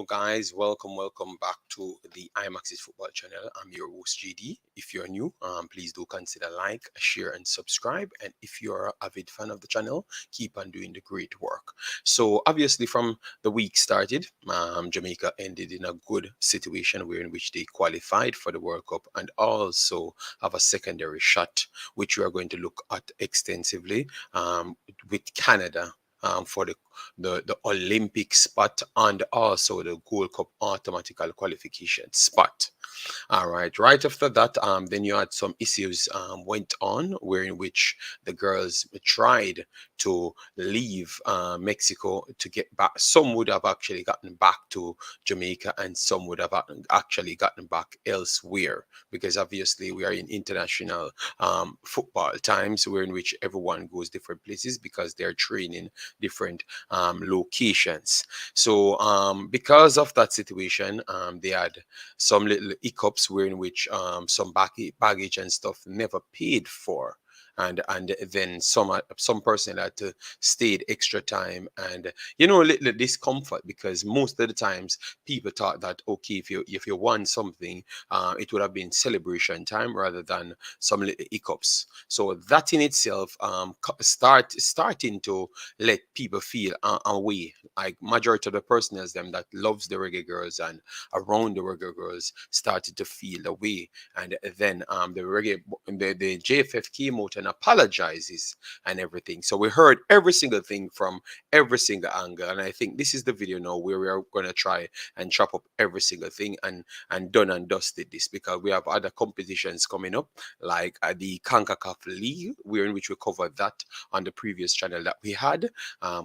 guys, welcome back to the Imaxit Football channel. I'm your host GD. If you're new, please do consider like, share, and subscribe. And if you're an avid fan of the channel, keep on doing the great work. So obviously, from the week started, Jamaica ended in a good situation where in which they qualified for the World Cup and also have a secondary shot, which we are going to look at extensively with Canada for the Olympic spot and also the Gold Cup automatical qualification spot. All right after that, then you had some issues went on where in which the girls tried to leave Mexico to get back. Some would have actually gotten back to Jamaica and some would have actually gotten back elsewhere, because obviously we are in international football times where in which everyone goes different places because they're training different locations. So because of that situation, they had some little hiccups where in which some baggage and stuff never paid for. And then some person had to stay extra time, and a little discomfort, because most of the times people thought that okay, if you won something, it would have been celebration time rather than some little hiccups. So that in itself starting to let people feel away. Like majority of the personnel them that loves the Reggae Girlz and around the Reggae Girlz started to feel the way, and then the JFF came out and apologizes and everything. So we heard every single thing from every single angle, and I think this is the video now where we are going to try and chop up every single thing and done and dusted this, because we have other competitions coming up like the Concacaf League, where in which we covered that on the previous channel that we had.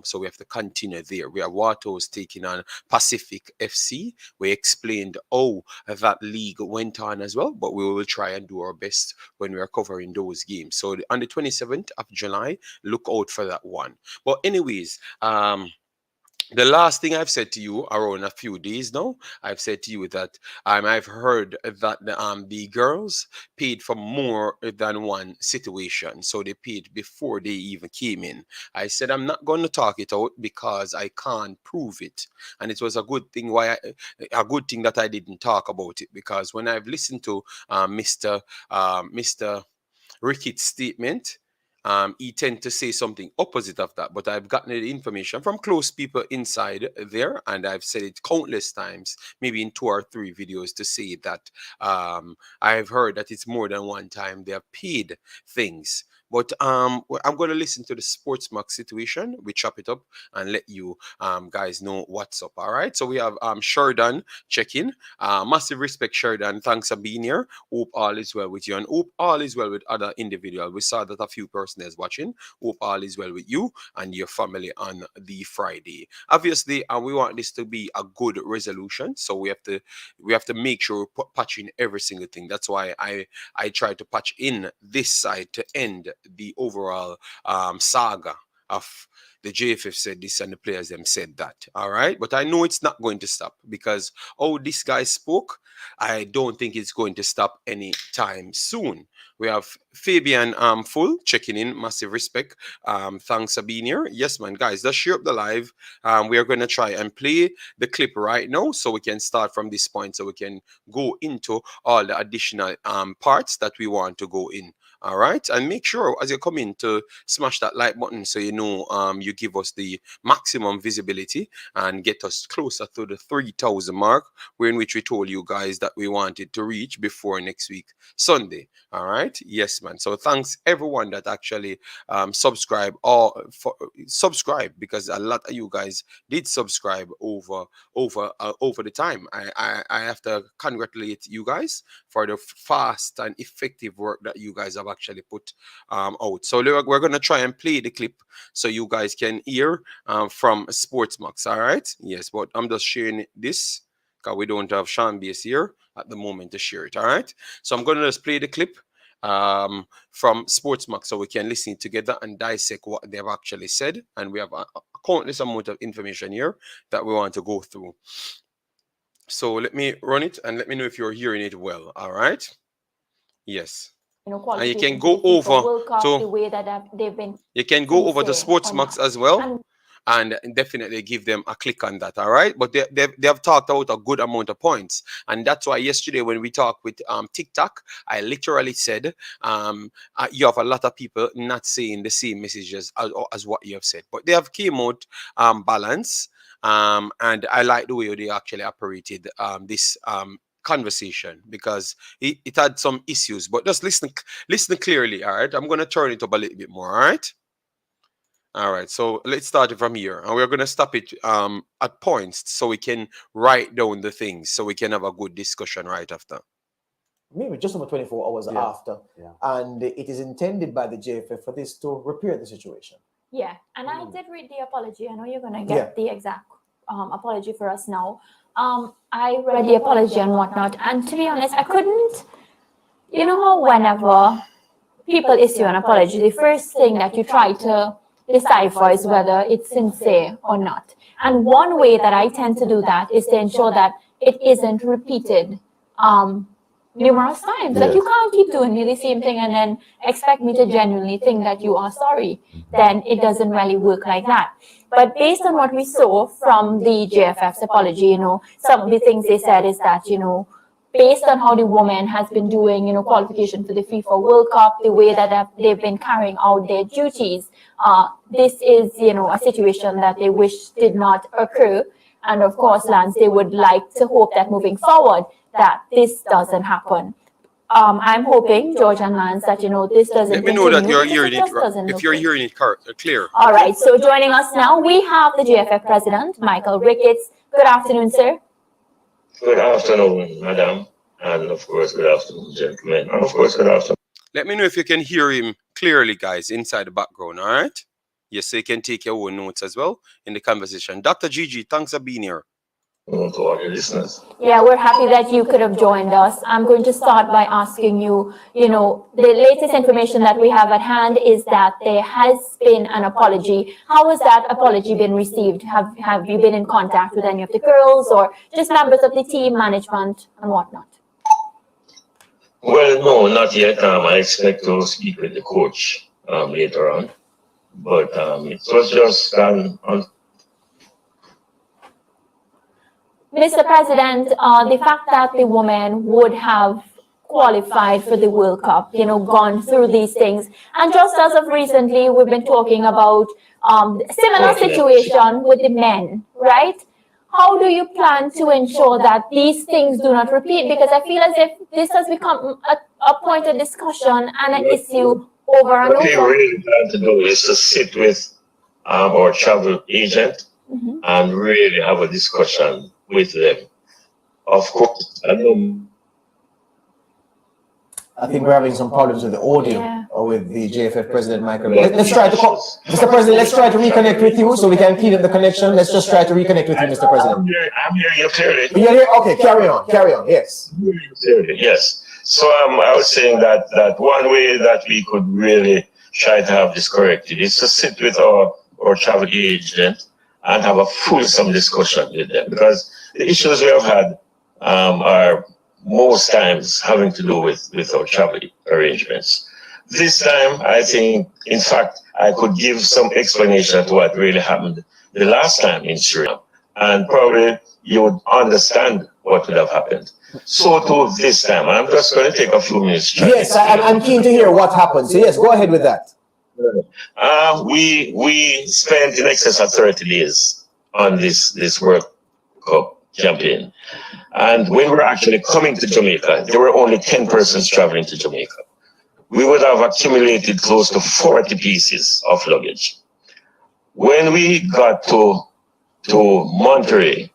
So we have to continue there. We have Watos taking on Pacific FC. We explained how that league went on as well, but we will try and do our best when we are covering those games. So on the 27th of July, look out for that one. But anyways, the last thing I've said to you around a few days now, I've said to you that I've heard that the girls paid for more than one situation. So they paid before they even came in. I said I'm not going to talk it out because I can't prove it. And it was a good thing a good thing that I didn't talk about it, because when I've listened to Mr. Ricketts' statement, he tend to say something opposite of that. But I've gotten the information from close people inside there, and I've said it countless times, maybe in 2 or 3 videos, to say that I've heard that it's more than one time they have paid things. But I'm going to listen to the Sportsmax situation. We chop it up and let you guys know what's up. All right. So we have Sheridan check-in. Massive respect, Sheridan. Thanks for being here. Hope all is well with you, and hope all is well with other individuals. We saw that a few person is watching. Hope all is well with you and your family on the Friday. Obviously, we want this to be a good resolution, so we have to make sure we patch in every single thing. That's why I try to patch in this side to end the overall saga of the JFF said this and the players them said that. All right, but I know it's not going to stop, because this guy spoke, I don't think it's going to stop anytime soon. We have Fabian Full checking in. Massive respect. Thanks for being here. Yes, man, guys, let's share up the live. We are going to try and play the clip right now, so we can start from this point, so we can go into all the additional parts that we want to go in. All right, and make sure as you come in to smash that like button, so you know you give us the maximum visibility and get us closer to the 3,000 mark, where in which we told you guys that we wanted to reach before next week Sunday. All right, yes, man. So thanks everyone that actually subscribe, because a lot of you guys did subscribe over the time. I have to congratulate you guys for the fast and effective work that you guys have actually put out. So we're going to try and play the clip so you guys can hear from Sportsmax. All right, yes, but I'm just sharing this because we don't have Sean Base here at the moment to share it. All right, so I'm going to just play the clip from Sportsmax so we can listen together and dissect what they've actually said, and we have a countless amount of information here that we want to go through. So let me run it and let me know if you're hearing it well. All right, yes. And you can go over to the way that they've been. You can go over to Sportsmax as well, and definitely give them a click on that. All right, but they have talked out a good amount of points, and that's why yesterday when we talked with TikTok, I literally said you have a lot of people not saying the same messages as what you have said, but they have came out balance. And I like the way they actually operated this conversation, because it had some issues. But just listen clearly. All right, I'm going to turn it up a little bit more. All right, so let's start it from here, and we're going to stop it at points so we can write down the things, so we can have a good discussion right after. Maybe just over 24 hours after. And it is intended by the JFF for this to repair the situation. Yeah, and I did read the apology. I know you're going to get the exact apology for us now. I read the apology and whatnot, and to be honest, I couldn't, you know how whenever people issue an apology, the first thing that you try to decipher is whether it's sincere or not. And one way that I tend to do that is to ensure that it isn't repeated numerous times. Like, you can't keep doing me the same thing and then expect me to genuinely think that you are sorry. Then it doesn't really work like that. But based on what we saw from the JFF's apology, you know, some of the things they said is that, you know, based on how the woman has been doing, you know, qualification for the FIFA World Cup, the way that they've been carrying out their duties, this is, you know, a situation that they wish did not occur. And of course, Lance, they would like to hope that moving forward, that this doesn't happen. I'm hoping, George and Lance, that, you know, this doesn't Let me know that you're hearing it, if you're hearing it clear. All right, so joining us now, we have the JFF president, Michael Ricketts. Good afternoon, sir. Good afternoon, madam, and of course, good afternoon, gentlemen, and of course, good afternoon. Let me know if you can hear him clearly, guys, inside the background, all right? Yes, so you can take your own notes as well in the conversation. Dr. Gigi, thanks for being here. To all your listeners. Yeah, we're happy that you could have joined us. I'm going to start by asking you, you know, the latest information that we have at hand is that there has been an apology. How has that apology been received? Have you been in contact with any of the girls or just members of the team, management, and whatnot? Well, no, not yet. I expect to speak with the coach later on. But it was just on Mr. President, the fact that the woman would have qualified for the World Cup, you know, gone through these things, and just as of recently, we've been talking about similar situation with the men, right? How do you plan to ensure that these things do not repeat? Because I feel as if this has become a point of discussion and an issue over and over. What we really plan to do is to sit with our travel agent and really have a discussion with them. Of course, I think we're having some problems with the audio or with the JFF president, Michael. Let's try to Mr. President, let's try to reconnect with you so we can keep up the connection. Let's just try to reconnect with you, Mr. President. I'm hearing you clearly. You're here? Okay, carry on, yes. Yes. So I was saying that one way that we could really try to have this corrected is to sit with our travel agent and have a fulsome discussion with them, because the issues we have had are most times having to do with our travel arrangements. This time, I think, in fact, I could give some explanation to what really happened the last time in Suriname, and probably you would understand what would have happened. So to this time, I'm just going to take a few minutes. Yes, I'm keen to hear what happened. So yes, go ahead with that. We spent in excess of 30 days on this World Cup campaign. And when we were actually coming to Jamaica, there were only 10 persons traveling to Jamaica. We would have accumulated close to 40 pieces of luggage. When we got to Monterey,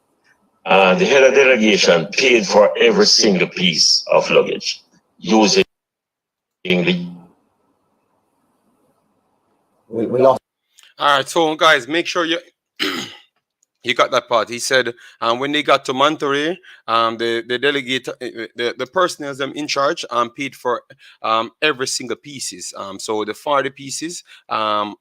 the head of delegation paid for every single piece of luggage using the... We lost. All right, so guys, make sure you you got that part. He said when they got to Monterey, the delegate, the personnel in charge paid for every single pieces. So the 40 pieces are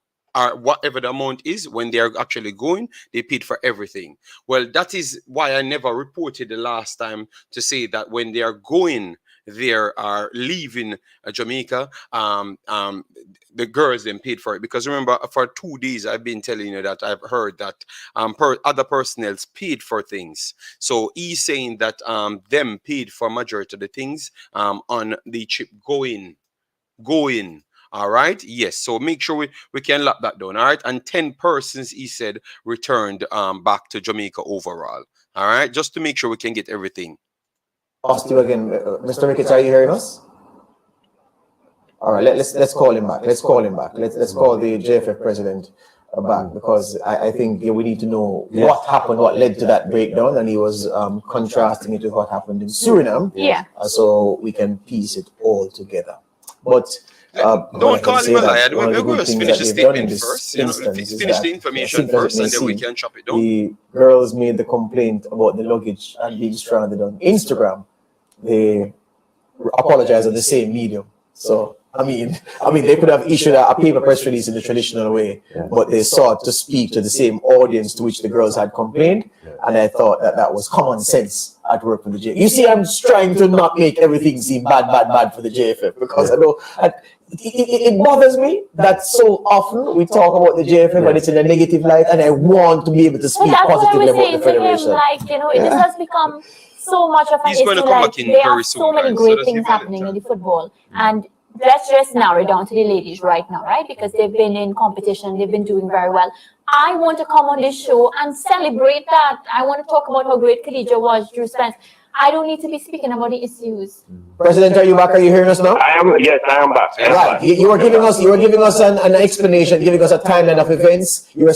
whatever the amount is. When they are actually going, they paid for everything. Well, that is why I never reported the last time to say that when they are going, they are leaving Jamaica, the girls then paid for it. Because remember, for 2 days I've been telling you that I've heard that other personnel paid for things. So he's saying that them paid for majority of the things on the trip going. All right. Yes. So make sure we can lock that down. All right. And 10 persons, he said, returned back to Jamaica overall. All right. Just to make sure we can get everything. Ask you again, Mr. Ricketts, are you hearing us? All right. Let's call him back. Let's call the JFF president back, because I think we need to know what happened, what led to that breakdown, and he was contrasting it with what happened in Suriname. So we can piece it all together. But don't call him a liar. We'll just finish the statement first. Finish the information first, and then we can chop it down. The girls made the complaint about the luggage and being stranded on Instagram. They apologized on the same medium. So I mean, they could have issued a paper press release in the traditional way, but they sought to speak to the same audience to which the girls had complained, and I thought that was common sense at work for the JFF. You see, I'm trying to not make everything seem bad for the JFF, because I know it bothers me that so often we talk about the JFF and it's in a negative light, and I want to be able to speak positively about the federation. It has become so much of an issue. There are so many great things happening in the football, and let's just narrow it down to the ladies right now, right? Because they've been in competition, they've been doing very well. I want to come on this show and celebrate that. I want to talk about how great Khadija was, Drew Spence. I don't need to be speaking about the issues. President, are you back? Are you hearing us now? Yes, I am back. Right. You were giving us an explanation, giving us a timeline of events. You're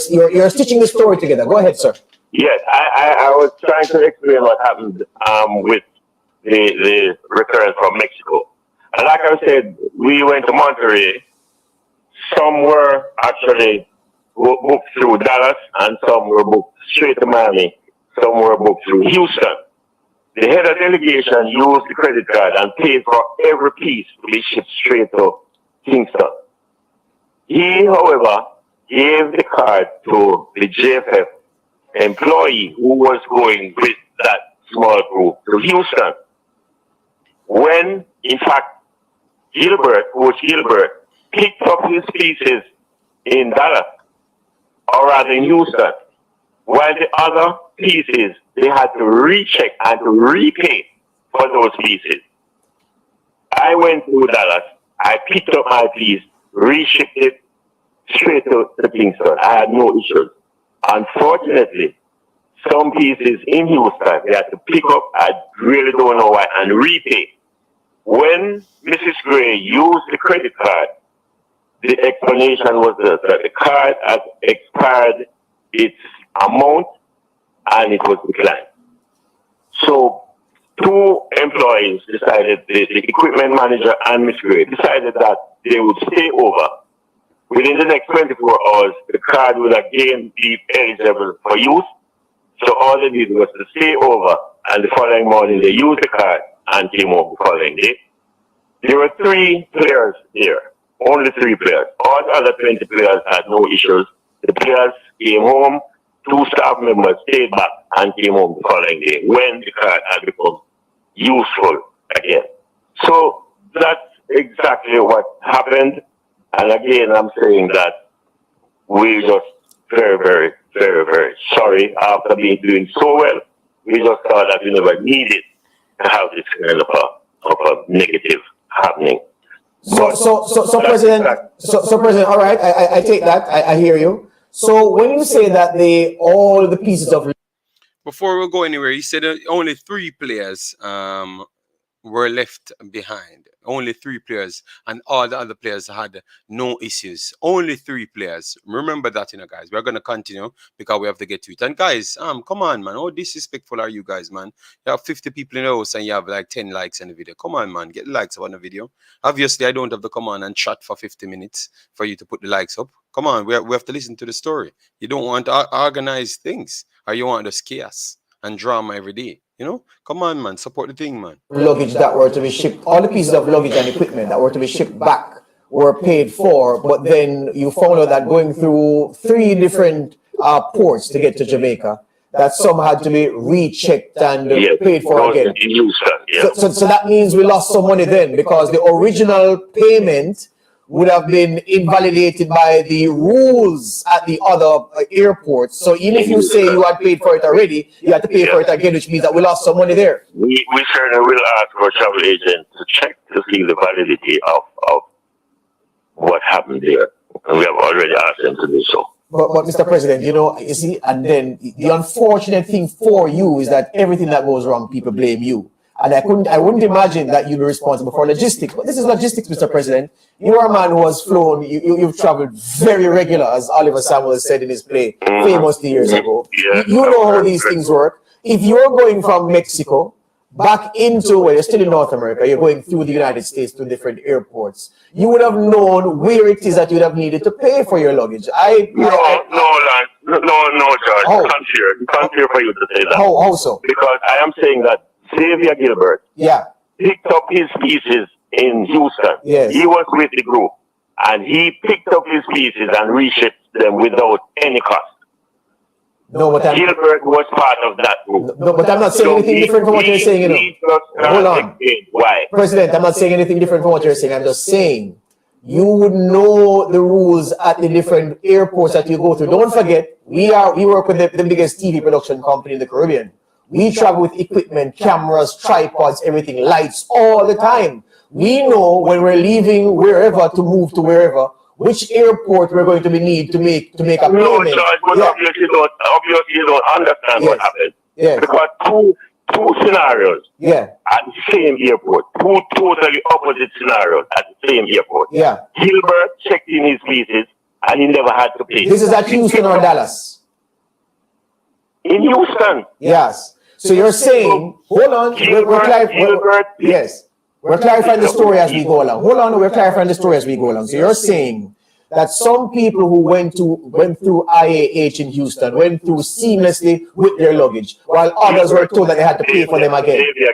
stitching the story together. Go ahead, sir. Yes, I was trying to explain what happened with the return from Mexico. And like I said, we went to Monterey. Some were actually booked through Dallas, and some were booked straight to Miami. Some were booked through Houston. The head of delegation used the credit card and paid for every piece to be shipped straight to Kingston. He, however, gave the card to the JFF employee who was going with that small group to Houston. When, in fact, Coach Gilbert, picked up his pieces in Dallas, or rather in Houston, while the other pieces, they had to recheck and to repay for those pieces. I went to Dallas, I picked up my piece, reshipped it straight to Kingston. I had no issues. Unfortunately, some pieces in Houston, they had to pick up, I really don't know why, and repay. When Mrs. Gray used the credit card, the explanation was that the card had expired its amount and it was declined. So 2 employees decided, the equipment manager and Miss Gray decided that they would stay over. Within the next 24 hours, the card would again be eligible for use. So all they did was to stay over, and the following morning they used the card and came home the following day. There were 3 players there, only 3 players. All the other 20 players had no issues. The players came home, 2 staff members stayed back and came home the following day when the card had become useful again. So that's exactly what happened. And again, I'm saying that we're just very, very, very, very sorry after doing so well. We just thought that we never needed to have this kind of a negative happening. So President, all right, I take that. I hear you. So when you say that all the pieces of... Before we go anywhere, he said only 3 players were left behind. Only 3 players, and all the other players had no issues. Only 3 players. Remember that, guys. We're gonna continue because we have to get to it. And guys, come on, man. How disrespectful are you guys, man? You have 50 people in the house and you have like 10 likes in the video. Come on, man. Get the likes on the video. Obviously, I don't have to come on and chat for 50 minutes for you to put the likes up. Come on, we have to listen to the story. You don't want to organize things, or you want just chaos and drama every day. Come on, man. Support the thing, man. Luggage that were to be shipped, all the pieces of luggage and equipment that were to be shipped back were paid for, but then you found out that going through 3 different ports to get to Jamaica, that some had to be rechecked and paid for again. In Houston, yeah. So that means we lost some money then, because the original payment would have been invalidated by the rules at the other airports. So even if you say you had paid for it already, you had to pay for it again, which means that we lost some money there. We certainly will ask our travel agent to check to see the validity of what happened there. And we have already asked them to do so. But Mr. President, you see, and then the unfortunate thing for you is that everything that goes wrong, people blame you. And I wouldn't imagine that you'd be responsible for logistics. But this is logistics, Mr. President. You are a man who has flown, you've traveled very regular, as Oliver Samuel said in his play, famously years ago. Yeah, you know how these things work. If you're going from Mexico back into, well, you're still in North America, you're going through the United States to different airports, you would have known where it is that you would have needed to pay for your luggage. No, George. Oh. It's unfair for you to say that. How so? Because I am saying that Xavier Gilbert picked up his pieces in Houston. Yes. He was with the group, and he picked up his pieces and reshipped them without any cost. No, but Gilbert was part of that group. No, but I'm not saying anything different from what you're saying, Hold on. Why? President, I'm not saying anything different from what you're saying. I'm just saying you would know the rules at the different airports that you go through. Don't forget, we work with the biggest TV production company in the Caribbean. We travel with equipment, cameras, tripods, everything, lights all the time. We know when we're leaving wherever to move to wherever, which airport we're going to need to make a payment. No, George, but obviously you don't understand what happened. Yes. Because two scenarios at the same airport, two totally opposite scenarios at the same airport. Yeah. Gilbert checked in his pieces and he never had to pay. This is at Houston or Dallas? In Houston. Yes. So you're saying, hold on, we're clarifying the story as we go along. Hold on, we're clarifying the story as we go along. So you're saying that some people who went through IAH in Houston went through seamlessly with their luggage, while others were told that they had to pay for them again. Xavier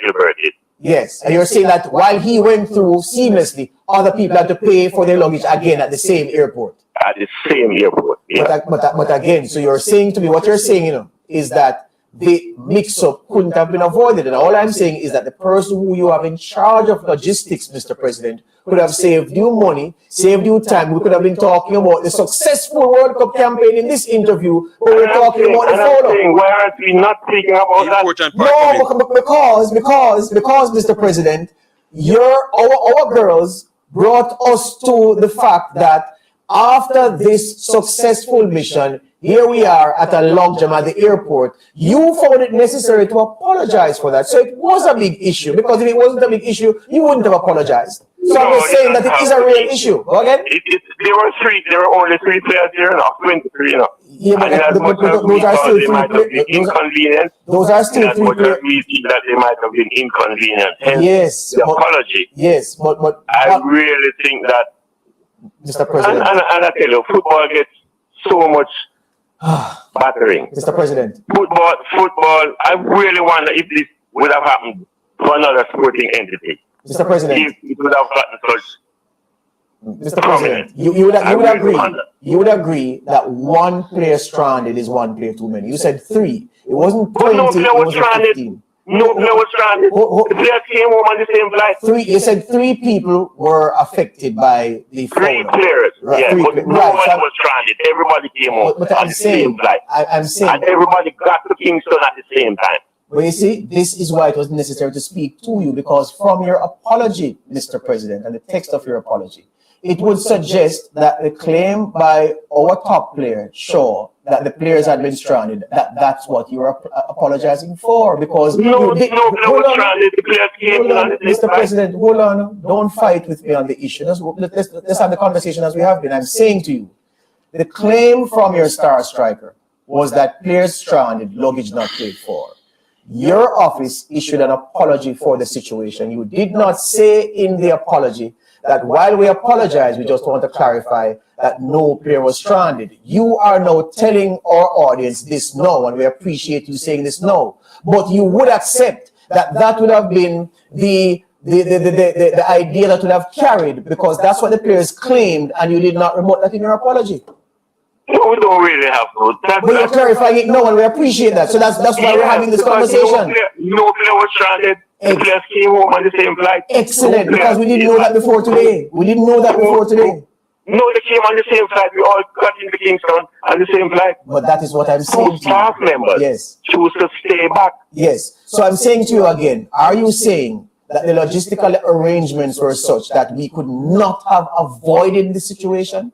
Gilbert did. Yes, and you're saying that while he went through seamlessly, other people had to pay for their luggage again at the same airport. At the same airport, yeah. But again, so you're saying to me, what you're saying, is that the mix-up couldn't have been avoided. And all I'm saying is that the person who you have in charge of logistics, Mr. President, could have saved you money, saved you time. We could have been talking about the successful World Cup campaign in this interview, but we're talking about the follow-up. Why aren't we not speaking about that? No, because, Mr. President, our girls brought us to the fact that after this successful mission, here we are at a logjam at the airport. You found it necessary to apologize for that. So it was a big issue, because if it wasn't a big issue, you wouldn't have apologized. So I'm just saying that it is a real issue. Go again? There were only 3 players there now, 23, Yeah, but those are still 3 players. Those are still 3 players. We see that they might have been inconvenient. Yes. The apology. Yes, but I really think that, Mr. President. And I tell you, football gets so much battering. Mr. President. Football, I really wonder if this would have happened to another sporting entity. Mr. President. If it would have gotten such. Mr. President, you would agree that one player stranded is one player too many. You said 3. It wasn't 20, no player was it wasn't 15. No player was stranded. The players came home on the same flight. You said 3 people were affected by the 3 players. Right, yeah, but right, nobody was stranded. Everybody came home but on the same flight. I'm saying. And everybody got to Kingston at the same time. But you see, this is why it was necessary to speak to you, because from your apology, Mr. President, and the text of your apology, it would suggest that the claim by our top player, Shaw, that the players had been stranded, that's what you are apologizing for, because no player was stranded. The players came on the Mr. President, hold on, don't fight with me on the issue. Let's have the conversation as we have been. I'm saying to you, the claim from your star striker was that players stranded, luggage not paid for. Your office issued an apology for the situation. You did not say in the apology that while we apologize, we just want to clarify that no player was stranded. You are now telling our audience this now, and we appreciate you saying this now. But you would accept that would have been the idea that would have carried, because that's what the players claimed, and you did not remote that in your apology. No, we don't really have to. But you're clarifying it now, and we appreciate that. So that's why we're having this conversation. No player was stranded. The players came home on the same flight. Excellent, because we didn't know that before today. We didn't know that before today. No, they came on the same flight. We all got into Kingston on the same flight. But that is what I'm saying to you. Staff members choose to stay back. Yes. So I'm saying to you again, are you saying that the logistical arrangements were such that we could not have avoided the situation?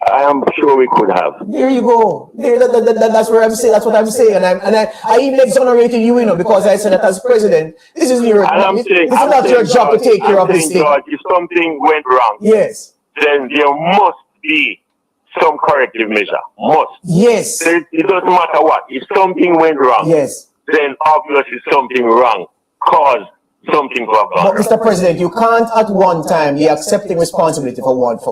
I am sure we could have. There you go. That's where I'm saying. That's what I'm saying. And I even exonerated you, because I said that as president, this is your. This is not your job to take care of this thing. If something went wrong, yes, then there must be some corrective measure. Must. Yes. It doesn't matter what. If something went wrong, yes, then obviously something wrong caused something to have gone. But Mr. President, you can't at one time be accepting responsibility for what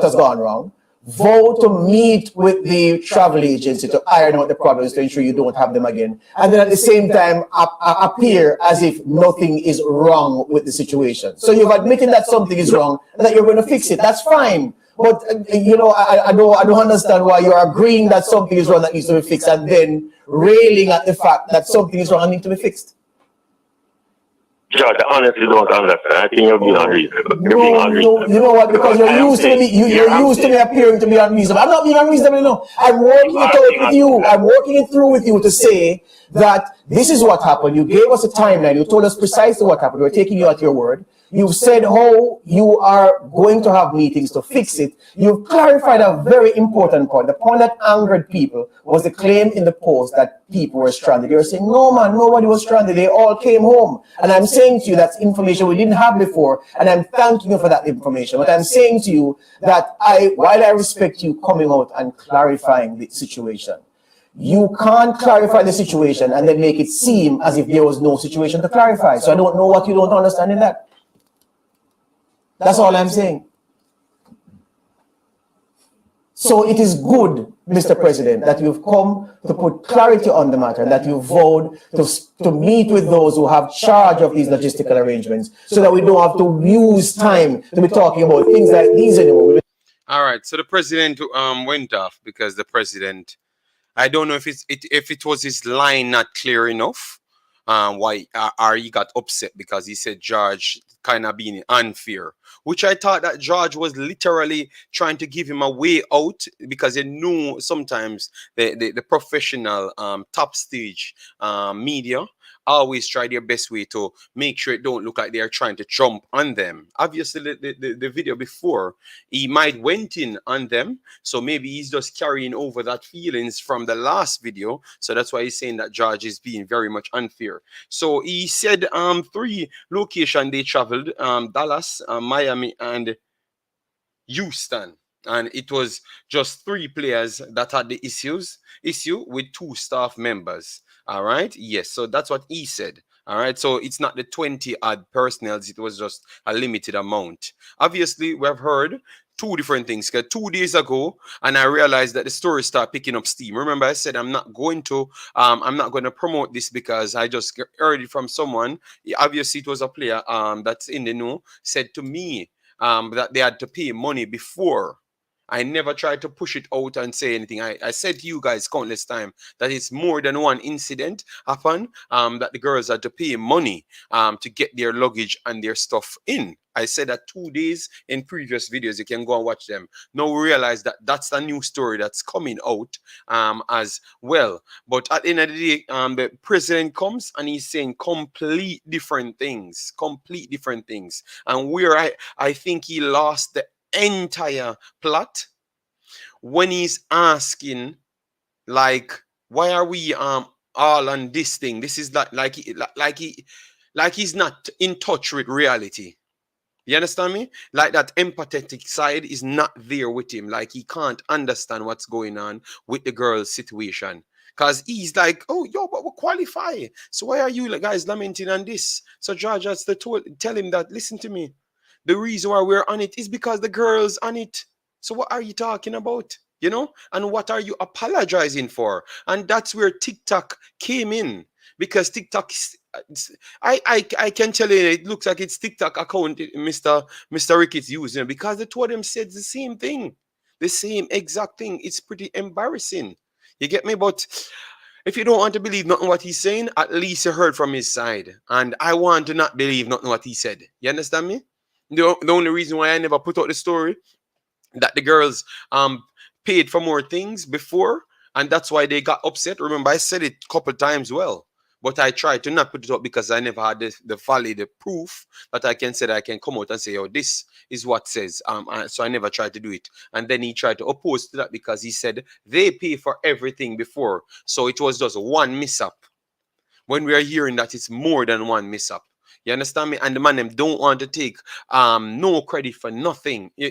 has gone wrong, vote to meet with the travel agency to iron out the problems to ensure you don't have them again, and then at the same time appear as if nothing is wrong with the situation. So you've admitted that something is wrong and that you're going to fix it. That's fine. But I don't understand why you're agreeing that something is wrong that needs to be fixed and then railing at the fact that something is wrong and needs to be fixed. Judge, I honestly don't understand. I think you're being unreasonable. No, you know what? Because you're used to me appearing to be unreasonable. I'm not being unreasonable, no. I'm working it out with you. I'm working it through with you to say that this is what happened. You gave us a timeline. You told us precisely what happened. We're taking you at your word. You've said how you are going to have meetings to fix it. You've clarified a very important point. The point that angered people was the claim in the post that people were stranded. You're saying, no man, nobody was stranded. They all came home. And I'm saying to you that's information we didn't have before. And I'm thanking you for that information. But I'm saying to you that while I respect you coming out and clarifying the situation, you can't clarify the situation and then make it seem as if there was no situation to clarify. So I don't know what you don't understand in that. That's all I'm saying. So it is good, Mr. President, that you've come to put clarity on the matter, that you vowed to meet with those who have charge of these logistical arrangements so that we don't have to use time to be talking about things like these anymore. All right, so the president went off because the president, I don't know if it was his line not clear enough, why he got upset because he said George kind of being unfair, which I thought that George was literally trying to give him a way out because he knew sometimes the professional top stage media always try their best way to make sure it don't look like they're trying to jump on them. Obviously, the video before, he might went in on them, so maybe he's just carrying over that feelings from the last video. So that's why he's saying that George is being very much unfair. So he said 3 locations they traveled, Dallas, Miami, and Houston. And it was just 3 players that had the issue with 2 staff members. All right. Yes. So that's what he said. All right. So it's not the 20 odd personnels. It was just a limited amount. Obviously, we have heard 2 different things. 2 days ago, and I realized that the story started picking up steam. Remember, I said I'm not going to promote this because I just heard it from someone. Obviously, it was a player that's in the know said to me that they had to pay money before. I never tried to push it out and say anything. I said to you guys countless times that it's more than one incident happened that the girls had to pay money to get their luggage and their stuff in. I said that 2 days in previous videos. You can go and watch them. Now we realize that that's a new story that's coming out as well. But at the end of the day, the president comes and he's saying complete different things. And where I think he lost the entire plot when he's asking, like, why are we all on this thing? This is like he's not in touch with reality. You understand me? Like that empathetic side is not there with him. Like he can't understand what's going on with the girl's situation. Because he's like, oh, yo, but we qualify. So why are you guys lamenting on this? So George has to tell him that, listen to me. The reason why we're on it is because the girl's on it. So what are you talking about? You know? And what are you apologizing for? And that's where TikTok came in. Because TikTok, I can tell you, it looks like it's TikTok account Mr. Ricketts using, because the two of them said the same thing. The same exact thing. It's pretty embarrassing. You get me? But if you don't want to believe nothing what he's saying, at least you heard from his side. And I want to not believe nothing what he said. You understand me? The only reason why I never put out the story that the girls paid for more things before, and that's why they got upset. Remember, I said it a couple times. Well, but I tried to not put it up because I never had the valid proof that I can say that I can come out and say, oh, this is what says. So I never tried to do it. And then he tried to oppose to that because he said they pay for everything before, so it was just one mishap. When we are hearing that it's more than one mishap. You understand me? And the man them don't want to take no credit for nothing. They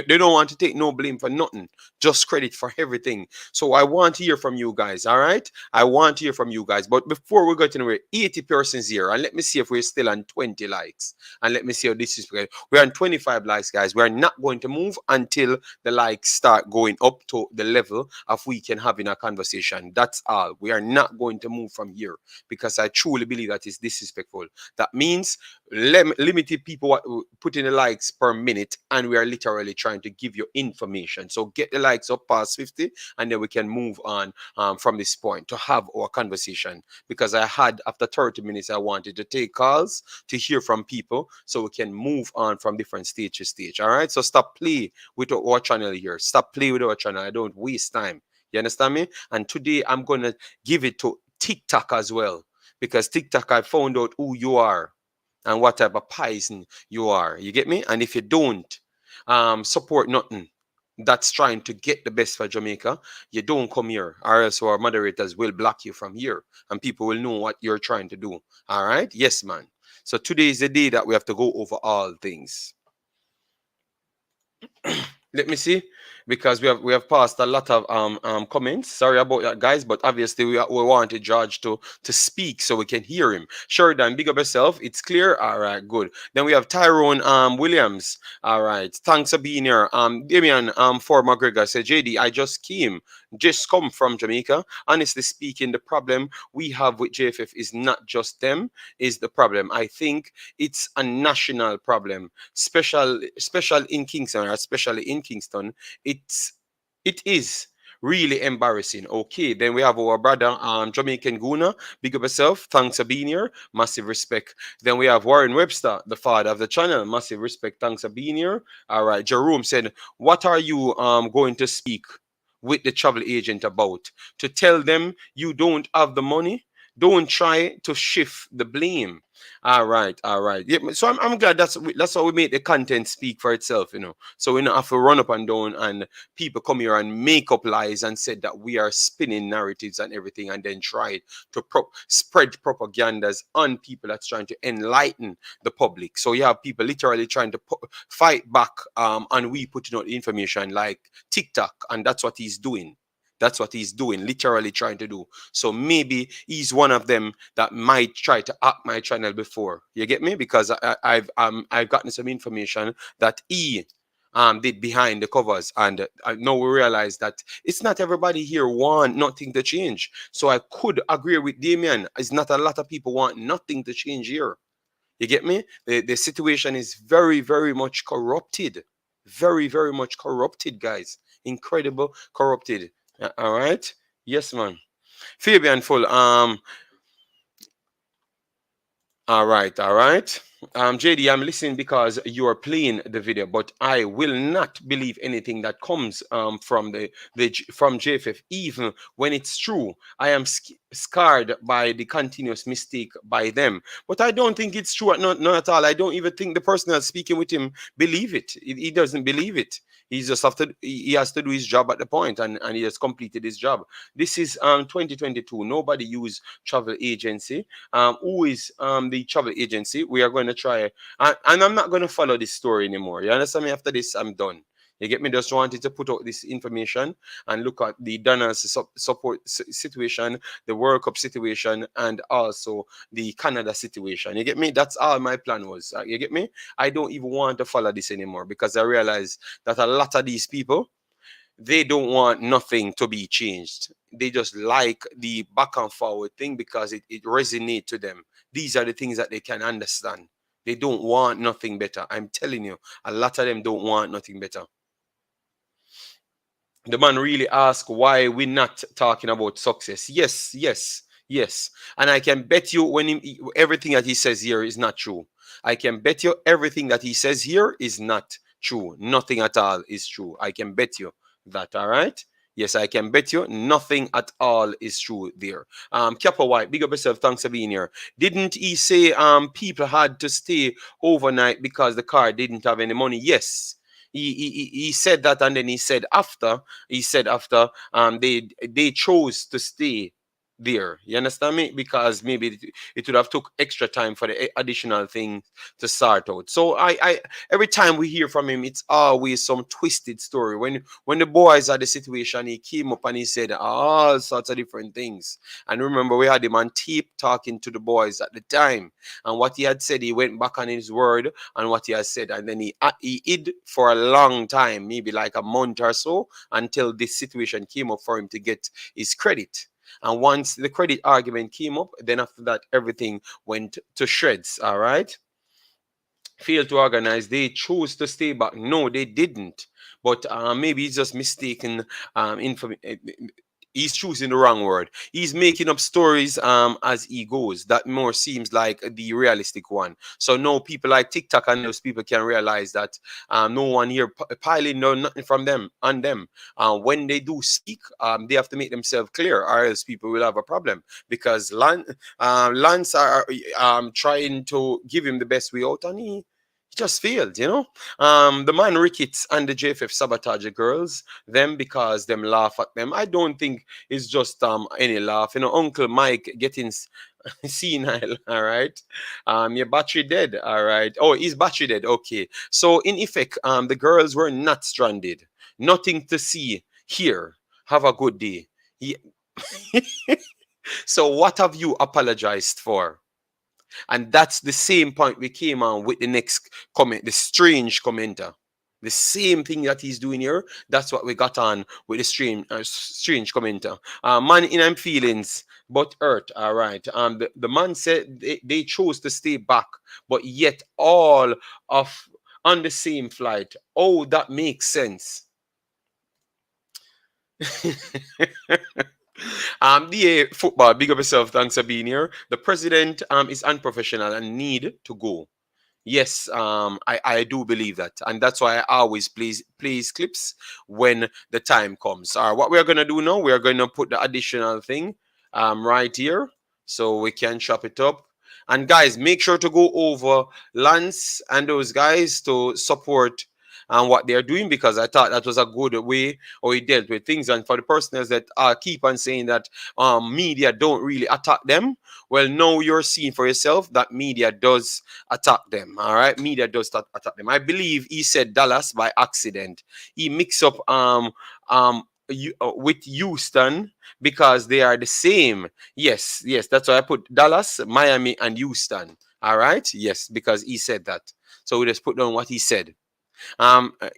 don't want to take no blame for nothing. Just credit for everything. So I want to hear from you guys, all right? I want to hear from you guys. But before we get anywhere, 80 persons here. And let me see if we're still on 20 likes. And let me see how this is. We're on 25 likes, guys. We're not going to move until the likes start going up to the level of we can have in a conversation. That's all. We are not going to move from here because I truly believe that is disrespectful. That means limited people putting the likes per minute, and we are literally trying to give you information. So get the likes up past 50, and then we can move on from this point to have our conversation. Because I had, after 30 minutes, I wanted to take calls to hear from people so we can move on from different stage to stage. All right, so stop play with our channel here. Stop play with our channel. I don't waste time. You understand me? And today I'm going to give it to TikTok as well, because TikTok, I found out who you are and what type of poison you are. You get me? And if you don't support nothing that's trying to get the best for Jamaica, you don't come here, or else our moderators will block you from here and people will know what you're trying to do. All right? Yes, man. So today is the day that we have to go over all things. Let me see, because we have passed a lot of comments. Sorry about that, guys, but obviously we wanted George to speak so we can hear him. Sheridan, big up yourself. It's clear. All right, good. Then we have Tyrone Williams. All right, thanks for being here. Damian for McGregor said, JD, I just come from Jamaica. Honestly speaking, the problem we have with JFF is not just them is the problem. I think it's a national problem, special in Kingston, or especially in Kingston. It is really embarrassing. Okay, then we have our brother Jamaican Guna. Big up yourself. Thanks for being here. Massive respect. Then we have Warren Webster, the father of the channel. Massive respect. Thanks for being here. All right, Jerome said, what are you going to speak with the travel agent about? To tell them you don't have the money? Don't try to shift the blame. All right. Yeah, so I'm glad that's how we make the content speak for itself, you know. So we don't have to run up and down and people come here and make up lies and said that we are spinning narratives and everything, and then try to spread propagandas on people that's trying to enlighten the public. So you have people literally trying to fight back, and we putting out information like TikTok, and that's what he's doing. That's what he's doing, literally trying to do. So maybe he's one of them that might try to hack my channel before. You get me? Because I've gotten some information that he did behind the covers, and now we realize that it's not everybody here want nothing to change. So I could agree with Damien. It's not a lot of people want nothing to change here. You get me? The situation is very, very much corrupted. Very, very much corrupted, guys. Incredible corrupted. All right. Yes, man. Fabian Full. All right. JD, I'm listening because you are playing the video, but I will not believe anything that comes from from JFF, even when it's true. I am scarred by the continuous mistake by them, but I don't think it's true. Not at all. I don't even think the person that's speaking with him believe it. He doesn't believe it. He just he has to do his job at the point, and he has completed his job. This is 2022. Nobody use travel agency. Who is the travel agency? We are going to try, and I'm not going to follow this story anymore. You understand me? After this, I'm done. You get me? Just wanted to put out this information and look at the donors support situation, the World Cup situation, and also the Canada situation. You get me? That's all my plan was. You get me? I don't even want to follow this anymore because I realize that a lot of these people, they don't want nothing to be changed. They just like the back and forward thing because it resonates to them. These are the things that they can understand. They don't want nothing better. I'm telling you, a lot of them don't want nothing better. The man really asked why we're not talking about success. Yes, yes, yes. And I can bet you everything that he says here is not true. I can bet you everything that he says here is not true. Nothing at all is true. I can bet you that, all right? Yes, I can bet you nothing at all is true there. Kappa White, big up yourself. Thanks for being here. Didn't he say people had to stay overnight because the car didn't have any money? Yes. He said that, and then he said after they chose to stay there. You understand me? Because maybe it would have took extra time for the additional thing to sort out. So I every time we hear from him, it's always some twisted story. When the boys had the situation, he came up and he said all sorts of different things. And remember, we had him on tape talking to the boys at the time, and what he had said, he went back on his word and what he has said, and then he hid for a long time, maybe like a month or so, until this situation came up for him to get his credit. And once the credit argument came up, then after that, everything went to shreds. All right. Failed to organize. They chose to stay back. No, they didn't. But maybe he's just mistaken he's choosing the wrong word. He's making up stories as he goes. That more seems like the realistic one. So no, people like TikTok and those people can realize that no one here piling no nothing from them on them. When they do speak, they have to make themselves clear, or else people will have a problem. Because Lance are trying to give him the best way out, and he just failed, you know. The man Ricketts and the JFF sabotage the girls, them because them laugh at them. I don't think it's just any laugh. You know, Uncle Mike getting senile, all right. Your battery dead, all right. Oh, his battery dead. Okay. So in effect, the girls were not stranded. Nothing to see here. Have a good day. So what have you apologized for? And that's the same point we came on with the next comment, the strange commenter. The same thing that he's doing here, that's what we got on with the strange commenter. Man in them feelings, but hurt, all right. The man said they chose to stay back, but yet all of on the same flight. Oh, that makes sense. DA Football, big up yourself. Thanks for being here. The president is unprofessional and need to go. Yes, I do believe that, and that's why I always plays clips when the time comes. What we're gonna do now, we're gonna put the additional thing right here, so we can chop it up. And guys, make sure to go over Lance and those guys to support what they're doing, because I thought that was a good way how he dealt with things. And for the personals that keep on saying that media don't really attack them, well, now you're seeing for yourself that media does attack them. All right, media does attack them. I believe he said Dallas by accident. He mixed up with Houston because they are the same. Yes, that's why I put Dallas, Miami, and Houston. All right, yes, because he said that. So we just put down what he said.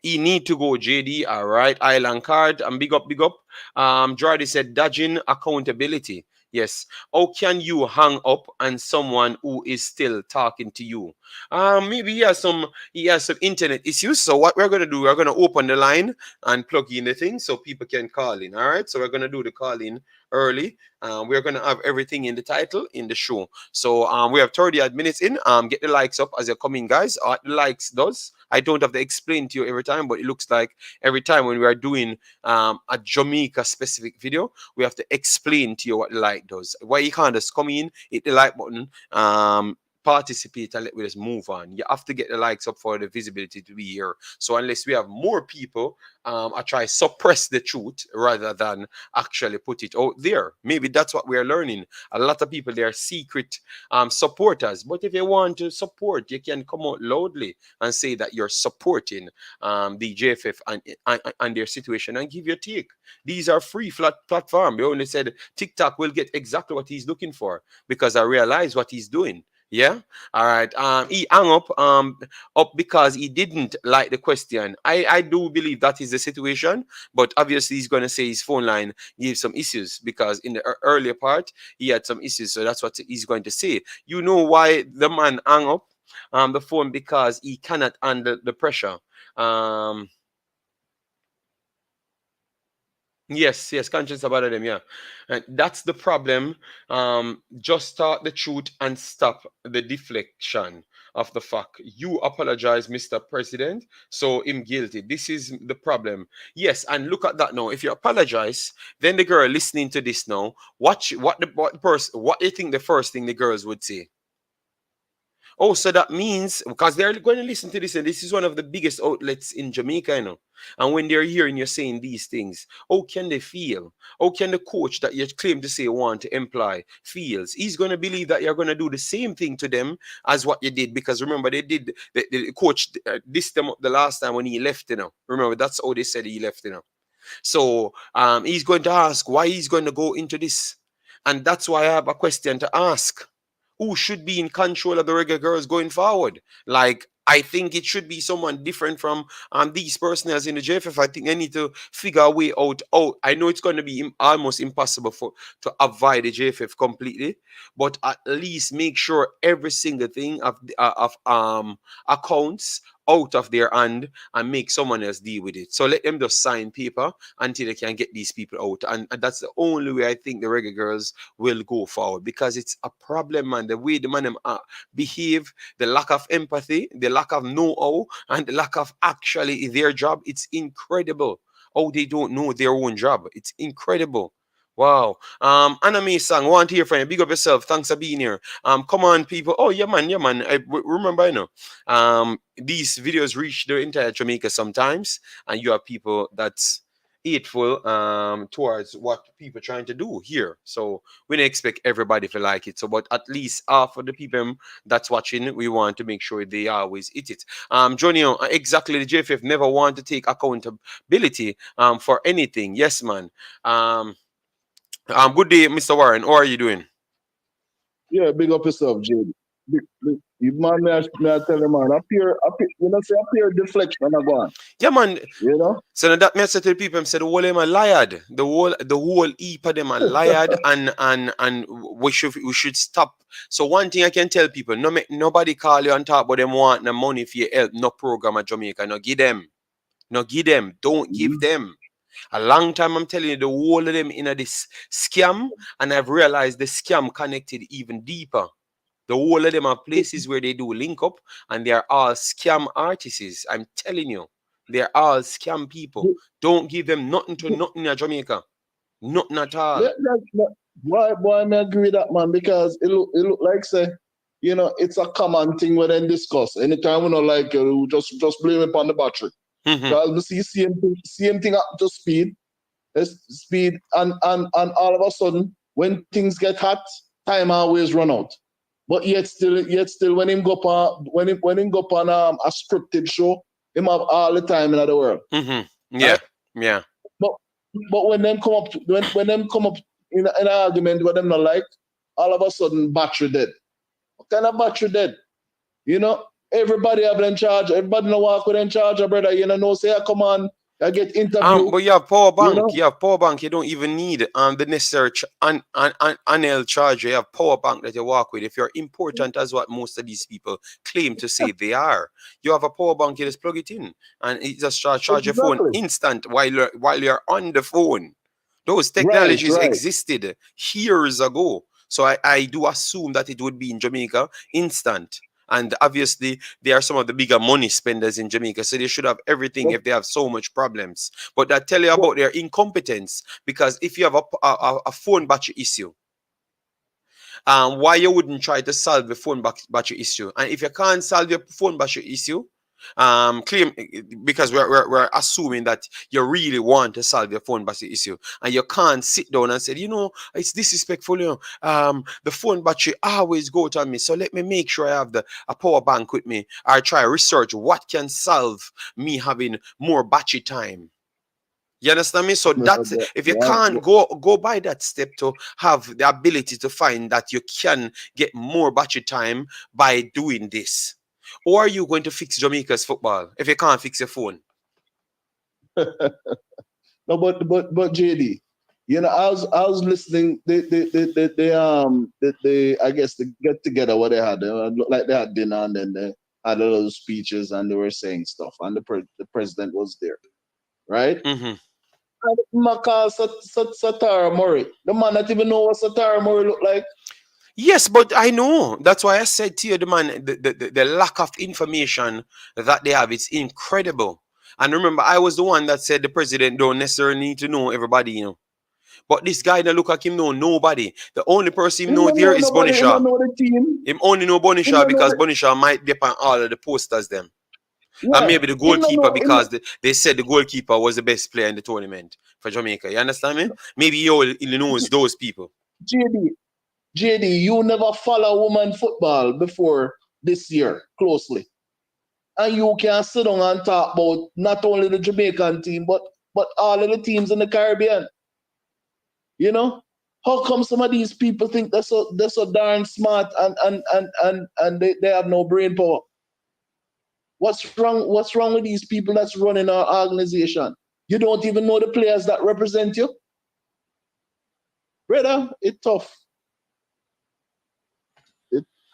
He need to go, JD. All right, Island Card. Big up. Jordy said dodging accountability. Yes. How can you hang up on someone who is still talking to you? Maybe he has some internet issues. So what we're gonna do, we're gonna open the line and plug in the thing so people can call in. All right. So we're gonna do the call in early. We're gonna have everything in the title in the show. So we have 30 minutes in. Get the likes up as you're coming, guys. The likes does. I don't have to explain to you every time, but it looks like every time when we are doing a Jamaica specific video, we have to explain to you what the like does. Why you can't just come in, hit the like button, participate, and let me just move on. You have to get the likes up for the visibility to be here. So unless we have more people, I try suppress the truth rather than actually put it out there. Maybe that's what we are learning. A lot of people, they are secret supporters. But if you want to support, you can come out loudly and say that you're supporting the JFF and their situation and give your take. These are free flat platform. They only said TikTok will get exactly what he's looking for because I realize what he's doing. Yeah. All right. He hung up because he didn't like the question. I do believe that is the situation, but obviously he's going to say his phone line gave some issues because in the earlier part he had some issues. So that's what he's going to say. You know why the man hung up the phone? Because he cannot handle the pressure. Yes, yes, conscious about them, yeah. And that's the problem. Just start the truth and stop the deflection of the fact. You apologize, Mr. President, so him guilty. This is the problem. Yes, and look at that now. If you apologize, then the girl listening to this now, watch what do you think the first thing the girls would say? Oh, so that means because they're going to listen to this, and this is one of the biggest outlets in Jamaica, you know. And when they're hearing you saying these things, how can they feel? How can the coach that you claim to say want to employ feels? He's going to believe that you're going to do the same thing to them as what you did. Because remember, they did the coach this them up the last time when he left, you know. Remember, that's how they said he left, you know. So he's going to ask why he's going to go into this, and that's why I have a question to ask: who should be in control of the Reggae Girlz going forward? Like, I think it should be someone different from these personnel in the JFF. I think they need to figure a way out. Oh, I know it's going to be almost impossible to avoid the JFF completely, but at least make sure every single thing of accounts out of their hand and make someone else deal with it. So let them just sign paper until they can get these people out. And that's the only way I think the Reggae Girlz will go forward, because it's a problem, man. The way the man them behave, the lack of empathy, the lack of know-how, and the lack of actually their job, it's incredible. Oh, they don't know their own job. It's incredible. Wow. Anime Sang, want to hear from you. Big up yourself. Thanks for being here. Come on, people. Oh, yeah, man, yeah, man. Remember, you know, these videos reach the entire Jamaica sometimes, and you have people that's hateful towards what people trying to do here. So we don't expect everybody to like it. So, but at least for the people that's watching, we want to make sure they always hit it. Johnny, exactly. The JFF never want to take accountability for anything. Yes, man. Good day, Mr. Warren. How are you doing? Yeah, big up yourself, JD. You man, may I tell you, man, appear, you know, say appear deflection and go on. Yeah, man. You know? So now that me say to the people, I said the whole them are lied. The whole heap of them are lied, and we should stop. So one thing I can tell people, no make nobody call you and talk about them want no money for your help, no program at Jamaica. No give them. No give them. Don't give them. A long time I'm telling you, the whole of them in this scam, and I've realized the scam connected even deeper. The whole of them are places where they do link up, and they are all scam artists. I'm telling you, they're all scam people. Don't give them nothing to nothing in Jamaica. Nothing at all. Boy, I agree with that, man, because it look like, say, you know, it's a common thing when they discuss. Anytime we don't like it, we just blame it upon the battery. Because we see same thing up to speed, and all of a sudden, when things get hot, time always run out. But yet still, when him go on a scripted show, him have all the time in the world. Yeah, right? yeah. But when them come up in an argument what them not like, all of a sudden battery dead. What kind of battery dead? You know, everybody have them charge. Everybody no walk with them charger, brother. You know, say, come on, I get interviewed. But you have power bank. You know? You have power bank. You don't even need the necessary annual charger. You have power bank that you walk with. If you're important as what most of these people claim to say they are, you have a power bank. You just plug it in, and it just charge your phone instant while you're on the phone. Those technologies existed years ago. So I do assume that it would be in Jamaica instant. And obviously, they are some of the bigger money spenders in Jamaica. So they should have everything if they have so much problems. But I tell you about their incompetence. Because if you have a phone battery issue, why you wouldn't try to solve the phone battery issue? And if you can't solve your phone battery issue, claim, because we're assuming that you really want to solve your phone battery issue, and you can't sit down and say, you know, it's disrespectful, you know, the phone battery always go on me, so let me make sure I have a power bank with me, or try research what can solve me having more battery time. You understand me? So that's if you can't go by that step to have the ability to find that you can get more battery time by doing this. Or are you going to fix Jamaica's football if you can't fix your phone? No, but JD, you know, I was listening. They I guess they get together what they had. It looked like they had dinner, and then they had a lot of speeches, and they were saying stuff, and the president was there, right? Satara Murray. The man not even know what Satara Murray look like. Yes, but I know. That's why I said to you, the man, the lack of information that they have, it's incredible. And remember, I was the one that said the president don't necessarily need to know everybody, you know. But this guy that look like him know nobody. The only person him He know don't there know is nobody. He don't Bonisha. know the team. Him only know He Bonisha don't know because Bonisha might be on all of the posters them. And yeah. maybe the goalkeeper because they said the goalkeeper was the best player in the tournament for Jamaica. You understand me? Maybe he only knows those people. JD, you never follow women football before this year closely. And you can sit down and talk about not only the Jamaican team, but all of the teams in the Caribbean. You know? How come some of these people think they're so darn smart and they have no brain power? What's wrong with these people that's running our organization? You don't even know the players that represent you? Brother, it's tough.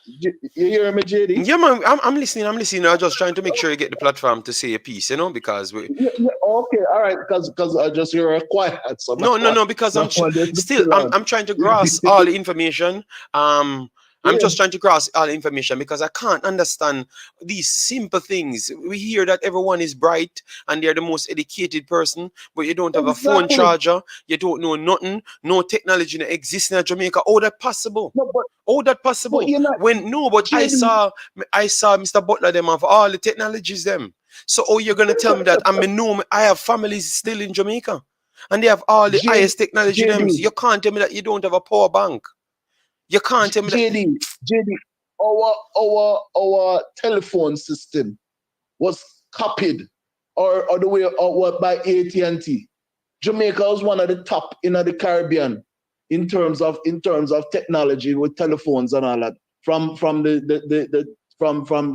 You hear me, JD? Yeah, man, I'm listening. I'm just trying to make sure you get the platform to say a piece, you know, because we. Yeah, okay, all right, because I just hear quiet. So No, because I'm trying to grasp all the information. I'm just trying to grasp all the information because I can't understand these simple things. We hear that everyone is bright and they're the most educated person, but you don't have a phone charger, you don't know nothing, no technology that exists in Jamaica. How that possible? How that possible? But I saw Mr. Butler them have all the technologies them. So you're gonna tell me that I have families still in Jamaica and they have all the highest technology them. So you can't tell me that you don't have a power bank. You can't tell me that. JD, our telephone system was copied or the way or by AT&T. Jamaica was one of the top in the Caribbean in terms of technology with telephones and all that. From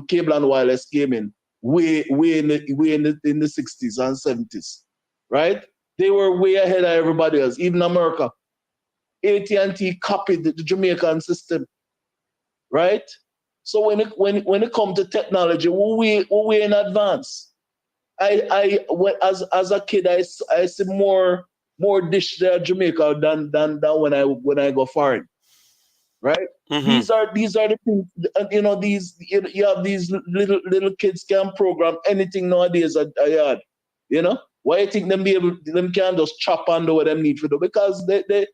cable and wireless came in way in the 60s and 70s, right? They were way ahead of everybody else, even America. AT&T copied the Jamaican system, right? So when it comes to technology, we're in advance. As a kid, I see more dish there in Jamaica than when I go foreign, right? Mm-hmm. These are the things, you know. You have these little kids can program anything nowadays at a yard, you know. Why you think them can just chop and do what them need to do? Because they're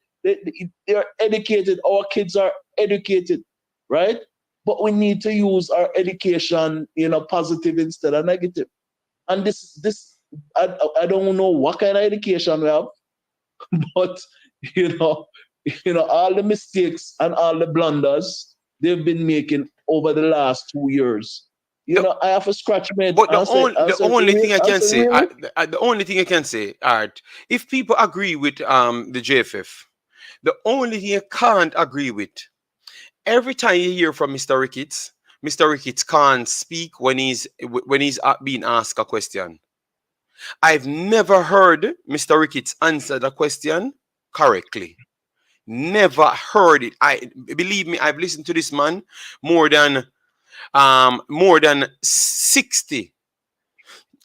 educated. Our kids are educated, right? But we need to use our education, positive instead of negative. And I don't know what kind of education we have, but all the mistakes and all the blunders they've been making over the last 2 years. I have to scratch my head. But the only thing I can say, Art, if people agree with the JFF, the only thing I can't agree with, every time you hear from Mr. Ricketts can't speak when he's being asked a question. I've never heard Mr. Ricketts answer the question correctly. Never heard it. Believe me, I've listened to this man more than 60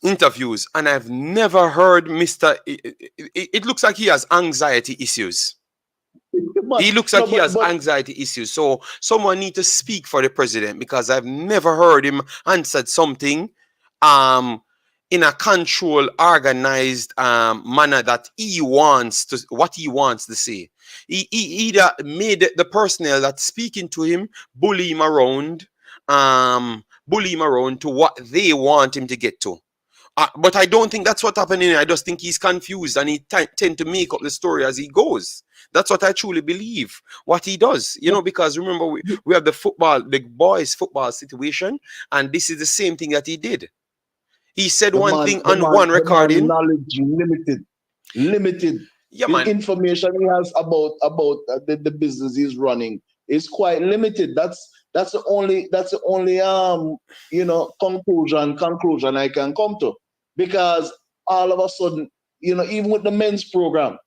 interviews, and I've never heard Mr. It looks like he has anxiety issues. He looks like he has anxiety issues. So someone need to speak for the president, because I've never heard him answer something in a controlled, organized manner that what he wants to say. He either made the personnel that's speaking to him bully him around to what they want him to get to. But I don't think that's what's happening. I just think he's confused and he tend to make up the story as he goes. That's what I truly believe what he does, because remember we have the boys football situation, and this is the same thing that he did. He said one thing on one recording. Knowledge limited. Yeah, the man. Information he has about the business he's running is quite limited. That's the only conclusion I can come to, because all of a sudden, even with the men's program,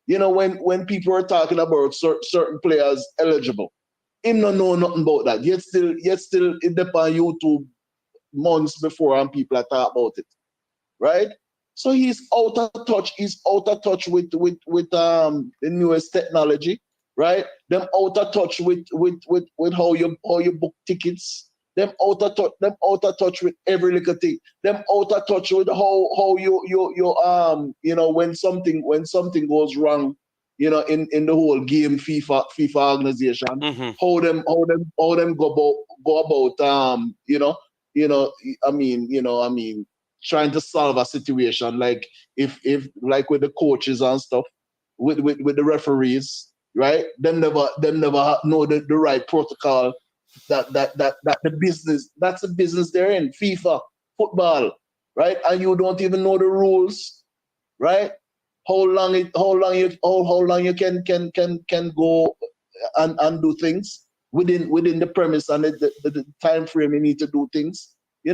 when people are talking about certain players eligible, him don't know nothing about that. Yet still it depends on YouTube months before and people are talking about it, right? So he's out of touch. He's out of touch with the newest technology, right? Them out of touch with how you book tickets. Them out of touch with every little thing. Them out of touch with how you when something goes wrong, in the whole game FIFA organization, how them go about trying to solve a situation, like if like with the coaches and stuff, with the referees, right? Them never know the right protocol. That the business, that's the business they're in, FIFA football, right? And you don't even know the rules, right? How long you can go and do things within the premise and the time frame you need to do things. I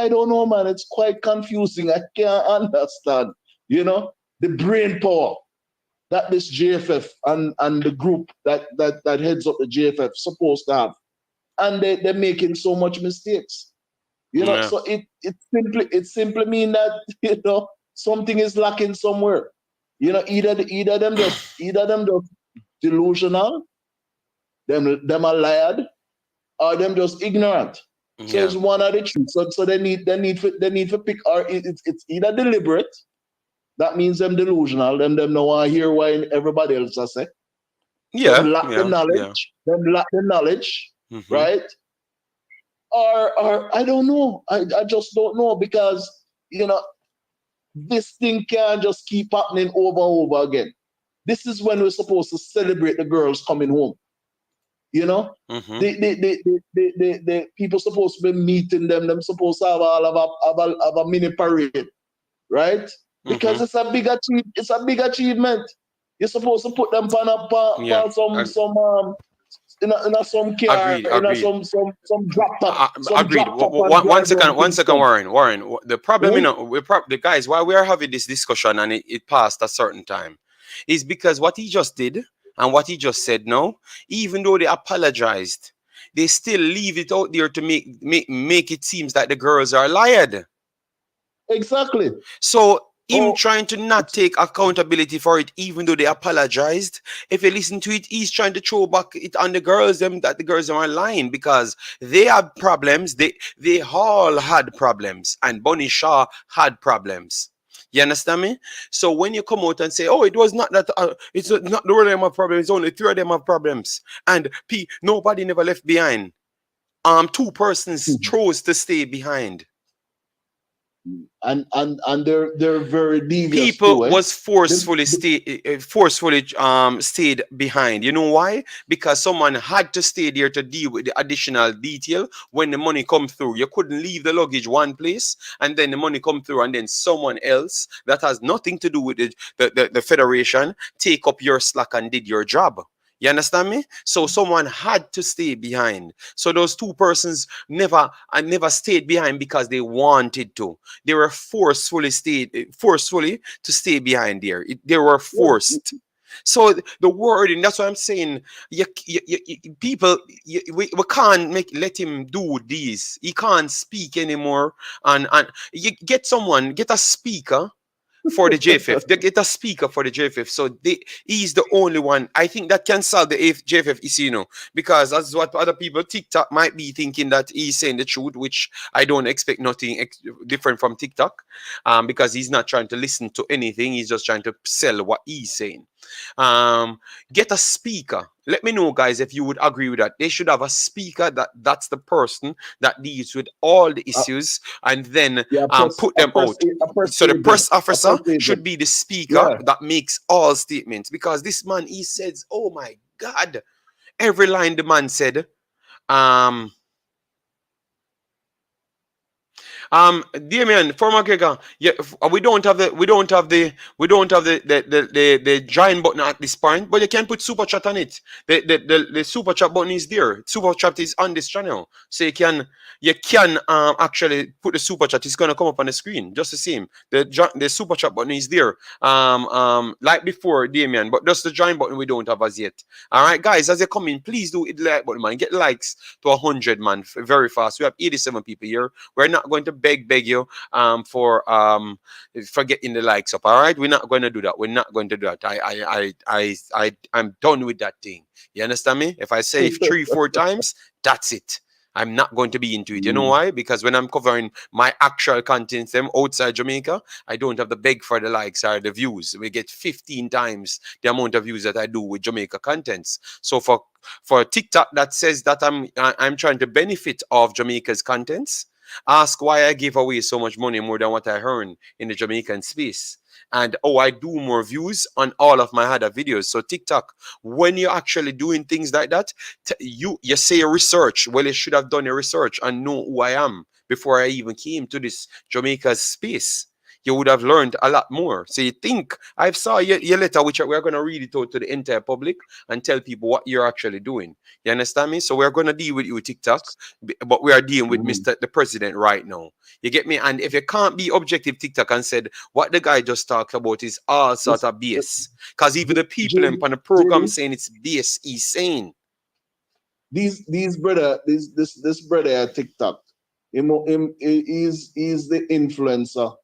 don't know, man. It's quite confusing. I can't understand. The brain power that this JFF and the group that heads up the JFF supposed to have, and they're making so much mistakes. So it simply mean that something is lacking somewhere. Either them just delusional, them are lied, or them just ignorant. So it's one of the two. So they need to pick, or it's either deliberate. That means them delusional. Them don't want to hear what everybody else has said. Them lack the knowledge. Them lack the knowledge, right? Or I don't know. I just don't know, because this thing can't just keep happening over and over again. This is when we're supposed to celebrate the girls coming home. The people supposed to be meeting them. Them supposed to have a mini parade, right? Because it's a big achievement. You're supposed to put them on some car, Agreed. some drop top. Agreed. One second, Warren. The problem, the guys, why we are having this discussion and it passed a certain time, is because what he just did and what he just said now, even though they apologized, they still leave it out there to make it seems like the girls are lied. Exactly. So him trying to not take accountability for it, even though they apologized. If you listen to it, he's trying to throw back it on the girls, that the girls are lying, because they had problems. They all had problems, and Bunny Shaw had problems. You understand me? So when you come out and say, "Oh, it was not that," it's not the one of them have problems. It's only 3 of them have problems, and nobody never left behind. 2 persons chose to stay behind. And they're very devious. People was forcefully stayed behind. You know why? Because someone had to stay there to deal with the additional detail when the money come through. You couldn't leave the luggage one place and then the money come through, and then someone else that has nothing to do with the federation take up your slack and did your job. You understand me? So someone had to stay behind. So those 2 persons never stayed behind because they wanted to. They were forcefully to stay behind there. They were forced. So the wording, that's what I'm saying. We can't let him do these. He can't speak anymore. And you get a speaker for the JFF. They get a speaker for the JFF. So he's the only one, I think, that can solve the JFF issue, because that's what other people, TikTok, might be thinking that he's saying the truth, which I don't expect nothing different from TikTok, because he's not trying to listen to anything. He's just trying to sell what he's saying. Get a speaker. Let me know, guys, if you would agree with that. They should have a speaker that's the person that deals with all the issues, and then put them out. So the press officer should be the speaker that makes all statements, because this man, he says, oh my God, every line the man said. Damien, former McGregor, we don't have the join button at this point, but you can put super chat on it. The super chat button is there. Super chat is on this channel, so you can actually put the super chat. It's gonna come up on the screen just the same. The super chat button is there, like before, Damien, but just the join button we don't have as yet. All right, guys, as you come in, please do hit the like button, man. Get likes to 100, man, very fast. We have 87 people here. We're not going to beg you for getting the likes up. All right, we're not going to do that. We're not going to do that. I'm done with that thing. You understand me? If I say 3-4 times, that's it. I'm not going to be into it. You know why? Because when I'm covering my actual contents them outside Jamaica, I don't have to beg for the likes or the views. We get 15 times the amount of views that I do with Jamaica contents. So for TikTok that says that I'm trying to benefit of Jamaica's contents, ask why I give away so much money more than what I earn in the Jamaican space. And I do more views on all of my other videos. So TikTok, when you're actually doing things like that, you say research. Well, you should have done your research and know who I am before I even came to this Jamaica's space. You would have learned a lot more. So you think I saw your letter, which we're going to read it out to the entire public and tell people what you're actually doing. You understand me? So we're going to deal with you, TikTok, but we are dealing with the President right now. You get me? And if you can't be objective, TikTok, and said what the guy just talked about is all sort of BS. Because even the people on the program saying it's BS, he's saying. This brother at TikTok, he's the influencer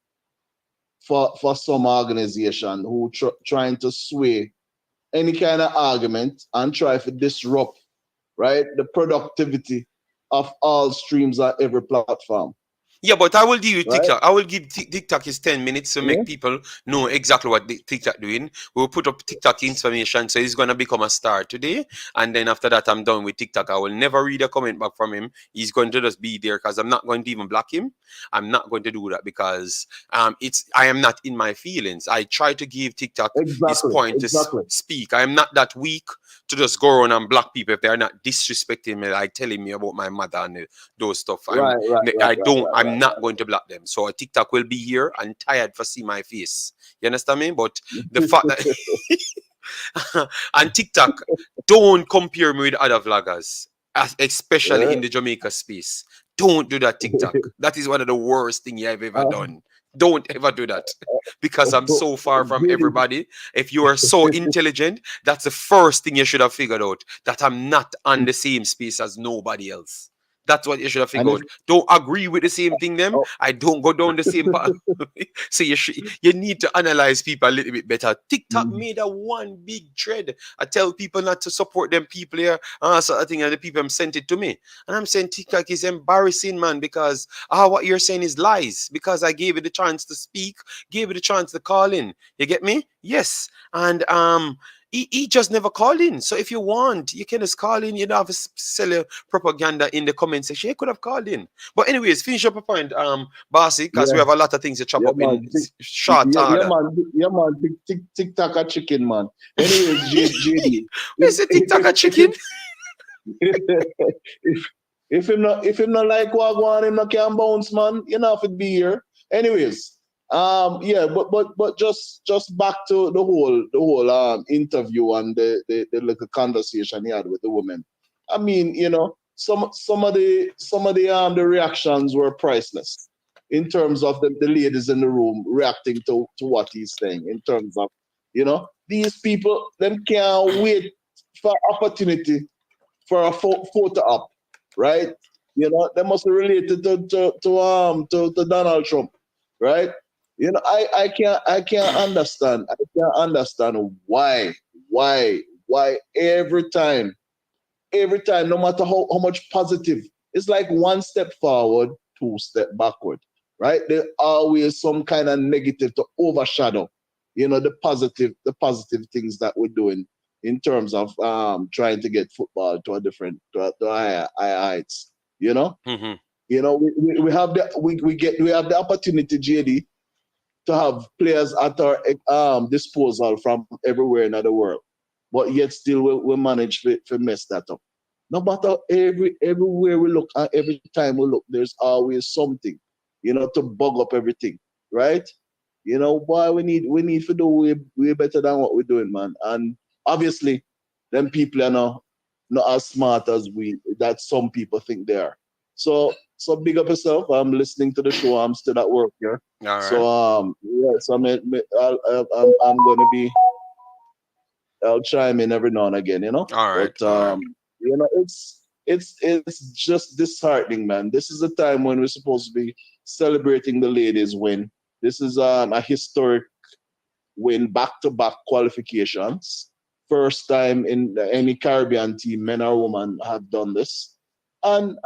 for some organization who trying to sway any kind of argument and try to disrupt, right, the productivity of all streams on every platform. Yeah, but I will deal with TikTok. I will give TikTok his 10 minutes to make people know exactly what TikTok doing. We'll put up TikTok information, so he's going to become a star today. And then after that, I'm done with TikTok. I will never read a comment back from him. He's going to just be there because I'm not going to even block him. I'm not going to do that because I am not in my feelings. I try to give TikTok his point to speak. I am not that weak to just go around and block people if they're not disrespecting me, like telling me about my mother and those stuff. I'm not going to block them. So TikTok will be here and tired for see my face. You understand me? But the fact that and TikTok, don't compare me with other vloggers, especially in the Jamaica space. Don't do that, TikTok. That is one of the worst things I've ever done. Don't ever do that because I'm so far from everybody. If you are so intelligent, that's the first thing you should have figured out, that I'm not on the same space as nobody else. That's what you should have figured out. Don't agree with the same thing, them. I don't go down the same path. So you need to analyze people a little bit better. TikTok made a one big thread. I tell people not to support them people here. Sort of thing, and the people sent it to me. And I'm saying TikTok is embarrassing, man, because what you're saying is lies. Because I gave you the chance to speak, gave you the chance to call in. You get me? Yes. And he just never called in. So if you want, you can just call in. You don't have to sell your propaganda in the comment section. You could have called in. But anyways, finish up a point, Bossy, because we have a lot of things to chop up in short order. Yeah, man. TikTok a chicken, man. Anyways, JD. Is it TikTok a chicken? if him not like what go on, him not can bounce, man. You know if it be here. Anyways. But just back to the whole interview and the little conversation he had with the woman. I mean, you know, some of the reactions were priceless in terms of the ladies in the room reacting to what he's saying. In terms of, you know, these people them can't wait for opportunity for a photo op, right? You know, they must be related to Donald Trump, right? You know, I can't understand. I can't understand why every time, no matter how much positive, it's like one step forward, two step backward, right? There's always some kind of negative to overshadow, you know, the positive things that we're doing in terms of trying to get football to to higher heights. You know, you know, we have the opportunity, JD, to have players at our disposal from everywhere in the world, but yet still we manage to mess that up. No matter everywhere we look and every time we look, there's always something, you know, to bug up everything, right? You know, boy, we need to do way better than what we're doing, man. And obviously, them people are not as smart as that some people think they are. So big up yourself. I'm listening to the show. I'm still at work here. All right. So so I'm gonna be. I'll chime in every now and again, you know. All right. But you know, it's just disheartening, man. This is a time when we're supposed to be celebrating the ladies' win. This is a historic win, back-to-back qualifications. First time in any Caribbean team, men or women, have done this. And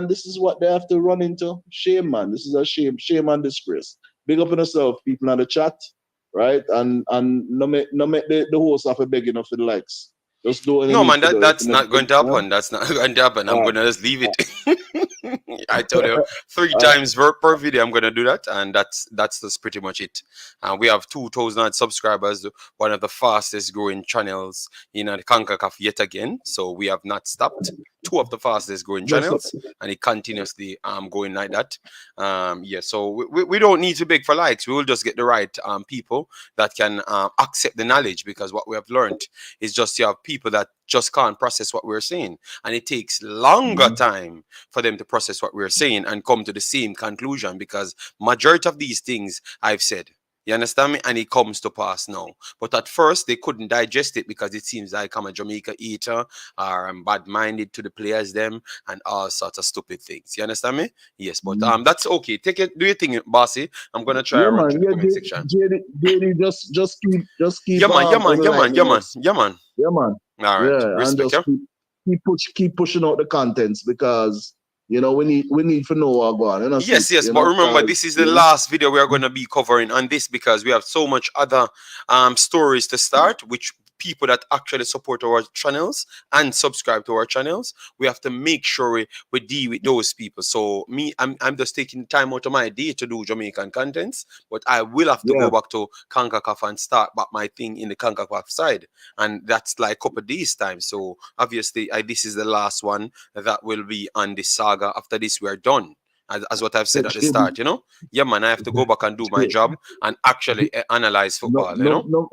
this is what they have to run into. Shame, man. This is a shame and disgrace. Big up on yourself, people in the chat, right? And no make the host have a big enough for the likes. Just do what you No, need man, to do. that's not going to You know? happen. That's not going to happen. I'm All going to just leave it. I told you 3 times per video I'm going to do that, and that's just pretty much it. We have 2,000 subscribers, one of the fastest growing channels in the Concacaf yet again. So we have not stopped. 2 of the fastest growing channels, and it continuously going like that. Yeah, so we don't need to beg for likes. We will just get the right people that can accept the knowledge, because what we have learned is just you have people that just can't process what we're saying, and it takes longer time for them to process what we're saying and come to the same conclusion, because majority of these things I've said, you understand me, and it comes to pass now. But at first they couldn't digest it because it seems like I'm a Jamaica eater, or I'm bad-minded to the players them, and all sorts of stupid things. You understand me? Yes, but that's okay. Take it, do your thing, bossy. I'm gonna try to run through the comment section. JD, just keep Yeah, man. All right, Yeah, respect, and just keep pushing out the contents, because you know we need to know what going on. You know, yes, but remember, this is the last video we are going to be covering on this, because we have so much other stories to start, which people that actually support our channels and subscribe to our channels, we have to make sure we deal with those people. So I'm just taking time out of my day to do Jamaican contents, but I will have to go back to Concacaf and start back my thing in the Concacaf side, and that's like a couple of days time. So obviously this is the last one that will be on this saga. After this we are done, as what I've said at the start, you know. Yeah, man, I have to go back and do my job and actually analyze football, you know.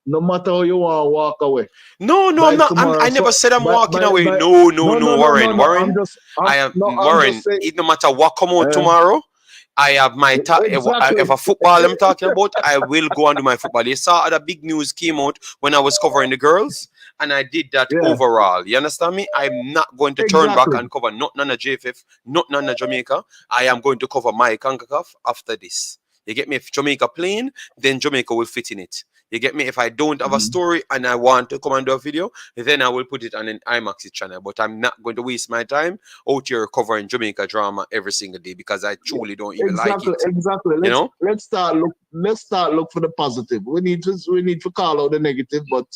No matter how you want to walk away. No, I'm not. I never said I'm walking away. No, Warren. Warren, Warren. It no matter what come out tomorrow, I have my if a football I'm talking about, I will go and do my football. You saw other big news came out when I was covering the girls, and I did that overall. You understand me? I'm not going to turn back and cover nothing on the JFF, nothing on the Jamaica. I am going to cover my Concacaf after this. You get me? If Jamaica playing, then Jamaica will fit in it. You get me? If I don't have a story and I want to come and do a video, then I will put it on an Imaxit channel. But I'm not going to waste my time out here covering Jamaica drama every single day, because I truly don't even like it. Exactly. Let's start look for the positive. We need to call out the negative, but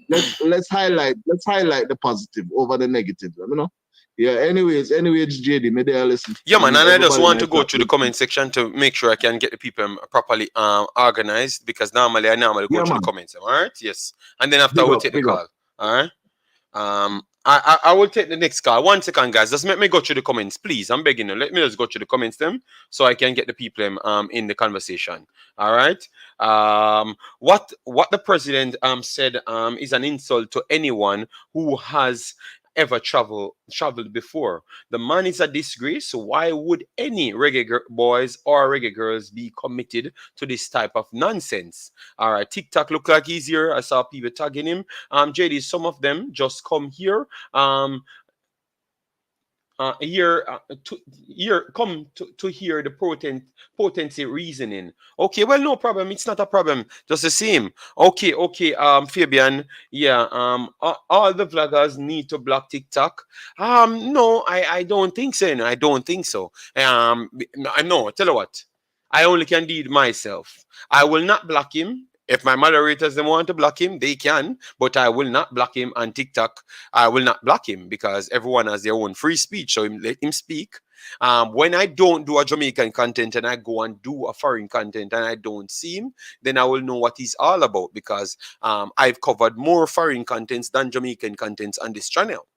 let's highlight the positive over the negative. You know. Yeah, anyways, JD, maybe I listen. Yeah, man, and I just want to go through the comment section to make sure I can get the people properly organized, because normally I go through the comments. All right, yes, and then after I will take the call. All right. I will take the next call. 1 second, guys. Just let me go through the comments, please. I'm begging you. Let me just go through the comments them, so I can get the people in the conversation. All right. What the president said is an insult to anyone who has ever traveled before. The man is a disgrace. So why would any reggae boys or reggae girls be committed to this type of nonsense? All right, TikTok look like he's here. I saw people tagging him. JD, some of them just come here. Come to hear the potency reasoning. Okay, well, no problem. It's not a problem. Just the same. Okay. Fabian. Yeah. All the vloggers need to block TikTok. No, I don't think so. I don't think so. No. Tell you what. I only can deal myself. I will not block him. If my moderators them want to block him, they can, but I will not block him on TikTok. I will not block him, because everyone has their own free speech, so let him speak. When I don't do a Jamaican content and I go and do a foreign content and I don't see him, then I will know what he's all about, because I've covered more foreign contents than Jamaican contents on this channel.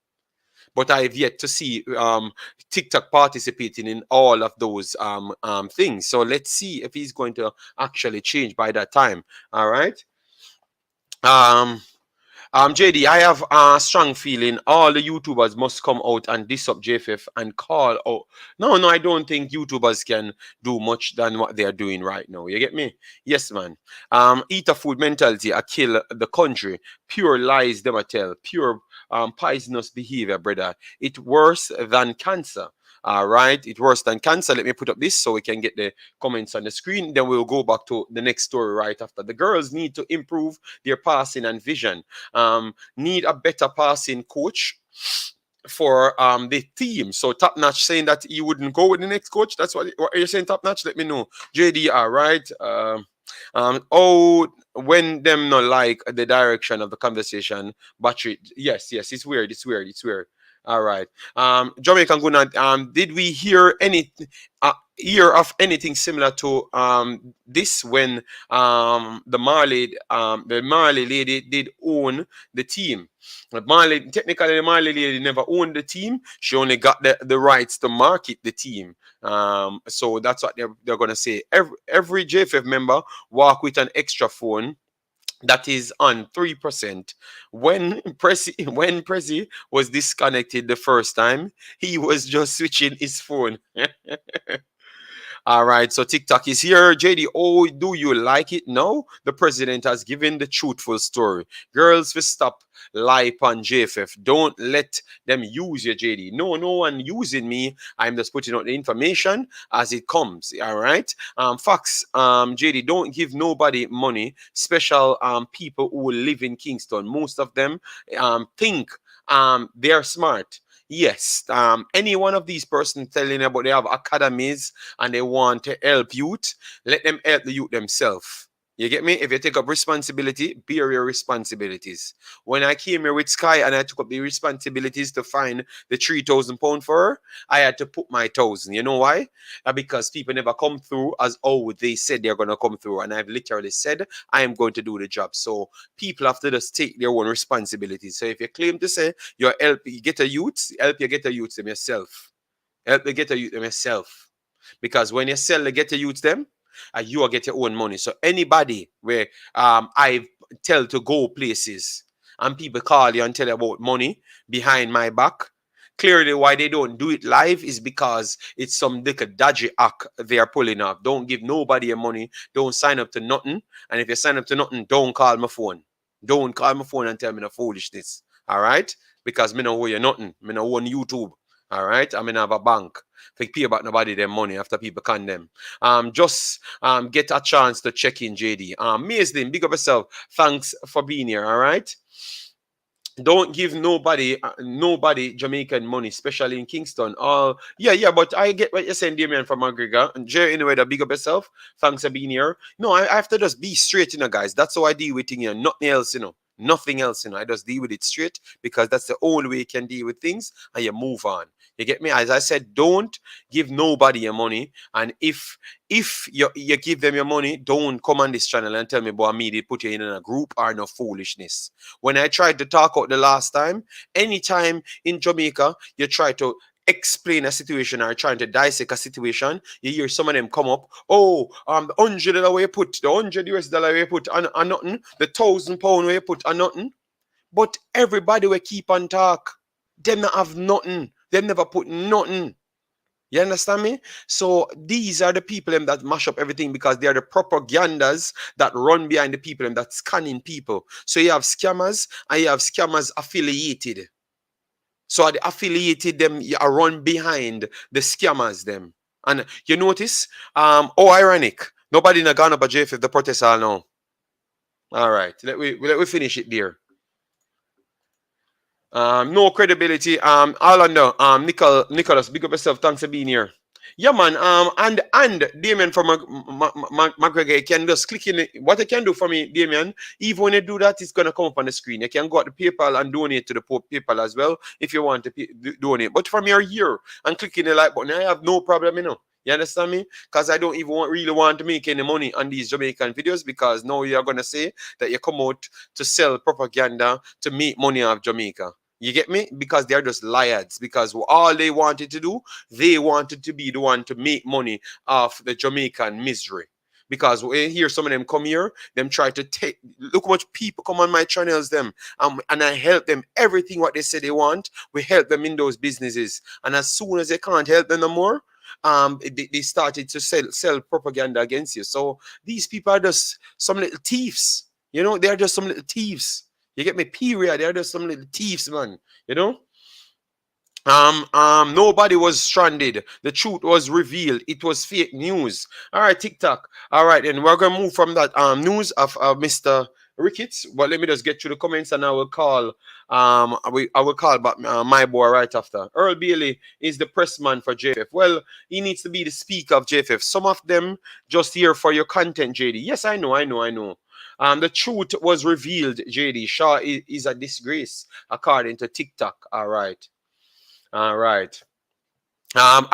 But I've yet to see TikTok participating in all of those things. So let's see if he's going to actually change by that time. All right. JD, I have a strong feeling all the YouTubers must come out and diss up JFF and call out. No, I don't think YouTubers can do much than what they are doing right now. You get me? Yes, man. Eater food mentality, I kill the country. Pure lies them I tell. Pure poisonous behavior, brother. It's worse than cancer. All right, it's worse than cancer. Let me put up this so we can get the comments on the screen. Then we'll go back to the next story right after. The girls need to improve their passing and vision. Need a better passing coach for the team. So Top Notch saying that he wouldn't go with the next coach. That's what are you saying, Top Notch? Let me know. JDR, right? When them not like the direction of the conversation, but yes, it's weird. All right. Jamaican Guna, did we hear of anything similar to this when the Marley lady did own the team? Technically the Marley lady never owned the team. She only got the rights to market the team. So that's what they're gonna say. Every JFF member walk with an extra phone that is on 3%. When Prezi was disconnected the first time, he was just switching his phone. All right, so TikTok is here. JD, oh, do you like it? No, the president has given the truthful story. Girls will stop lie on JFF. Don't let them use your JD. No one using me. I'm just putting out the information as it comes. All right. Facts. JD, don't give nobody money. Special people who live in Kingston. Most of them think they're smart. Yes, any one of these persons telling about they have academies and they want to help youth, let them help the youth themselves. You get me? If you take up responsibility, bear your responsibilities. When I came here with Sky and I took up the responsibilities to find the £3,000 for her, I had to put my 1,000. You know why? Because people never come through as they said they're going to come through. And I've literally said, I am going to do the job. So people have to just take their own responsibilities. So if you claim to say you help you get a youth, help you get a youth them yourself. Help you get a youth them yourself. Because when you sell the get a youth them, you will get your own money. So anybody where I tell to go places and people call you and tell you about money behind my back, clearly why they don't do it live is because it's some dodgy act they are pulling off. Don't give nobody your money. Don't sign up to nothing. And if you sign up to nothing, don't call my phone. Don't call my phone and tell me the foolishness. All right? Because me no owe you nothing. Me no own YouTube. All right? I mean, I have a bank. Think pay about nobody their money after people condemn. Just get a chance to check in, JD. Maislin, big up yourself. Thanks for being here. All right. Don't give nobody Jamaican money, especially in Kingston. Yeah, but I get what you're saying, Damien from McGregor. And Jerry, anyway, the big up yourself. Thanks for being here. No, I have to just be straight, guys. That's how I deal with things, nothing else, Nothing else, I just deal with it straight because that's the only way you can deal with things and you move on. You get me? As I said, don't give nobody your money. And if you give them your money, don't come on this channel and tell me, boy, me, they put you in a group or no foolishness. When I tried to talk out the last time, anytime in Jamaica, you try to explain a situation or trying to dissect a situation, you hear some of them come up, the $100 where you put, the $100 where you put on nothing, the £1,000 where you put on nothing. But everybody will keep on talk. Them not have nothing. Them never put nothing. You understand me? So these are the people that mash up everything because they are the propagandas that run behind the people that scanning people. So you have scammers and you have scammers affiliated. So the affiliated them are run behind the scammers them. And you notice, ironic. Nobody in a Ghana but JFF the protest all now. All right, let we finish it there. No credibility. Orlando, Nicholas, big up yourself. Thanks for being here. Yeah, man. And Damien from McGregor, you can just click in it. What you can do for me, Damien, even when you do that, it's gonna come up on the screen. You can go to PayPal and donate to the PayPal as well if you want to donate. But from your here and click in the like button, I have no problem, You understand me? Because I don't even really want to make any money on these Jamaican videos because now you're gonna say that you come out to sell propaganda to make money out of Jamaica. You get me? Because they're just liars. Because all they wanted to do, they wanted to be the one to make money off the Jamaican misery. Because when you hear some of them come here, them try to take, look how much people come on my channels, them. And I help them everything what they say they want. We help them in those businesses. And as soon as they can't help them no more, they started to sell propaganda against you. So these people are just some little thieves. They're just some little thieves. You get me? Period. They're just some little thieves, man. You know? Nobody was stranded. The truth was revealed. It was fake news. All right, TikTok. All right, and we're gonna move from that news of Mr. Ricketts. But let me just get to the comments, and I will call I will call back my boy right after. Earl Bailey is the press man for JFF. Well, he needs to be the speaker of JFF. Some of them just here for your content, JD. Yes, I know. The truth was revealed, JD. Shaw is a disgrace according to TikTok. All right. I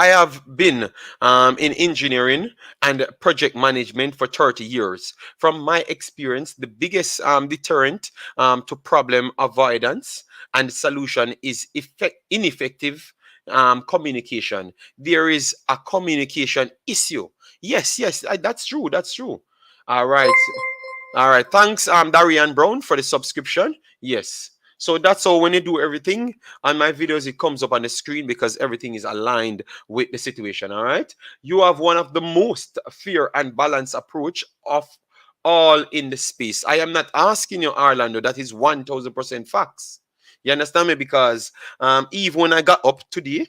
have been in engineering and project management for 30 years. From my experience, the biggest deterrent to problem avoidance and solution is ineffective communication. There is a communication issue. Yes, that's true. All right. Thanks, Darian Brown, for the subscription. Yes. So that's all. When you do everything on my videos, it comes up on the screen because everything is aligned with the situation. All right. You have one of the most fair and balanced approach of all in the space. I am not asking you, Orlando. That is 1000% facts. You understand me? Because even when I got up today,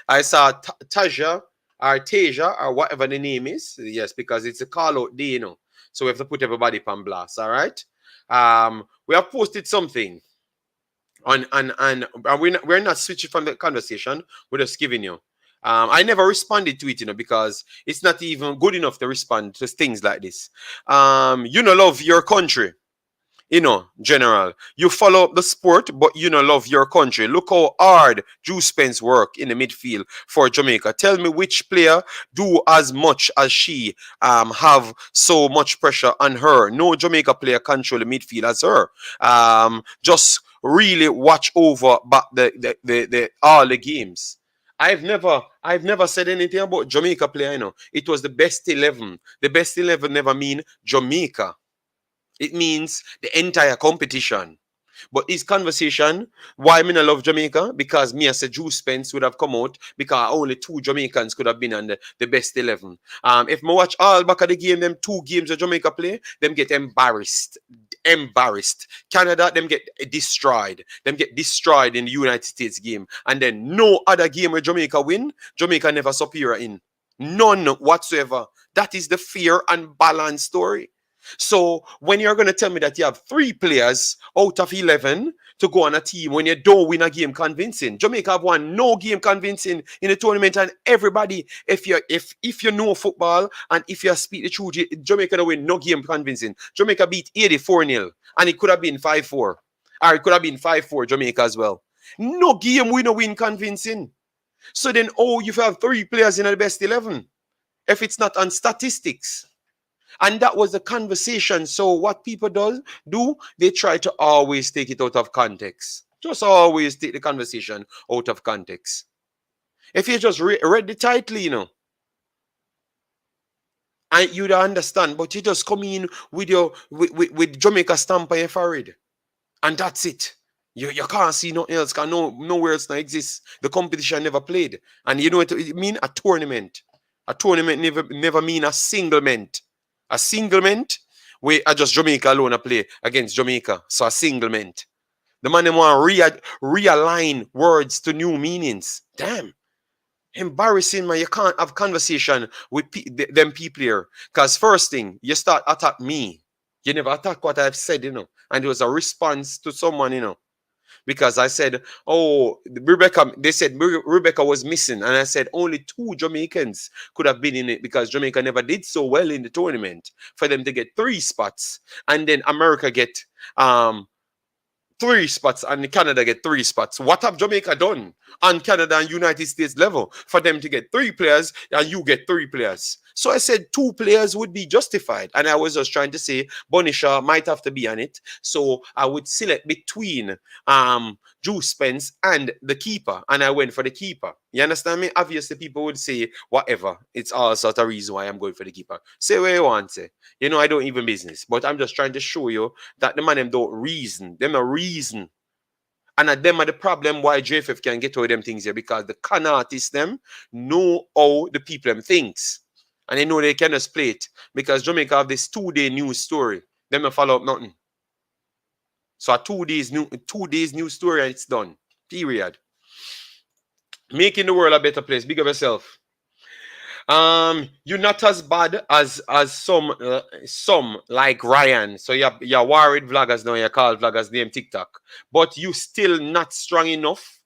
I saw Taja or whatever the name is. Yes, because it's a call out day, you know. So we have to put everybody on blast. All right. We have posted something. And we're not switching from the conversation. We're just giving you. I never responded to it, you know, because it's not even good enough to respond to things like this. You know, love your country. You know, general. You follow the sport, but you know, love your country. Look how hard Drew Spence work in the midfield for Jamaica. Tell me which player do as much as she have so much pressure on her. No Jamaica player control the midfield as her. Just really watch over but the all the games. I've never said anything about Jamaica player, you know. It was the best 11. The best 11 never mean Jamaica. It means the entire competition. But this conversation, why me not love Jamaica? Because me as a Drew Spence would have come out because only 2 Jamaicans could have been on the best 11. If me watch all back of the game, them 2 games of Jamaica play, them get embarrassed. Canada, them get destroyed. Them get destroyed in the United States game. And then no other game where Jamaica win, Jamaica never superior in. None whatsoever. That is the fair and balanced story. So when you're going to tell me that you have 3 players out of 11 to go on a team when you don't win a game convincing, Jamaica have won no game convincing in the tournament, and everybody, if you know football and if you speak the truth, Jamaica don't win no game convincing. Jamaica beat 84-0 and it could have been 5-4, or it could have been 5-4 Jamaica as well. No game we no win convincing. So then, you have 3 players in the best 11 if it's not on statistics. And that was the conversation. So what people do, they try to always take it out of context. Just always take the conversation out of context. If you just read the title, you know, and you'd understand. But you just come in with your with Jamaica stamp on your forehead, and that's it. You can't see nothing else. Because nowhere else exists. The competition never played, and you know what it mean? A tournament. A tournament never mean a singlement. A singlement where just Jamaica alone play against Jamaica. So a singlement. The man them want realign words to new meanings. Damn. Embarrassing, man. You can't have conversation with them people here. Because first thing, you start attack me. You never attack what I've said, you know. And it was a response to someone, you know. Because I said, they said Rebecca was missing. And I said only 2 Jamaicans could have been in it because Jamaica never did so well in the tournament for them to get 3 spots. And then America get 3 spots and Canada get 3 spots. What have Jamaica done on Canada and United States level for them to get 3 players and you get 3 players? So I said 2 players would be justified. And I was just trying to say Bonisha might have to be on it. So I would select between Drew Spence and the keeper. And I went for the keeper. You understand me? Obviously, people would say whatever. It's all sort of reason why I'm going for the keeper. Say what you want to. You know, I don't even business. But I'm just trying to show you that the man them don't reason. Them a reason. And them are the problem why JFF can get all them things here. Because the con artists them know how the people them thinks. And they know they can just play it. Because Jamaica have this 2-day news story. Them follow up nothing. So a 2 days news story and it's done. Period. Making the world a better place. Big of yourself. You're not as bad as some like Ryan. So you're worried vloggers now. You call vloggers name TikTok, but you still not strong enough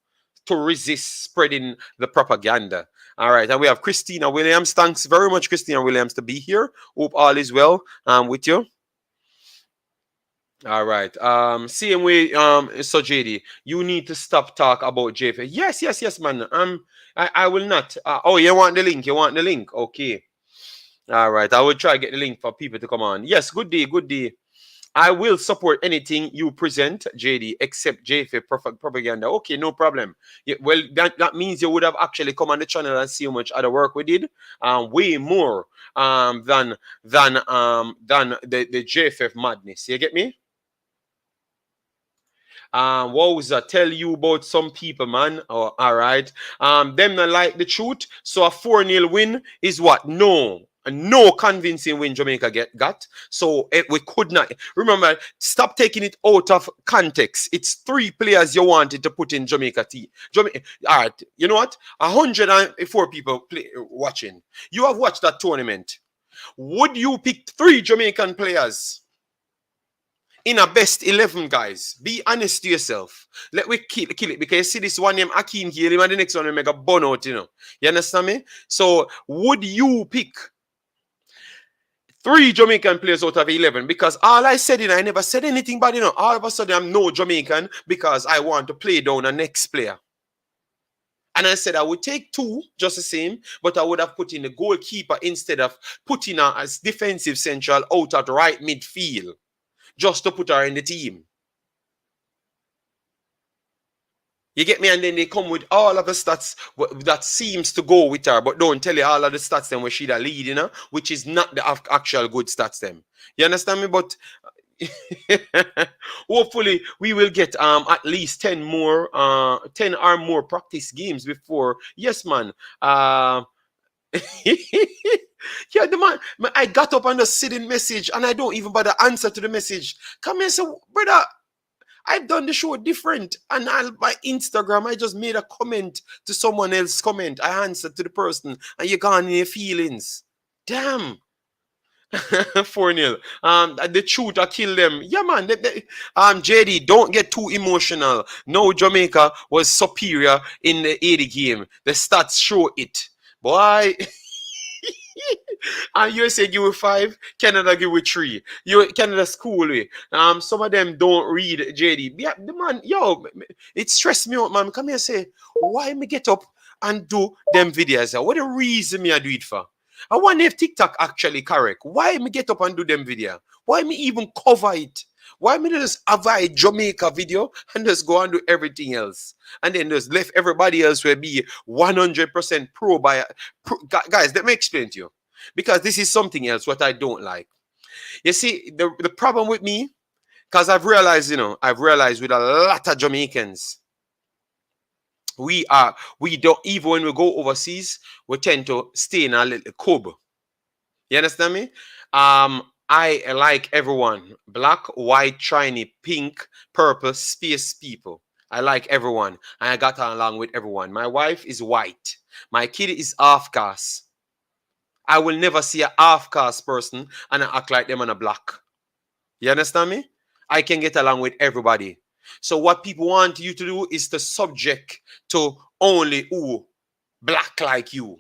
to resist spreading the propaganda. All right, and we have Christina Williams. Thanks very much, Christina Williams, to be here. Hope all is well with you. All right. Same way, so JD, you need to stop talk about JFF. Yes, man. I will not. Oh, you want the link? You want the link? Okay. All right. I will try to get the link for people to come on. Yes, good day. I will support anything you present, JD, except JFF propaganda. Okay, no problem. Yeah, well, that means you would have actually come on the channel and see how much other work we did. Way more than the JFF madness. You get me? What was I tell you about some people, man? Oh, all right. Them not like the truth. So a 4-0 win is what? No convincing win Jamaica got. So we could not. Remember, stop taking it out of context. It's 3 players you wanted to put in Jamaica team. All right. You know what? 104 people watching. You have watched that tournament. Would you pick 3 Jamaican players in a best 11, guys? Be honest to yourself. Let we kill it, because you see this one name Akeem kill him and the next one will make a bun out, you know. You understand me? So would you pick 3 Jamaican players out of 11? Because all I said, I never said anything bad, all of a sudden I'm no Jamaican because I want to play down a next player. And I said I would take 2 just the same, but I would have put in the goalkeeper instead of putting her as defensive central out at right midfield, just to put her in the team. You get me? And then they come with all of the stats that seems to go with her, but don't tell you all of the stats them where she's the lead, which is not the actual good stats them. You understand me? But hopefully we will get at least 10 or more practice games before. Yes, man. Yeah, the man, I got up on the sitting message and I don't even bother answer to the message. Come here and say, brother, I've done the show different. And by Instagram, I just made a comment to someone else's comment. I answered to the person and you gone in your feelings. Damn. 4-0. The truth, I kill them. Yeah, man. JD, don't get too emotional. No, Jamaica was superior in the 80 game. The stats show it. Boy. And USA give you 5, Canada give you 3. Canada school way. Some of them don't read JD. Yeah, the man, it stressed me out, man. Come here and say, why me get up and do them videos? What the reason me I do it for? I wonder if TikTok actually correct. Why me get up and do them video? Why me even cover it? Why me just avoid Jamaica video and just go and do everything else? And then just left everybody else will be 100% pro. Guys, let me explain to you. Because this is something else what I don't like. You see, the problem with me, because I've realized with a lot of Jamaicans, we don't, even when we go overseas, we tend to stay in a little cub. You understand me? I like everyone. Black, white, shiny, pink, purple, space people. I like everyone. And I got along with everyone. My wife is white. My kid is half caste. I will never see a half caste person and I act like them on a black. You understand me? I can get along with everybody. So what people want you to do is to subject to only who black like you.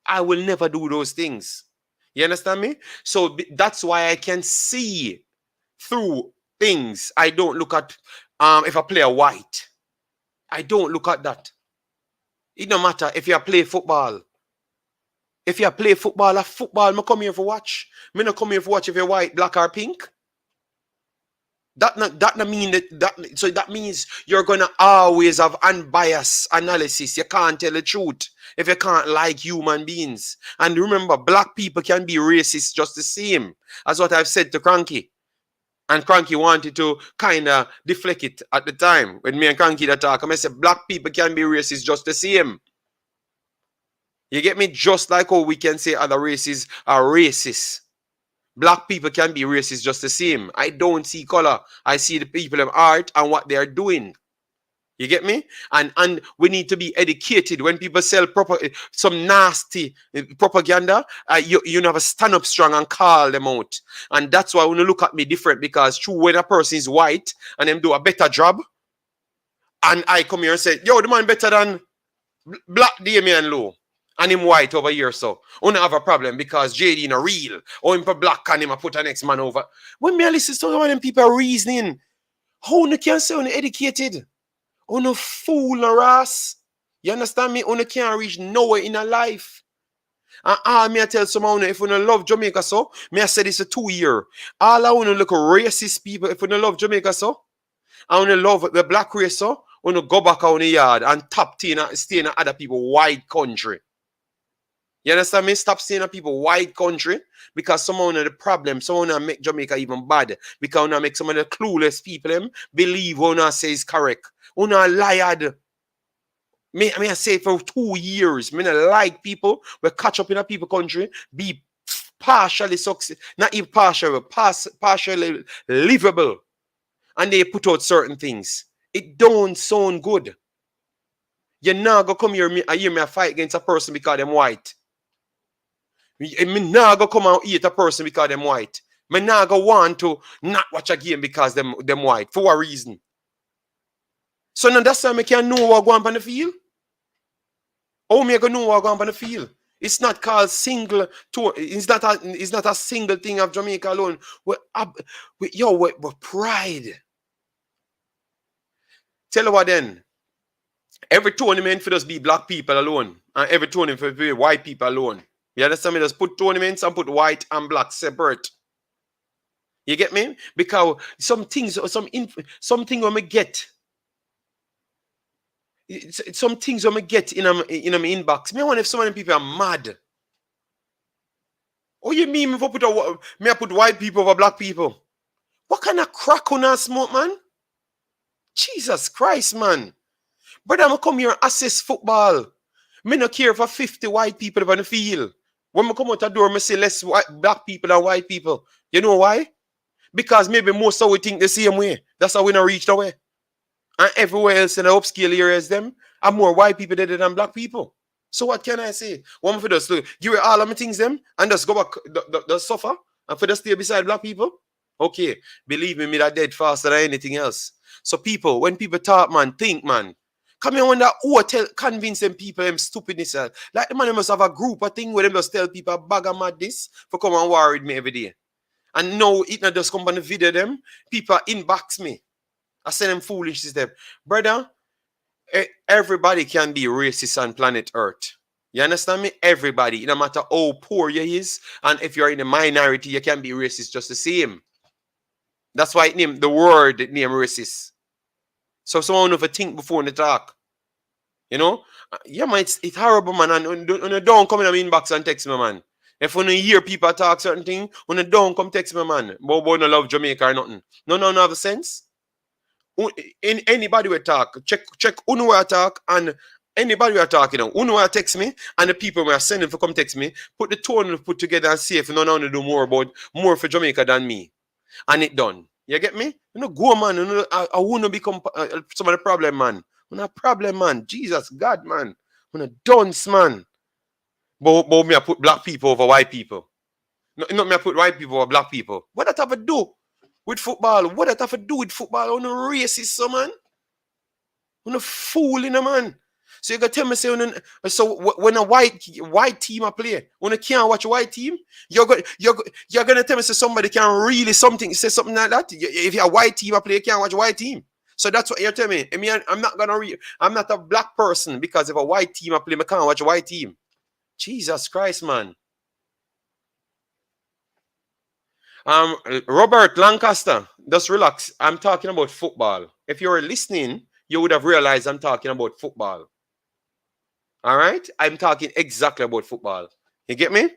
I will never do those things. You understand me? So that's why I can see through things. I don't look at if I play a white. I don't look at that. It don't matter if you play football. If you play football, I come here for watch. Me not come here for watch if you're white, black, or pink. That mean so that means you're gonna always have unbiased analysis. You can't tell the truth if you can't like human beings. And remember, black people can be racist just the same as what I've said to Cranky. And Cranky wanted to kind of deflect it at the time when me and Cranky talk. I said black people can be racist just the same. You get me? Just like how we can say other races are racist. Black people can be racist just the same. I don't see color. I see the people of art and what they are doing. You get me? And we need to be educated. When people sell some nasty propaganda, you have to stand up strong and call them out. And that's why when you look at me different, because true, when a person is white and them do a better job, and I come here and say, yo, the man better than Black Damian Low, and him white over here, so we don't have a problem because JD no real, or him for black and him a put a next man over. When me listen to one of them people reasoning, how you can say you're educated? On a fool or ass. You understand me? On can't reach nowhere in a life. And me I tell someone, if you don't love Jamaica so, me I say this for 2 years. All I want to look at racist people, if you don't love Jamaica so, I want to love the black race so, want to go back on the yard and stay in other people white country. You understand me? Stop staying in people white country because someone of the problem, someone make Jamaica even bad. Because make some of the clueless people them believe what I say is correct. Una lied. Me I say for 2 years, me not like people will catch up in a people country, be partially success, not even partially, partially livable, and they put out certain things. It don't sound good. You're not gonna come here and hear me fight against a person because them white. Me not gonna come and eat a person because them white. Me not gonna want to not watch a game because them white. For what reason? So now that's why I can know what going on the field. How me gonna know what going on the field? It's not called single tour. It's not a single thing of Jamaica alone. We're pride. Tell you what then. Every tournament for us be black people alone, and every tournament for be white people alone. You understand me? Just put tournaments and put white and black separate. You get me? Because some things when we get. Some things when we get in my inbox. Me wonder if so many people are mad. Oh, you mean me I put white people over black people? What kind of crack on that smoke, man? Jesus Christ, man. Brother, I'm come here and assess football. Me no care for 50 white people on the field. When I come out the door, I say less black people than white people. You know why? Because maybe most of we think the same way. That's how we not reach the way. And everywhere else in the upscale areas, them are more white people than black people. So what can I say? One for just give you all of my things them and just go back the suffer and for just stay beside black people. Okay, believe me that dead faster than anything else. So people, when people talk, man, think, man. Come here wonder who convince them people them stupidness. Like the man must have a group of thing where them just tell people bag of mad this for come and war with me every day. And now it not just come on the video them, people inbox me. I send them foolish system. Brother, everybody can be racist on planet Earth. You understand me? Everybody, no matter how poor you is, and if you're in a minority, you can be racist just the same. That's why the word name racist. So someone have to think before they talk. You know? Yeah, man, it's horrible, man. And don't come in my inbox and text me, man. If you hear people talk certain things, when you don't come text me, man. But no love Jamaica or nothing. No have a sense. In anybody will talk, check who will talk and anybody will talk, who will text me and the people we are sending for come text me, put the tone put together and see if no one to do more for Jamaica than me. And it done. You get me? Go man, I wanna become some of the problem, man. When a problem, man. Jesus God, man. When a dunce, man. But me I put black people over white people. No, me I put white people over black people. What that have to do with football? What that have to do with football? On a racist, so man. On a fool in a man. So you gotta tell me, so when a white team a play, when you can't watch a white team, you're gonna tell me so somebody can really say something like that. If you're a white team a play, you can't watch a white team. So that's what you're telling me. I mean, I'm not a black person because if a white team a play, I can't watch a white team. Jesus Christ, man. Robert Lancaster, just relax. I'm talking about football. If you were listening, you would have realized I'm talking about football. All right? I'm talking exactly about football. You get me?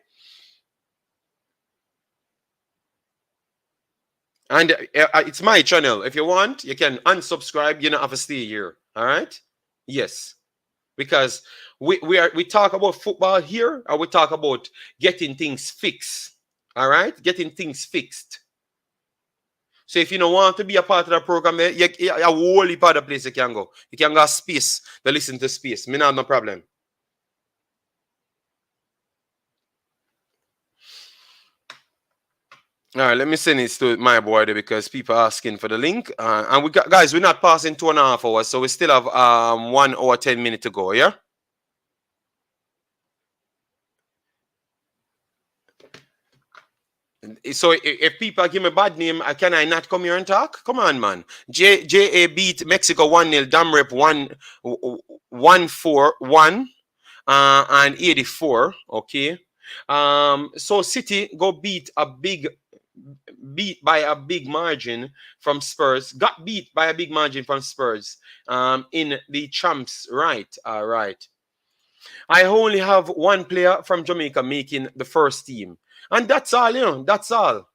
And it's my channel. If you want, you can unsubscribe. You don't have to stay here. All right? Yes. Because we talk about football here, or we talk about getting things fixed. All right, getting things fixed. So if you don't want to be a part of the program, you a whole heap of the place you can go. You can go space to listen to space. Me not have no problem. All right, let me send it to my boy there because people are asking for the link. And we got, guys, we're not passing 2.5 hours, so we still have 1 hour 10 minutes to go. Yeah. So if people give me a bad name, can I not come here and talk? Come on, man. JA beat Mexico 1-0. Damrep 1-4-1 and 84. Okay. So City go beat by a big margin from Spurs. Got beat by a big margin from Spurs. In the champs, right? All right. I only have one player from Jamaica making the first team. And that's all, you know, that's all.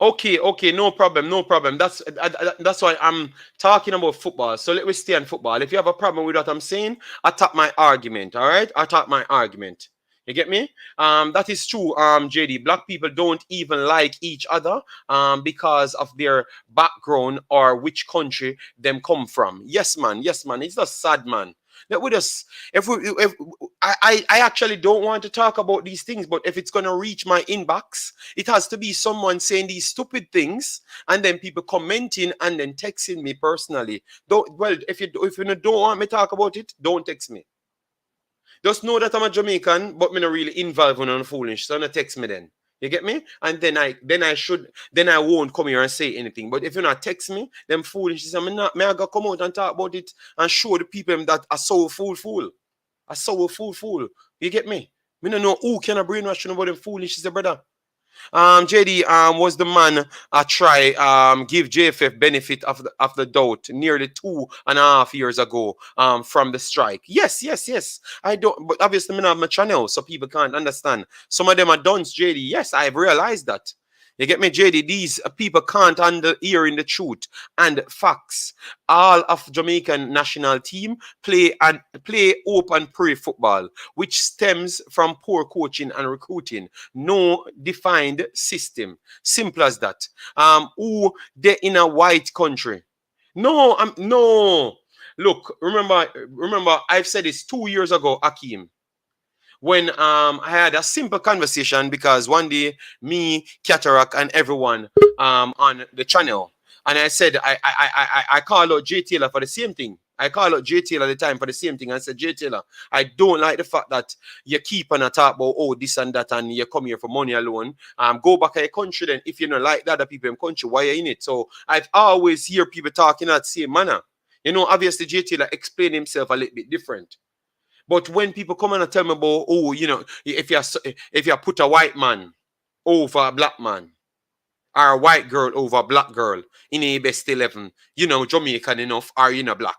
Okay, no problem. That's why I'm talking about football. So let me stay on football. If you have a problem with what I'm saying, attack my argument, all right? Attack my argument. You get me? That is true, JD. Black people don't even like each other because of their background or which country them come from. Yes, man. It's just sad, man. That we just if I actually don't want to talk about these things, but if it's gonna reach my inbox, it has to be someone saying these stupid things and then people commenting and then texting me personally. If you don't want me to talk about it, don't text me. Just know that I'm a Jamaican, but me not really involved in on foolish. So don't text me then. You get me? And then I won't come here and say anything. But if you not text me, them foolish, I gotta come out and talk about it and show the people that I so fool. I so fool. You get me? Me don't know who can I brainwash about them foolish, brother. JD was the man I try give JFF benefit of the doubt nearly 2.5 years ago from the strike. Yes. I don't, but obviously I don't have my channel, so people can't understand. Some of them are dunce, JD. Yes, I've realized that. You get me, JD? These people can't hear in the truth and facts. All of Jamaican national team play hope and pray football, which stems from poor coaching and recruiting. No defined system. Simple as that. Who they in a white country? No. Look, remember, I've said this 2 years ago, Akeem. When I had a simple conversation because one day me, Cataract, and everyone on the channel, and I said I call out Jay Taylor for the same thing. I call out Jay Taylor at the time for the same thing. I said, Jay Taylor, I don't like the fact that you keep on a talk about this and that, and you come here for money alone. Go back to your country then. If you don't like the other people in country, why are you in it? So I've always hear people talking that same manner. You know, obviously Jay Taylor explained himself a little bit different. But when people come and tell me about, if you put a white man over a black man, or a white girl over a black girl in a best 11, Jamaican enough, or black.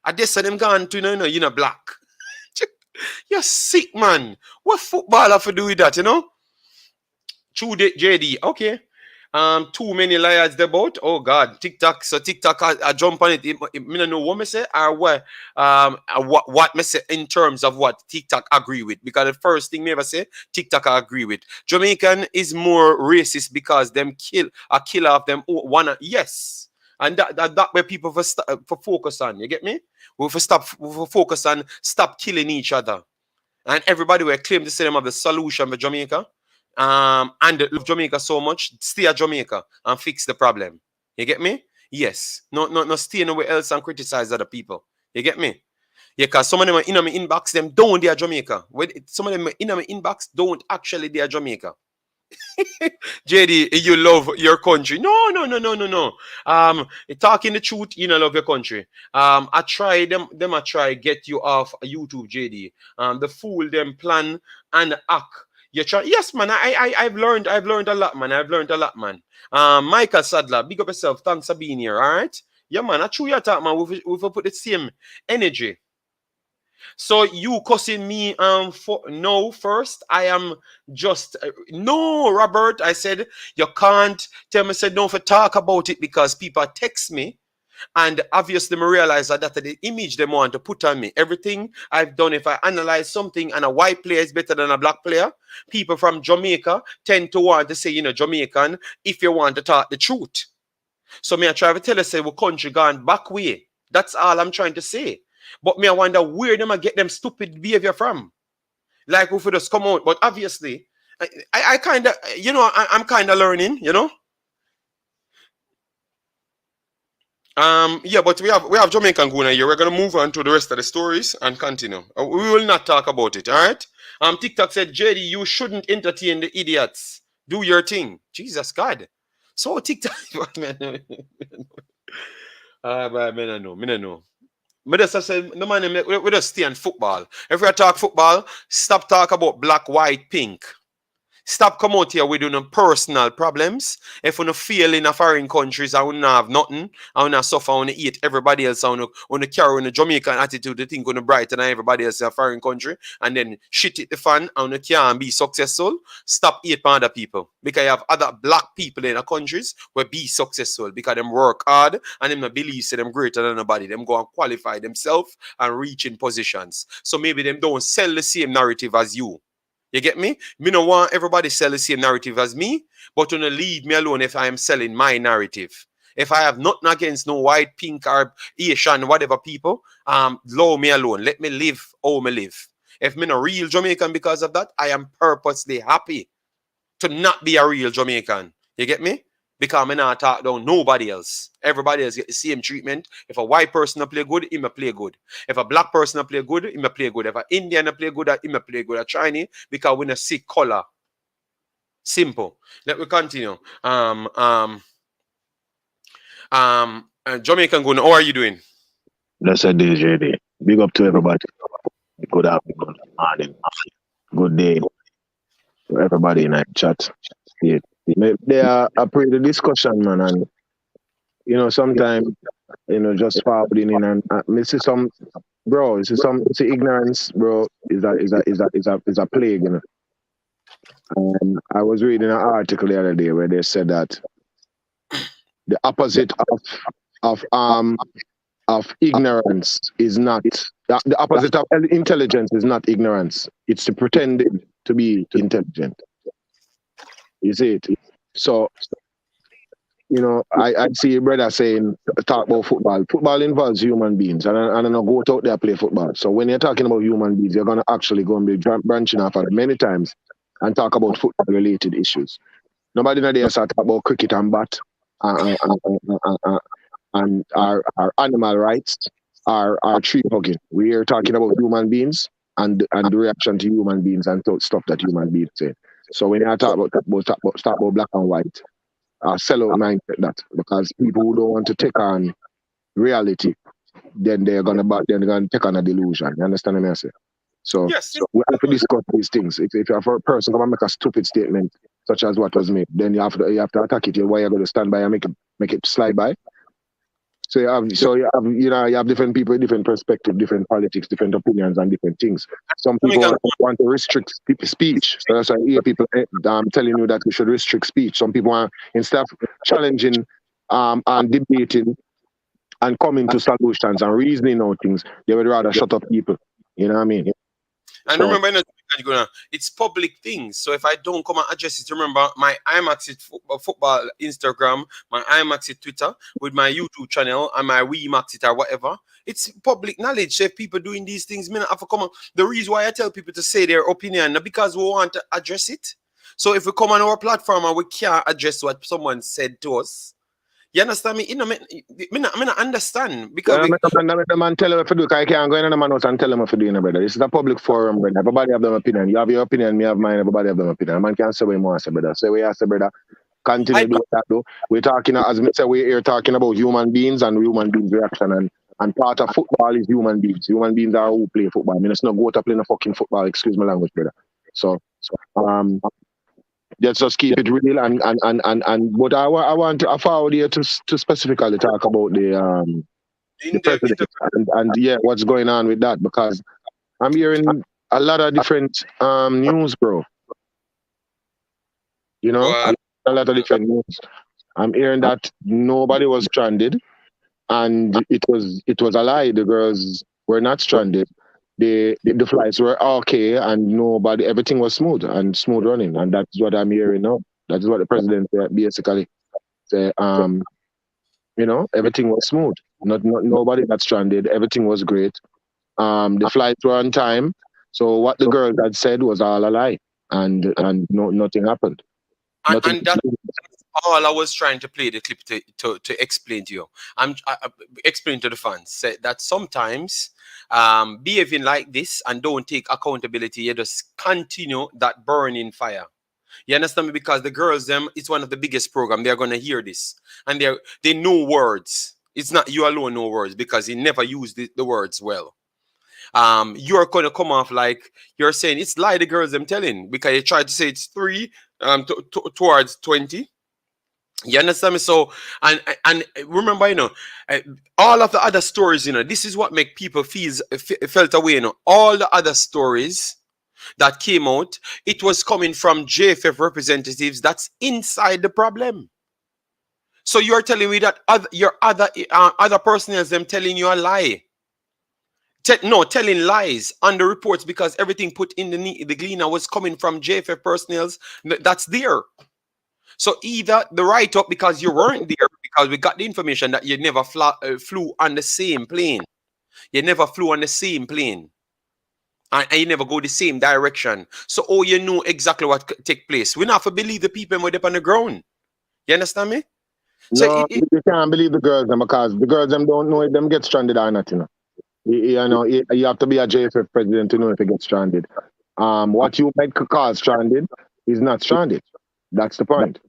I just said them gone to, black. You're sick, man. What football have to do with that, True, JD. Okay. Too many liars about. Oh God, TikTok. So TikTok, I jump on it. Me don't know what me say or what me say in terms of what TikTok agree with. Because the first thing me ever say, TikTok I agree with. Jamaican is more racist because them kill off them one. Yes, and that where people for focus on. You get me? We focus on stop killing each other, and everybody will claim to say them have the solution for Jamaica. And love Jamaica so much, stay at Jamaica and fix the problem. You get me? Yes. No stay nowhere else and criticize other people. You get me? Yeah, because some of them are in my inbox, them don't they are Jamaica. Some of them are in my inbox, don't actually they are Jamaica. JD, you love your country. No. Talking the truth, you love your country. I try I try get you off YouTube, JD. The fool them plan and act. You try, yes, man. I've learned a lot, man. Michael Sadler, big up yourself. Thanks for being here. All right, yeah, man. I true your talk, man. We've put the same energy. So you cussing me for no first? I am just no, Robert. I said you can't tell me said no for talk about it because people text me And obviously, I realize that the image they want to put on me, everything I've done, if I analyze something and a white player is better than a black player, people from Jamaica tend to want to say, you know, Jamaican, if you want to talk the truth. So me I try to tell you, say, we country gone back way. That's all I'm trying to say. But me I wonder where them I get them stupid behavior from. Like if we just come out. But obviously, I kind of, you know, I'm kind of learning, you know. Yeah, but we have Jamaican going here. We're gonna move on to the rest of the stories and continue. We will not talk about it, all right? TikTok said, JD, you shouldn't entertain the idiots. Do your thing. Jesus God. So TikTok, man. I know. Me just say, no man, we just stay on football. If we talk football, stop talk about black, white, pink. Stop come out here with no personal problems. If you no feel in a foreign countries, I will not have nothing. I will not suffer. I will eat everybody else. I will carry on a Jamaican attitude. They think on the brighter than everybody else in a foreign country. And then shit it the fan. I will can't be successful. Stop eating other people. Because you have other black people in the countries where be successful. Because them work hard and them believe say them greater than nobody. Them go and qualify themselves and reach in positions. So maybe them don't sell the same narrative as you. You get me? Me no want everybody sell the same narrative as me, but you leave me alone if I am selling my narrative. If I have nothing against no white, pink, or Asian, whatever people, allow me alone. Let me live how me live. If me no real Jamaican because of that, I am purposely happy to not be a real Jamaican. You get me? Because I not talk down nobody else. Everybody else get the same treatment. If a white person play good, he may play good. If a black person play good, he may play good. If an Indian play good, he may play good. A Chinese, because we not see color. Simple. Let me continue. Jamaican Gun, how are you doing? Blessed day, JD. Big up to everybody. Good afternoon, morning, good day to everybody in that chat. They are appreciate the discussion, man, and you know sometimes just forwarding in and me see some bro, see ignorance, bro, is a plague, you know. And I was reading an article the other day where they said that the opposite of ignorance is not the opposite of intelligence is not ignorance. It's to pretending to be intelligent. You see it? So, I see a brother saying, talk about football. Football involves human beings, and I don't go out there play football. So when you're talking about human beings, you're going to actually go and be branching off at many times and talk about football-related issues. Nobody in there start talk about cricket and bat and our animal rights, our tree hugging. We are talking about human beings and the reaction to human beings and stuff that human beings say. So when I talk about black and white, sell out mindset that, because people who don't want to take on reality, then they're gonna take on a delusion. You understand what I say? So, yes. So we have to discuss these things. If you have a person come and make a stupid statement such as what was made, then you have to attack it. Why you're going to stand by and make it slide by? So you have different people, different perspectives, different politics, different opinions, and different things. Some people want to restrict speech. So that's why I hear people telling you that we should restrict speech. Some people want, instead of challenging and debating and coming to solutions and reasoning out things, they would rather shut up people. You know what I mean? And remember, it's public things. So if I don't come and address it, remember my Imaxit Football Instagram, my Imaxit Twitter, with my YouTube channel and my WeMaxit or whatever. It's public knowledge. So if people doing these things, me not have to come on. The reason why I tell people to say their opinion, not because we want to address it. So if we come on our platform and we can't address what someone said to us, you understand me? Me not understand, because the man tell him if to do. I can't go in the man house and tell him if to do, brother. This is a public forum, brother. Everybody have their opinion. You have your opinion, me have mine. Everybody have their opinion. A man can't say what he wants, brother. Say what you say, brother. Continue do that, though. We're talking, as me say, we're here talking about human beings and human beings' reaction, and part of football is human beings. Human beings are who play football. I mean, it's not go to play no fucking football. Excuse my language, brother. So let's just keep it real and but I want to forward here to specifically talk about the president and yeah, what's going on with that, because I'm hearing a lot of different news, bro. A lot of different news. I'm hearing that nobody was stranded. and it was a lie. The girls were not stranded. The flights were okay, and everything was smooth running, and that's what I'm hearing now. That is what the president basically said. Everything was smooth. Nobody got stranded. Everything was great. The flights were on time. So what the girls had said was all a lie, and nothing happened. And that's all I was trying to play the clip to explain to you. I explain to the fans say that sometimes behaving like this and don't take accountability, you just continue that burning fire. You understand me? Because the girls, it's one of the biggest program. They're gonna hear this, and they know words. It's not you alone know words because he never used the words well. You're gonna come off like you're saying it's lie the girls I'm telling because you tried to say it's 3 towards 20. You understand me? So and remember, all of the other stories, this is what make people felt away. All the other stories that came out, it was coming from JFF representatives that's inside the problem. So you're telling me that your other personnel them telling you a lie. Telling lies on the reports because everything put in the gleaner was coming from JFF personnel that's there. So either the write-up because you weren't there because we got the information that you never flew on the same plane. You never flew on the same plane. And you never go the same direction. So you know exactly what take place. We not to believe the people who up on the ground. You understand me? So you can't believe the girls because the girls don't know if them get stranded or not. You have to be a JFF president to know if you get stranded. What you might call stranded is not stranded. That's the point.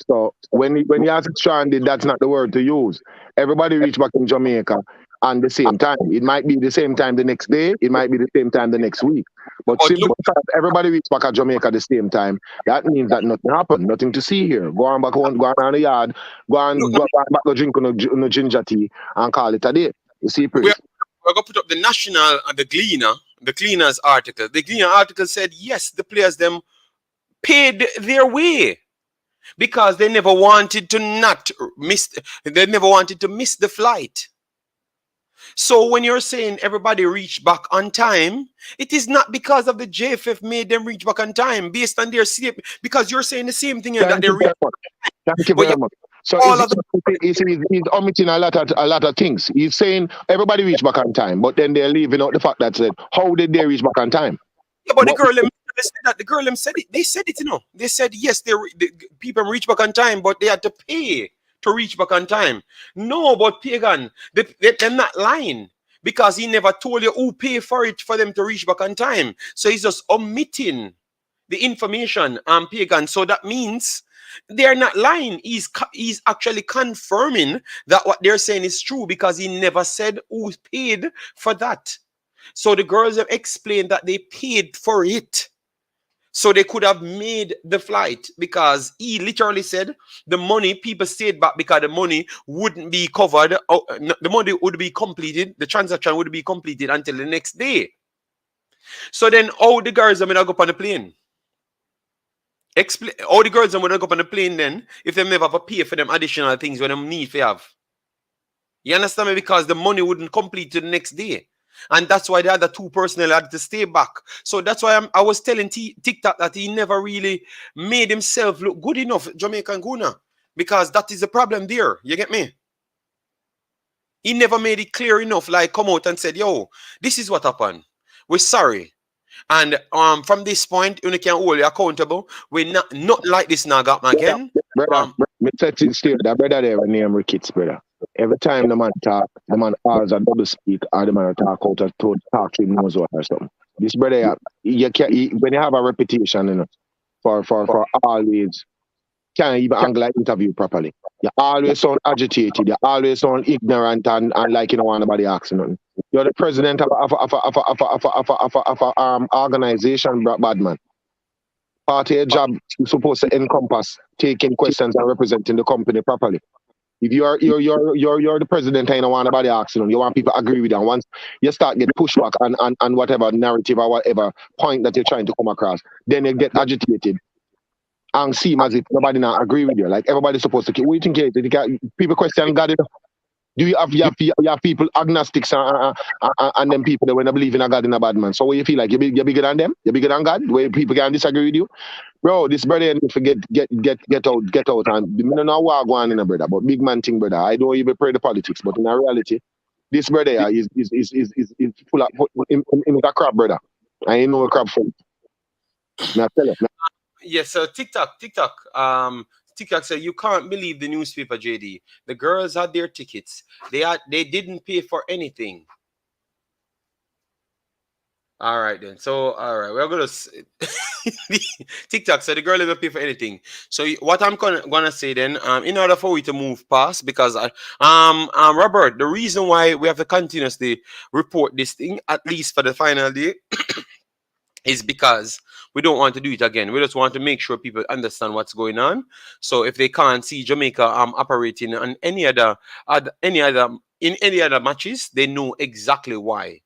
So when you ask stranded, that's not the word to use. Everybody reach back in Jamaica on the same time. It might be the same time the next day. It might be the same time the next week. But simply because everybody reach back at Jamaica at the same time, that means that nothing happened. Nothing to see here. Go on back home, go on the yard, go back to drink no ginger tea and call it a day. You see, we're going to put up the National and the Cleaners article. The Cleaner article said, yes, the players them paid their way because they never wanted to miss the flight. So when you're saying everybody reached back on time, it is not because of the JFF made them reach back on time based on their because you're saying the same thing that they reached. Thank you very much. So he's omitting a lot of things. He's saying everybody reached back on time, but then they're leaving out the fact that said, how did they reach back on time? Yeah, but the girl said it. They said it, They said yes, the people reach back on time, but they had to pay to reach back on time. No, but Pagan, they're not lying because he never told you who pay for it for them to reach back on time. So he's just omitting the information on Pagan. So that means they're not lying. He's actually confirming that what they're saying is true because he never said who paid for that. So the girls have explained that they paid for it. So they could have made the flight because he literally said the money people stayed back because the money wouldn't be covered. The money would be completed. The transaction would be completed until the next day. So then all the girls are going to go up on the plane. All the girls are going to go up on the plane then if they never have to pay for them additional things when they need to have. You understand me? Because the money wouldn't complete to the next day. And that's why the other two personnel had to stay back. So that's why I was telling TikTok that he never really made himself look good enough, Jamaican Guna. Because that is the problem there. You get me? He never made it clear enough, like come out and said, yo, this is what happened. We're sorry. And from this point, you can hold you accountable. We're not like this now, got again. Brother, me set it straight. That brother there name Ricketts, brother. Every time the man talk, the man always a double speak or the man talk out to talk to him knows what or something. This brother, when you have a reputation, for always can't even angle an interview properly. You always sound agitated, you always sound ignorant and like you don't want nobody asking nothing. You're the president of a organization, bad man. Part of your job is supposed to encompass taking questions and representing the company properly. If you're the president and you don't want nobody asking, you want people to agree with you. And once you start getting pushback on whatever narrative or whatever point that you're trying to come across, then you get agitated and seem as if nobody now agree with you. Like everybody's supposed to keep. What do you think? People question God. Do you have people agnostics and them people that when they believe in a God and a bad man? So what you feel like you're bigger than them? You're bigger than God? Where people can disagree with you? Bro, this brother need to get out and I don't know what going on in a brother, but big man thing, brother. I don't even pray the politics, but in reality, this brother is full of in a crap, brother. I ain't no a crap friend. Now tell you. Yes, so TikTok. TikTok said you can't believe the newspaper, JD. The girls had their tickets. They didn't pay for anything. All right then. So all right, we're gonna TikTok said the girl didn't pay for anything. So what I'm gonna say then, in order for we to move past, because Robert, the reason why we have to continuously report this thing, at least for the final day, is because we don't want to do it again. We just want to make sure people understand what's going on. So if they can't see Jamaica operating on any other matches, they know exactly why.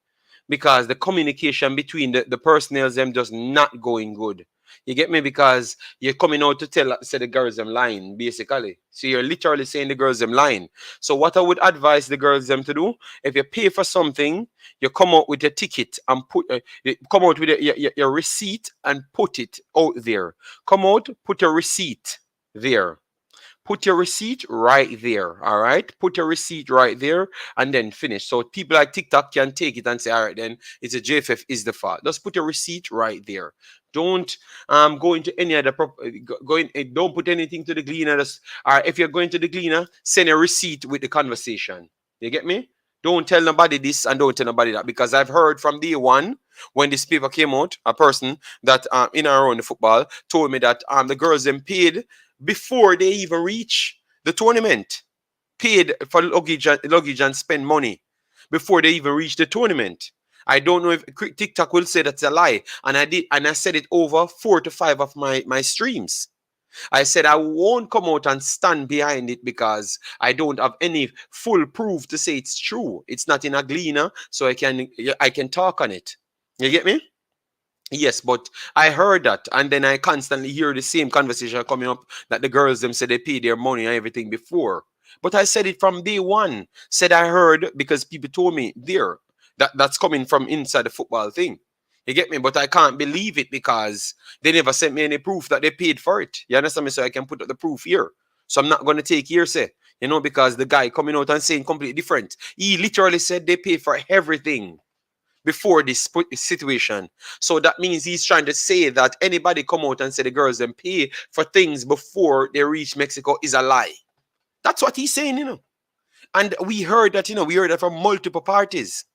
Because the communication between the personnel them just not going good. You get me? Because you're coming out to say the girls them lying, basically. So you're literally saying the girls them lying. So what I would advise the girls them to do, if you pay for something, you come out with a ticket and come out with your receipt and put it out there. Come out, put your receipt there. Put your receipt right there, all right? Put your receipt right there and then finish. So people like TikTok can take it and say, all right, then it's a JFF is the fault. Just put your receipt right there. Don't go into any other don't put anything to the Gleaner. If you're going to the Gleaner, send a receipt with the conversation. You get me? Don't tell nobody this and don't tell nobody that, because I've heard from day one when this paper came out, a person that in around the football told me that the girls them paid before they even reach the tournament, paid for luggage and spend money before they even reach the tournament. I don't know if TikTok will say that's a lie, and I said it over 4 to 5 of my streams. I said I won't come out and stand behind it because I don't have any full proof to say it's true. It's not in a Gleaner, so I can talk on it. You get me? Yes, but I heard that, and then I constantly hear the same conversation coming up that the girls them said they paid their money and everything before. But I said it from day one. Said I heard because people told me that's coming from inside the football thing. You get me? But I can't believe it because they never sent me any proof that they paid for it. You understand me? So I can put up the proof here. So I'm not going to take hearsay, because the guy coming out and saying completely different. He literally said they pay for everything before this situation. So that means he's trying to say that anybody come out and say the girls then pay for things before they reach Mexico is a lie. That's what he's saying, And we heard that, we heard that from multiple parties.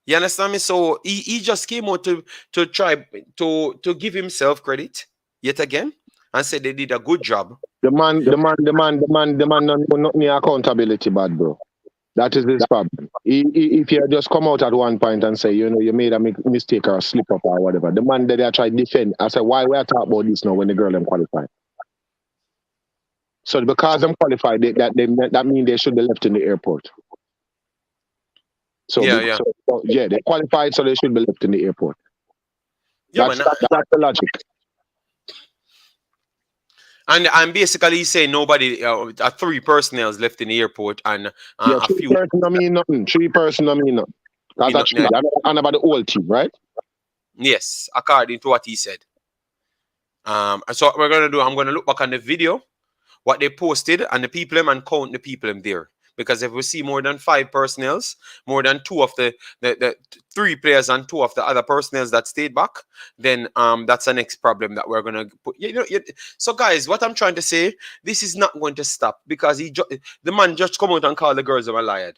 You understand me? So he just came out to try to give himself credit yet again and said they did a good job. The man don't know nothing accountability, bad bro. That is his problem. If you just come out at one point and say, you made a mistake or a slip up or whatever, the man that they try to defend, I said, why we are talking about this now when the girl them qualified? So because them qualified, that means they should be left in the airport. So they qualified, so they should be left in the airport. Yeah, that's the logic. And I'm basically saying nobody, 3 personnel left in the airport, and a few. 3 persons don't mean nothing. 3 persons don't mean nothing. That's actually about the whole team, right? Yes, according to what he said. So what we're gonna do, I'm gonna look back on the video, what they posted, and the people them, and count the people them there. Because if we see more than 5 personnels, more than 2 of the 3 players and 2 of the other personnels that stayed back, then that's the next problem that we're gonna put. So guys, what I'm trying to say, this is not going to stop because the man just come out and call the girls them a liar.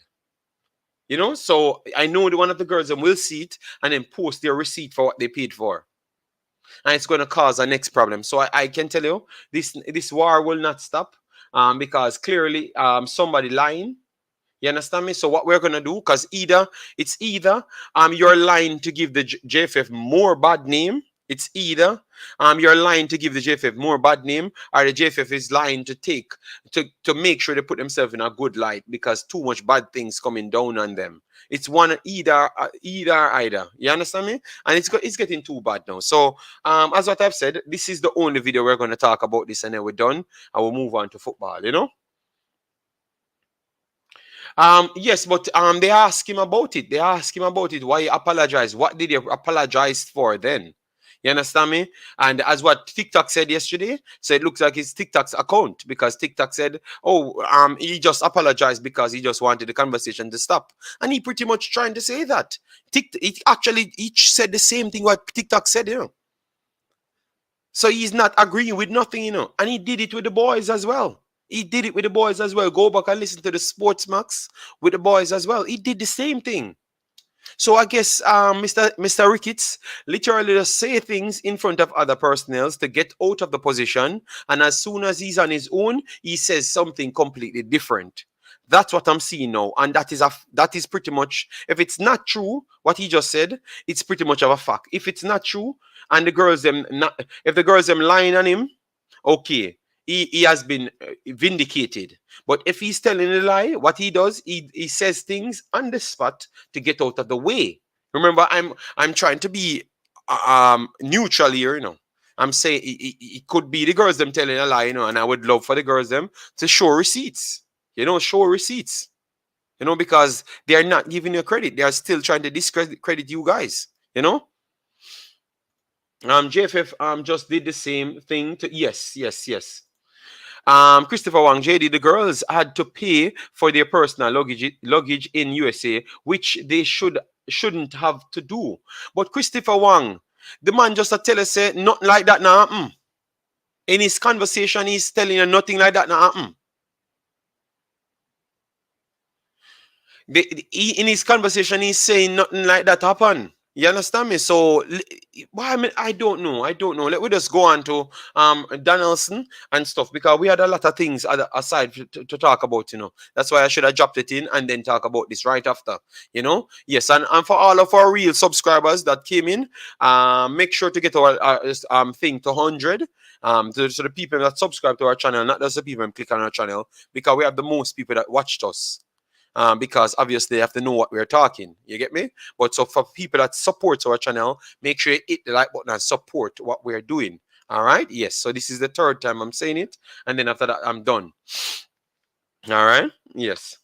So I know one of the girls them will see it and then post their receipt for what they paid for, and it's going to cause a next problem. So I can tell you this war will not stop. Because clearly somebody lying. You understand me? So what we're gonna do, because either you're lying to give the JFF more bad name, It's either you're lying to give the JFF more bad name, or the JFF is lying to make sure they put themselves in a good light because too much bad things coming down on them. It's one either. You understand me? And it's getting too bad now. So as what I've said, this is the only video we're going to talk about this, and then we're done. I will move on to football. You know. Yes, but they ask him about it. They ask him about it. Why he apologized? What did he apologize for then? You understand me? And as what TikTok said yesterday, so it looks like it's TikTok's account, because TikTok said, oh, he just apologized because he just wanted the conversation to stop. And he pretty much trying to say that. It actually each said the same thing what TikTok said, you know. So he's not agreeing with nothing, you know. And he did it with the boys as well. He did it with the boys as well. Go back and listen to the Sports Max with the boys as well. He did the same thing. So I guess Mr. Ricketts literally just say things in front of other personnel to get out of the position. And as soon as he's on his own, he says something completely different. That's what I'm seeing now. And that is pretty much, if it's not true, what he just said, it's pretty much of a fact. If it's not true, and if the girls them lying on him, okay. He has been vindicated. But if he's telling a lie, what he does, he says things on the spot to get out of the way. Remember, I'm trying to be neutral here, you know. I'm saying it could be the girls them telling a lie, you know, and I would love for the girls them to show receipts. You know, show receipts. You know, because they are not giving you credit. They are still trying to discredit you guys. You know? JFF just did the same thing to yes. Christopher Wang, JD, the girls had to pay for their personal luggage in USA, which they shouldn't have to do. But Christopher Wang, the man just tell us say nothing like that now. In his conversation, he's telling you nothing like that now. In his conversation, he's saying nothing like that happened. You understand me? So, I don't know. Let me just go on to Donaldson and stuff, because we had a lot of things aside to talk about, you know. That's why I should have dropped it in and then talk about this right after, you know. Yes, and for all of our real subscribers that came in, make sure to get our thing to 100. So the people that subscribe to our channel, not just the people that click on our channel, because we have the most people that watched us. Because obviously they have to know what we're talking. You get me? But so for people that support our channel, make sure you hit the like button and support what we're doing. All right? Yes. So this is the third time I'm saying it. And then after that, I'm done. All right? Yes.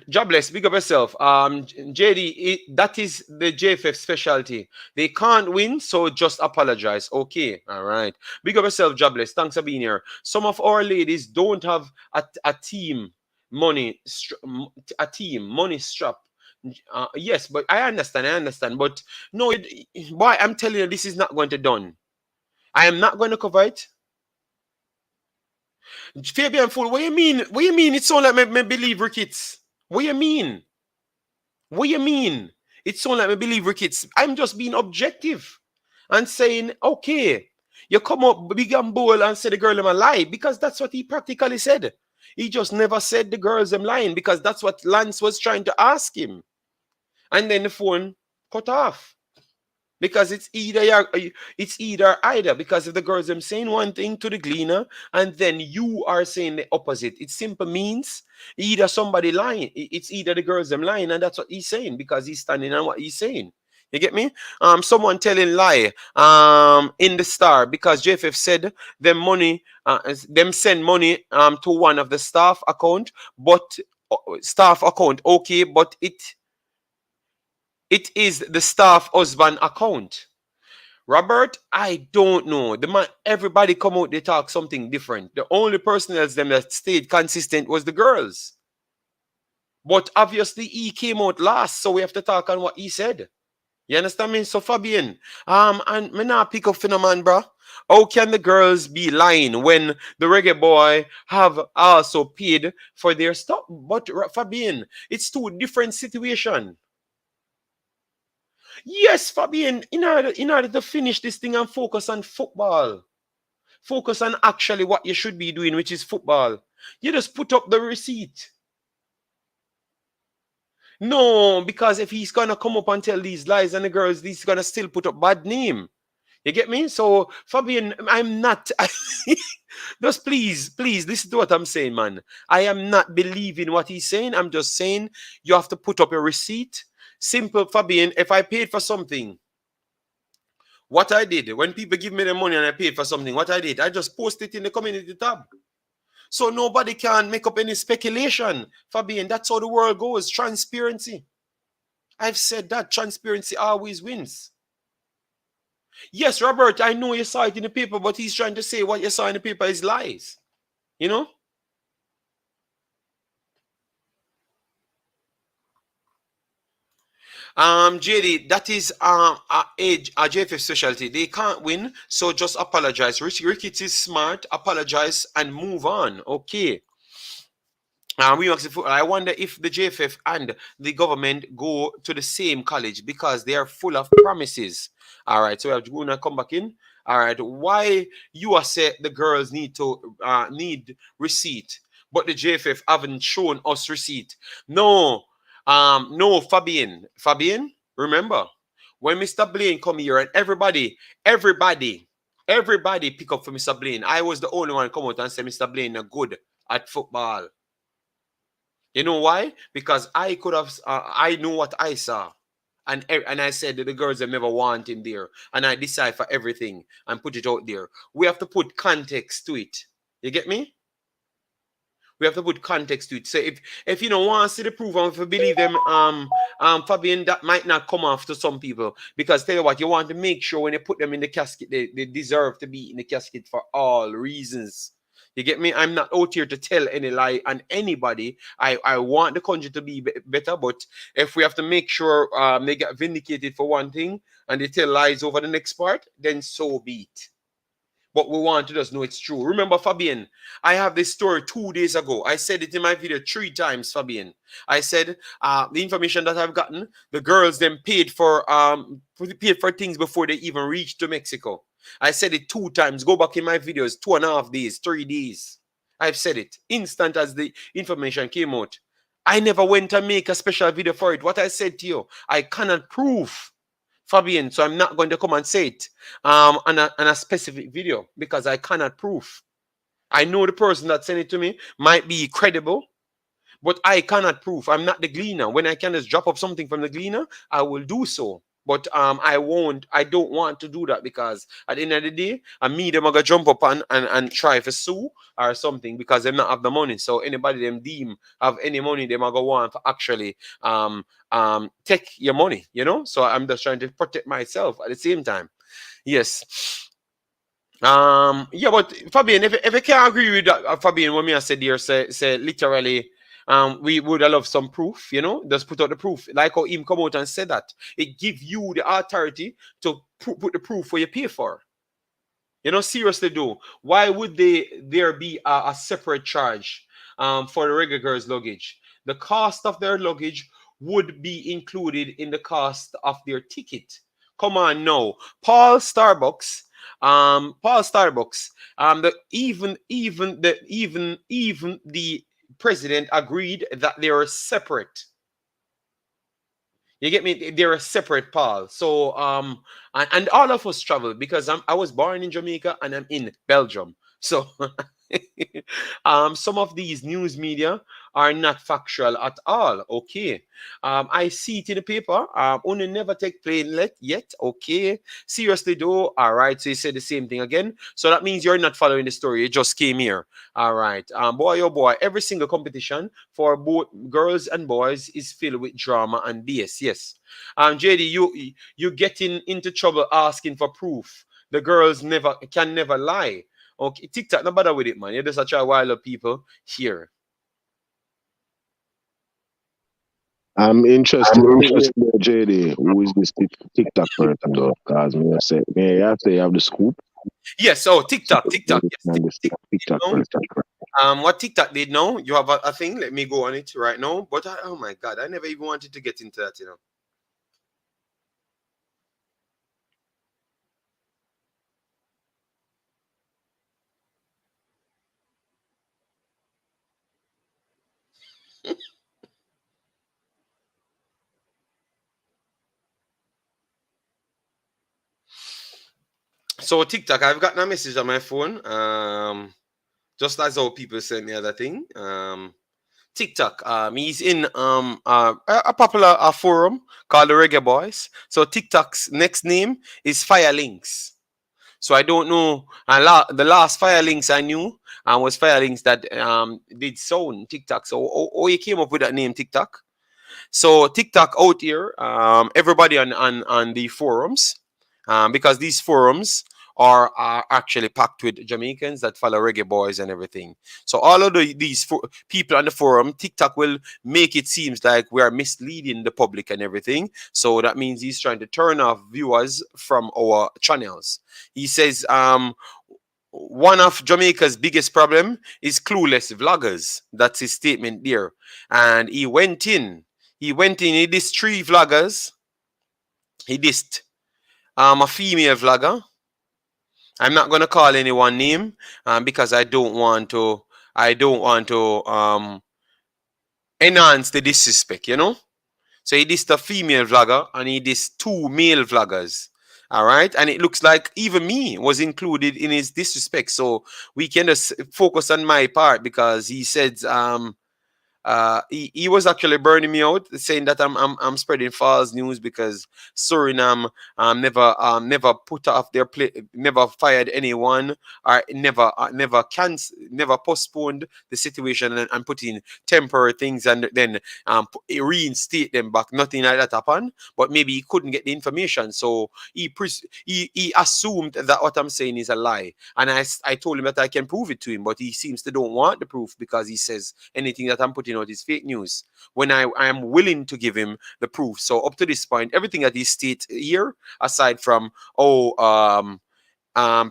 Jobless, big up yourself. JD, that is the JFF specialty. They can't win, so just apologize. Okay, all right. Big up yourself, Jobless. Thanks for being here. Some of our ladies don't have a team money strap. Yes, but I understand. But no, why I'm telling you, this is not going to done. I am not going to cover it. Fabian Fool, what you mean? What you mean? It's all like me believe Ricketts. What you mean? It's all like me believe Ricketts. I'm just being objective and saying, okay, you come up big and bold and say the girl am a lie, because that's what he practically said. He just never said the girls am lying, because that's what Lance was trying to ask him. And then the phone cut off. Because it's either, because if the girls are saying one thing to the gleaner and then you are saying the opposite, it simply means either somebody lying. It's either the girls are lying, and that's what he's saying, because he's standing on what he's saying. You get me? Someone telling lie in the Star, because JFF said them send money to one of the staff account, but okay, but it is the staff husband account. Robert, I don't know. The man, everybody come out, they talk something different. The only person else them that stayed consistent was the girls. But obviously he came out last, so we have to talk on what he said. You understand me? So Fabian, and me not pick up phenomenon, bro. How can the girls be lying when the reggae boy have also paid for their stuff? But Fabian, it's two different situations. Yes, Fabian, in order to finish this thing and focus on football, focus on actually what you should be doing, which is football, you just put up the receipt. No, because if he's gonna come up and tell these lies and the girls, he's gonna still put up bad name. You get me? So Fabian, I'm not. Just please listen to what I'm saying, man. I am not believing what he's saying. I'm just saying you have to put up a receipt. Simple, Fabian. If I paid for something, what I did when people give me the money and I paid for something, what I did, I just post it in the community tab. So nobody can make up any speculation, Fabian. That's how the world goes. Transparency. I've said that transparency always wins. Yes, Robert, I know you saw it in the paper, but he's trying to say what you saw in the paper is lies. You know? JD, that is a JFF specialty. They can't win, so just apologize. Ricketts is smart, apologize and move on. Okay. I wonder if the JFF and the government go to the same college because they are full of promises. All right, so we have to come back in. All right, why you are say the girls need to need receipt, but the JFF haven't shown us receipt? No, no, Fabian, remember when Mr. Blaine come here and everybody pick up for Mr. Blaine. I was the only one come out and say Mr. Blaine are good at football. You know why? Because I could have, I knew what I saw. And I said that the girls have never want him there. And I decipher everything and put it out there. We have to put context to it. You get me? We have to put context to it. So if you don't want to see the proof and if you believe them, Fabian, that might not come off to some people. Because tell you what, you want to make sure when you put them in the casket, they deserve to be in the casket for all reasons. You get me? I'm not out here to tell any lie on anybody. I want the country to be better, but if we have to make sure they get vindicated for one thing and they tell lies over the next part, then so be it. But we want to just know it's true. Remember, Fabian, I have this story 2 days ago. I said it in my video 3 times, Fabian. I said the information that I've gotten, the girls then paid for things before they even reached to Mexico. I said it 2 times. Go back in my videos, 2.5 days, 3 days. I've said it instant as the information came out. I never went and make a special video for it. What I said to you, I cannot prove, Fabian, so I'm not going to come and say it on a specific video because I cannot prove. I know the person that sent it to me might be credible, but I cannot prove. I'm not the gleaner. When I can just drop up something from the gleaner, I will do so. But I don't want to do that because at the end of the day, me them are gonna jump up and try to sue or something because they not have the money. So anybody them deem have any money, they are gonna want to actually take your money, you know. So I'm just trying to protect myself at the same time. Yes. Yeah, but Fabian, if I can't agree with that, Fabian, what me I said here, say literally, we would have loved some proof, you know, just put out the proof. Like how him come out and said that. It give you the authority to put the proof where you pay for. You know, seriously though, why would there be a separate charge for the Reggae Girlz luggage? The cost of their luggage would be included in the cost of their ticket. Come on, no. Paul Starbucks, even the president agreed that they are separate. You get me? They're a separate Paul. So and all of us travel because I was born in Jamaica and I'm in Belgium. So some of these news media are not factual at all. Okay. I see it in the paper. Only never take plane yet. Okay. Seriously though. All right. So you said the same thing again. So that means you're not following the story. You just came here. All right. Boy, oh boy, every single competition for both girls and boys is filled with drama and BS. Yes. JD, you getting into trouble asking for proof. The girls can never lie. Okay, TikTok, no bother with it, man. You just try wild up people here. I'm interested in JD. Who is this TikTok person though? Because me I say you have the scoop. Yes, so TikTok. Yes, TikTok person. What TikTok did now? You have a thing. Let me go on it right now. But oh my God, I never even wanted to get into that, you know. So TikTok, I've gotten a message on my phone. Just as how people send me other thing. TikTok. He's in a popular forum called the Reggae Boys. So TikTok's next name is Firelinks. So I don't know. The last Firelinks I knew was Firelinks that did sound TikTok. So how you came up with that name TikTok? So TikTok out here, everybody on the forums, because these forums are actually packed with Jamaicans that follow Reggae Boys and everything. So all of these people on the forum, TikTok will make it seems like we are misleading the public and everything. So that means he's trying to turn off viewers from our channels. He says one of Jamaica's biggest problem is clueless vloggers. That's his statement there. And he dissed 3 vloggers. He dissed a female vlogger. I'm not gonna call anyone name because I don't want to enhance the disrespect, you know. So he dissed a female vlogger and he dissed 2 male vloggers. All right, and it looks like even me was included in his disrespect. So we can just focus on my part because he said he was actually burning me out, saying that I'm spreading false news because Suriname never put off their never fired anyone, or never postponed the situation and put in temporary things and then reinstate them back. Nothing like that happened, but maybe he couldn't get the information, so he assumed that what I'm saying is a lie, and I told him that I can prove it to him, but he seems to don't want the proof because he says anything that I'm putting out is fake news when I am willing to give him the proof. So up to this point, everything that he states here, aside from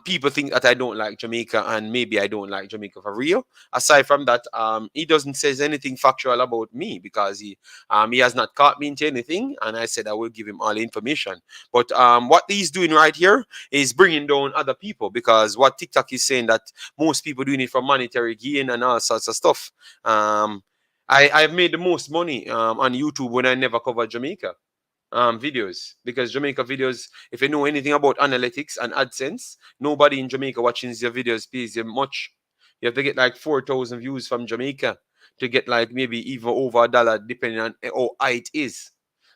people think that I don't like Jamaica and maybe I don't like Jamaica for real. Aside from that, he doesn't say anything factual about me because he has not caught me into anything, and I said I will give him all the information. But what he's doing right here is bringing down other people, because what TikTok is saying that most people doing it for monetary gain and all sorts of stuff. I've made the most money on YouTube when I never covered Jamaica videos, because Jamaica videos, if you know anything about analytics and AdSense, nobody in Jamaica watching your videos pays you much. You have to get like 4,000 views from Jamaica to get like maybe even over $1, depending on how high it is.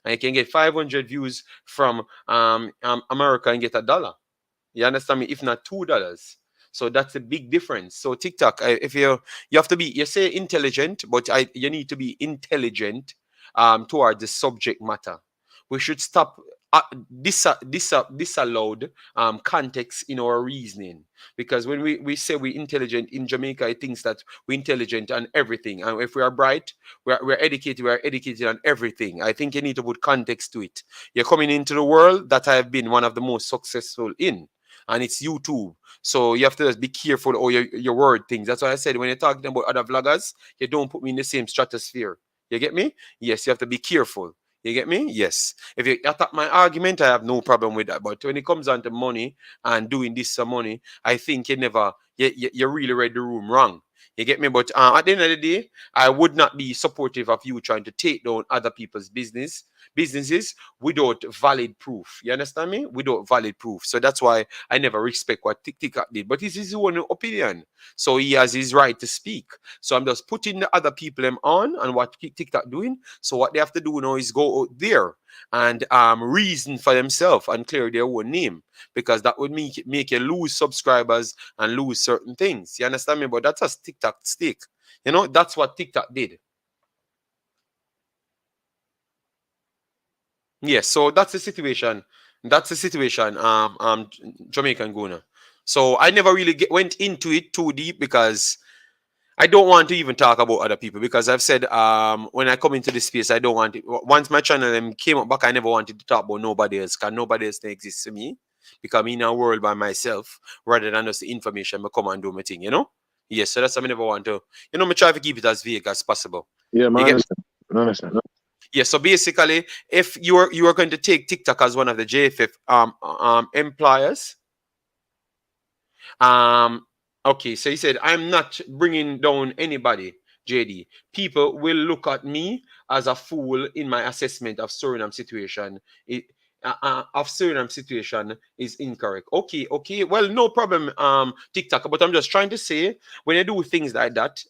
And you can get 500 views from America and get $1. You understand me? If not $2. So that's a big difference. So TikTok, if you have to be, you say intelligent, but you need to be intelligent toward the subject matter. We should stop disallowed context in our reasoning, because when we say we're intelligent in Jamaica, it thinks that we're intelligent on everything, and if we are bright, we're educated on everything. I think you need to put context to it. You're coming into the world that I have been one of the most successful in, and it's YouTube. So you have to just be careful or your word things. That's why I said when you're talking about other vloggers, you don't put me in the same stratosphere. You get me? Yes, you have to be careful. You get me? Yes. If you attack my argument, I have no problem with that. But when it comes down to money and doing this for money, I think you really read the room wrong. You get me? But at the end of the day, I would not be supportive of you trying to take down other people's businesses without valid proof. You understand me? Without valid proof. So that's why I never respect what TikTok did. But this is his own opinion. So he has his right to speak. So I'm just putting the other people on and what TikTok doing. So what they have to do now is go out there and reason for themselves and clear their own name, because that would make you lose subscribers and lose certain things. You understand me? But that's a TikTok stake. You know, that's what TikTok did. Yes, so that's the situation. That's the situation, Jamaican Guna. So I never really went into it too deep because I don't want to even talk about other people, because I've said when I come into this space, I don't want it. Once my channel came up back, I never wanted to talk about nobody else, because nobody else exists to me, because I'm in a world by myself rather than just the information I come and do my thing, you know? Yes, so that's why I never want to, you know, I try to keep it as vague as possible. Yeah, man, I understand. Yeah, so basically, if you are going to take TikTok as one of the JFF employers, okay, so he said, I'm not bringing down anybody, JD. People will look at me as a fool in my assessment of Suriname situation. of certain situation is incorrect. Okay. Well, no problem, TikTok. But I'm just trying to say, when I do things like that,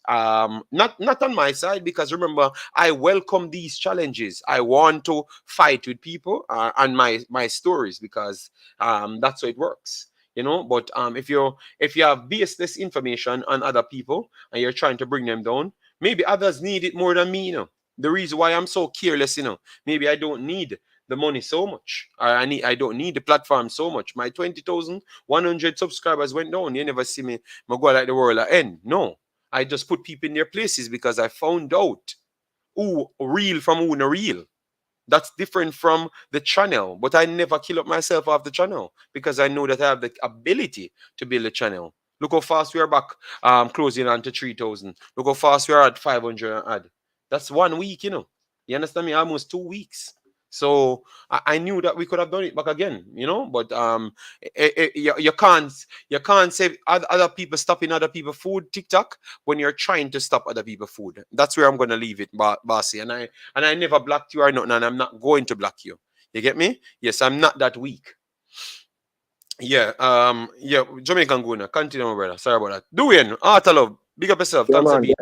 not on my side, because remember, I welcome these challenges. I want to fight with people and my stories, because that's how it works. But if you have baseless information on other people and you're trying to bring them down, maybe others need it more than me. The reason why I'm so careless, maybe I don't need the money so much. I don't need the platform so much. My 20,100 subscribers went down. You never see me go like the world at end. No, I just put people in their places because I found out who real from who no real. That's different from the channel, but I never kill up myself off the channel because I know that I have the ability to build a channel. Look how fast we are back, closing on to 3,000. Look how fast we are at 500 ad. That's 1 week, You understand me? Almost 2 weeks. So I knew that we could have done it back again, But you can't say other people stopping other people food TikTok when you're trying to stop other people food. That's where I'm gonna leave it, Bossy. And I never blocked you or nothing, and I'm not going to block you. You get me? Yes, I'm not that weak. Yeah, Jamaican Guna. Continue, my brother. Sorry about that. Dwayne, Art of Love. Big up yourself. Yeah, Thanks for man.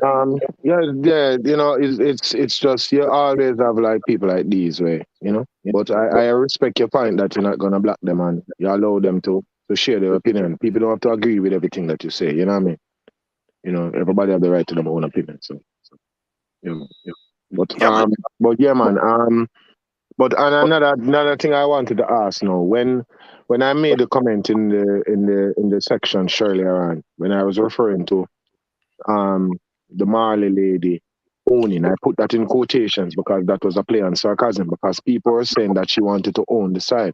being. It's just you always have like people like these way. But I respect your point that you're not gonna block them and you allow them to share their opinion. People don't have to agree with everything that you say. You know what I mean? Everybody have the right to their own opinion. So But Yeah, man. but yeah, man. But another thing I wanted to ask now, when I made the comment in the section earlier on, when I was referring to the Marley lady owning, I put that in quotations because that was a play on sarcasm, because people were saying that she wanted to own the site.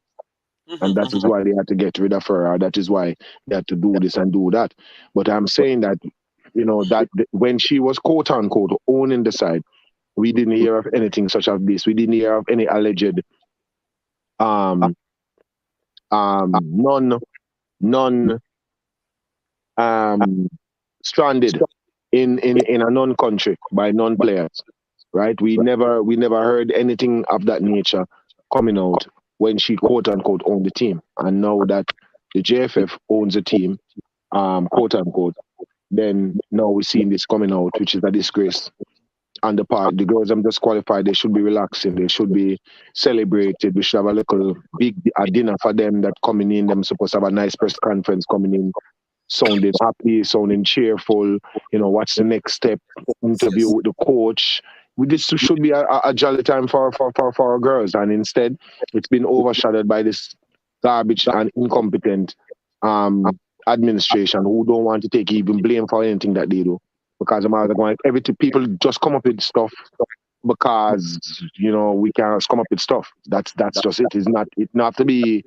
And that is why they had to get rid of her, or that is why they had to do this and do that. But I'm saying that, that when she was quote unquote owning the site, we didn't hear of anything such as this. We didn't hear of any alleged non stranded in a non-country by non-players, right? We never heard anything of that nature coming out when she quote unquote owned the team. And now that the JFF owns the team, quote unquote, then now we're seeing this coming out, which is a disgrace. And the girls I'm just qualified, they should be relaxing, they should be celebrated. We should have a little a dinner for them that coming in. Them supposed to have a nice press conference coming in, sounding happy, sounding cheerful. What's the next step? Interview with the coach. This should be a jolly time for our girls, and instead it's been overshadowed by this garbage and incompetent administration who don't want to take even blame for anything that they do. Because people just come up with stuff because we can't come up with stuff. That's just it. It not have to be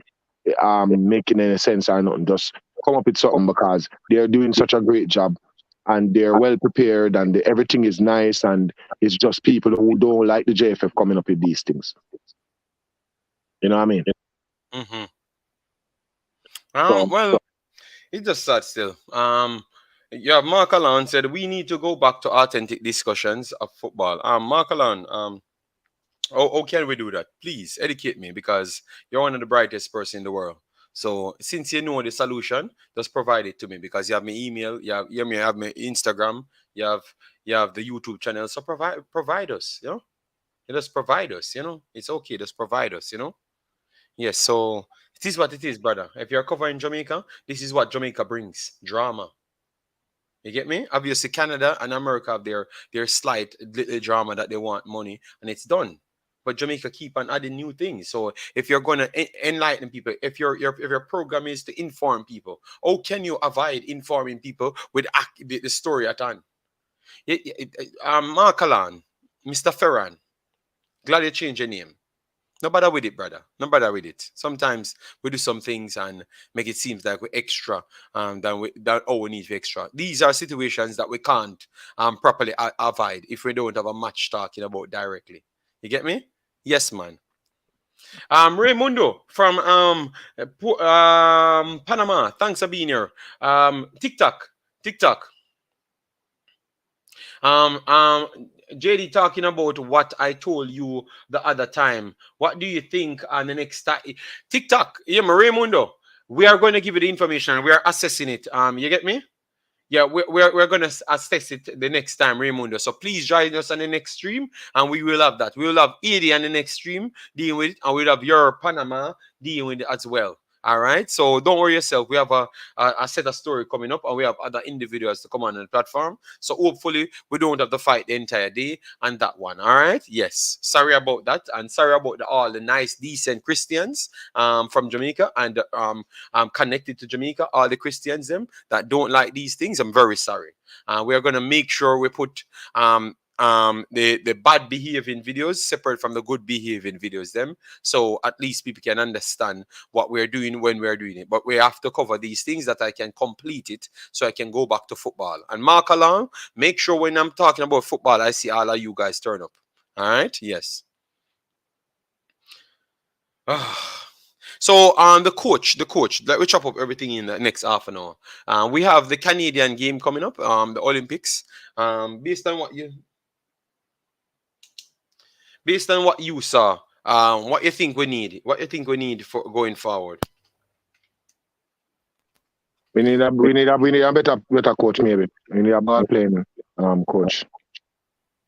making any sense or nothing. Just come up with something because they're doing such a great job and they're well prepared and everything is nice, and it's just people who don't like the JFF coming up with these things. You know what I mean? Mm-hmm. Well, it's just sad still. Yeah, Mark Allen said we need to go back to authentic discussions of football. Mark Allen, how can we do that? Please educate me, because you're one of the brightest person in the world. So since you know the solution, just provide it to me, because you have my email, you have my Instagram, you have the YouTube channel. So provide us, You just provide us, It's okay, just provide us, Yes, so it is what it is, brother. If you're covering Jamaica, this is what Jamaica brings: drama. You get me? Obviously, Canada and America have their slight little drama that they want money, and it's done. But Jamaica keep on adding new things. So if you're gonna enlighten people, if your program is to inform people, how can you avoid informing people with the story at hand? Mark Alan, Mr. Ferran, glad you changed your name. No bother with it, brother. No bother with it. Sometimes we do some things and make it seem like we're extra than we need for extra. These are situations that we can't properly avoid if we don't have a match talking about directly. You get me? Yes, man. Raymundo from Panama. Thanks for being here. TikTok. JD, talking about what I told you the other time. What do you think on the next TikTok? Yeah, Raymundo. We are going to give you the information. We are assessing it. You get me? Yeah, we're going to assess it the next time, Raymundo. So please join us on the next stream, and we will have that. We will have 80 on the next stream dealing with it, and we'll have your Panama dealing with it as well. All right, so don't worry yourself. We have a set of story coming up, and we have other individuals to come on the platform. So hopefully we don't have to fight the entire day on that one. All right, yes. Sorry about that, and sorry about all the nice, decent Christians from Jamaica and connected to Jamaica. All the Christians them that don't like these things. I'm very sorry. We are gonna make sure we put the bad behaving videos separate from the good behaving videos them, so at least people can understand what we're doing when we're doing it. But we have to cover these things that I can complete it so I can go back to football. And mark along, make sure when I'm talking about football I see all of you guys turn up. All right, yes. So the coach, let me chop up everything in the next half an hour. We have the Canadian game coming up, the Olympics. Based on what you saw, what you think we need? What you think we need for going forward? We need a better coach, maybe. We need a ball playing coach.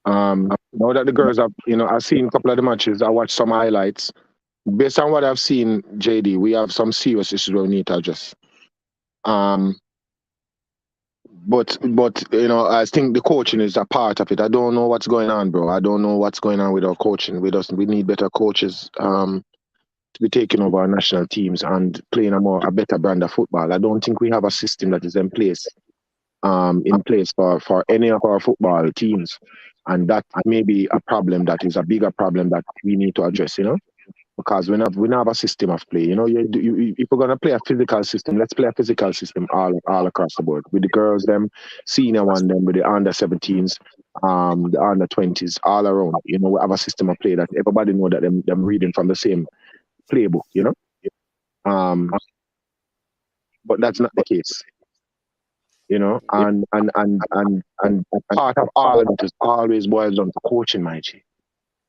Now that the girls have, I've seen a couple of the matches. I watched some highlights. Based on what I've seen, JD, we have some serious issues we need to address. But I think the coaching is a part of it. I don't know what's going on, bro. I don't know what's going on with our coaching. We need better coaches to be taking over our national teams and playing a better brand of football. I don't think we have a system that is in place for any of our football teams, and that may be a problem that is a bigger problem that we need to address. Because we don't have a system of play. If we're gonna play a physical system, let's play a physical system all across the board. With the girls, them senior one, them with the under 17s, the under 20s, all around. We have a system of play that everybody know that them reading from the same playbook. But that's not the case. And part of all of it is always boils down to coaching, my G.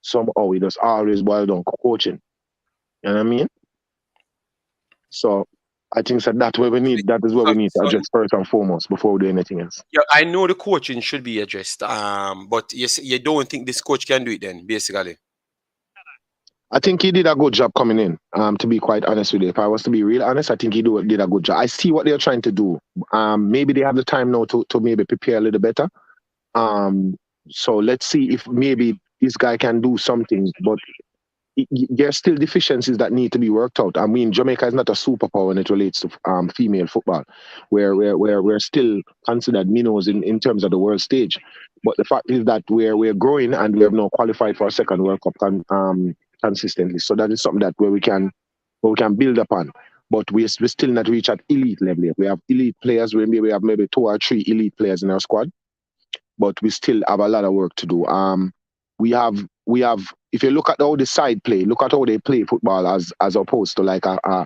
Somehow it does always boil down to coaching. You know what I mean? So I think that is where we need to address first and foremost before we do anything else. Yeah, I know the coaching should be addressed. But you don't think this coach can do it then, basically? I think he did a good job coming in, to be quite honest with you. If I was to be real honest, I think he did a good job. I see what they're trying to do. Maybe they have the time now to maybe prepare a little better. So let's see if maybe this guy can do something, but there's still deficiencies that need to be worked out. I mean, Jamaica is not a superpower when it relates to female football, where we're still considered minnows in terms of the world stage. But the fact is that we're growing and we have now qualified for a second World Cup consistently. So that is something that where we can build upon. But we still not reach at elite level yet. We have elite players. We have maybe 2 or 3 elite players in our squad, but we still have a lot of work to do. We have. If you look at how the side play, look at how they play football as opposed to like a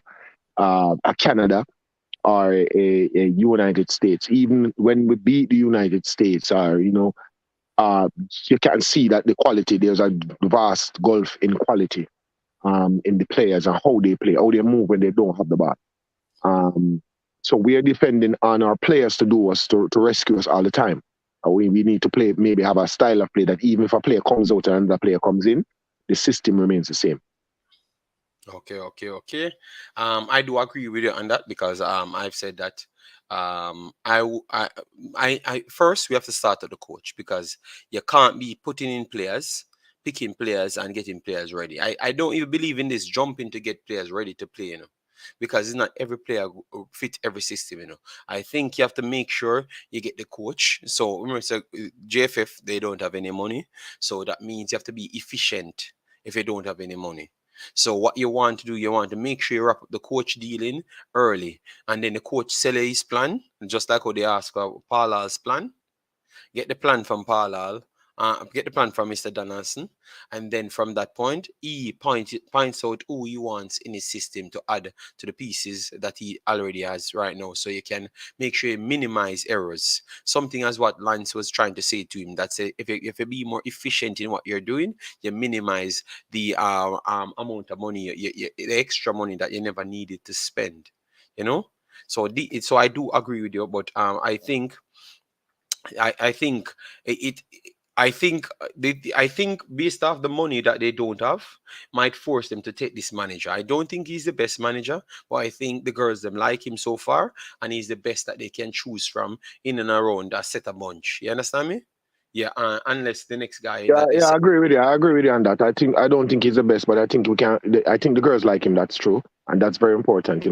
Canada or a United States. Even when we beat the United States, you can see that the quality, there's a vast gulf in quality in the players and how they play, how they move when they don't have the ball. So we are depending on our players to rescue us all the time. We need to play, maybe have a style of play that even if a player comes out and another player comes in, the system remains the same. Okay. I do agree with you on that because I've said that I first we have to start at the coach, because you can't be picking players and getting players ready. I don't even believe in this jumping to get players ready to play, because it's not every player fit every system, I think you have to make sure you get the coach. So remember, JFF, they don't have any money, so that means you have to be efficient if you don't have any money. So what you want to do, you want to make sure you wrap up the coach dealing early, and then the coach sell his plan, just like how they ask for Parlal's plan. Get the plan from Parlal, Get the plan from Mr. Donaldson, and then from that point, he points out who he wants in his system to add to the pieces that he already has right now, so you can make sure you minimize errors. Something as what Lance was trying to say to him, that say if you be more efficient in what you're doing, you minimize the amount of money, the extra money that you never needed to spend. You know, so I do agree with you, but I think it. I think based off the money that they don't have, might force them to take this manager. I don't think he's the best manager, but I think the girls them like him so far, and he's the best that they can choose from in and around that set a bunch. You understand me? Yeah, unless the next guy Yeah, that is. I agree with you. I agree with you on that. I don't think he's the best, but I think we can. I think the girls like him. That's true, and that's very important.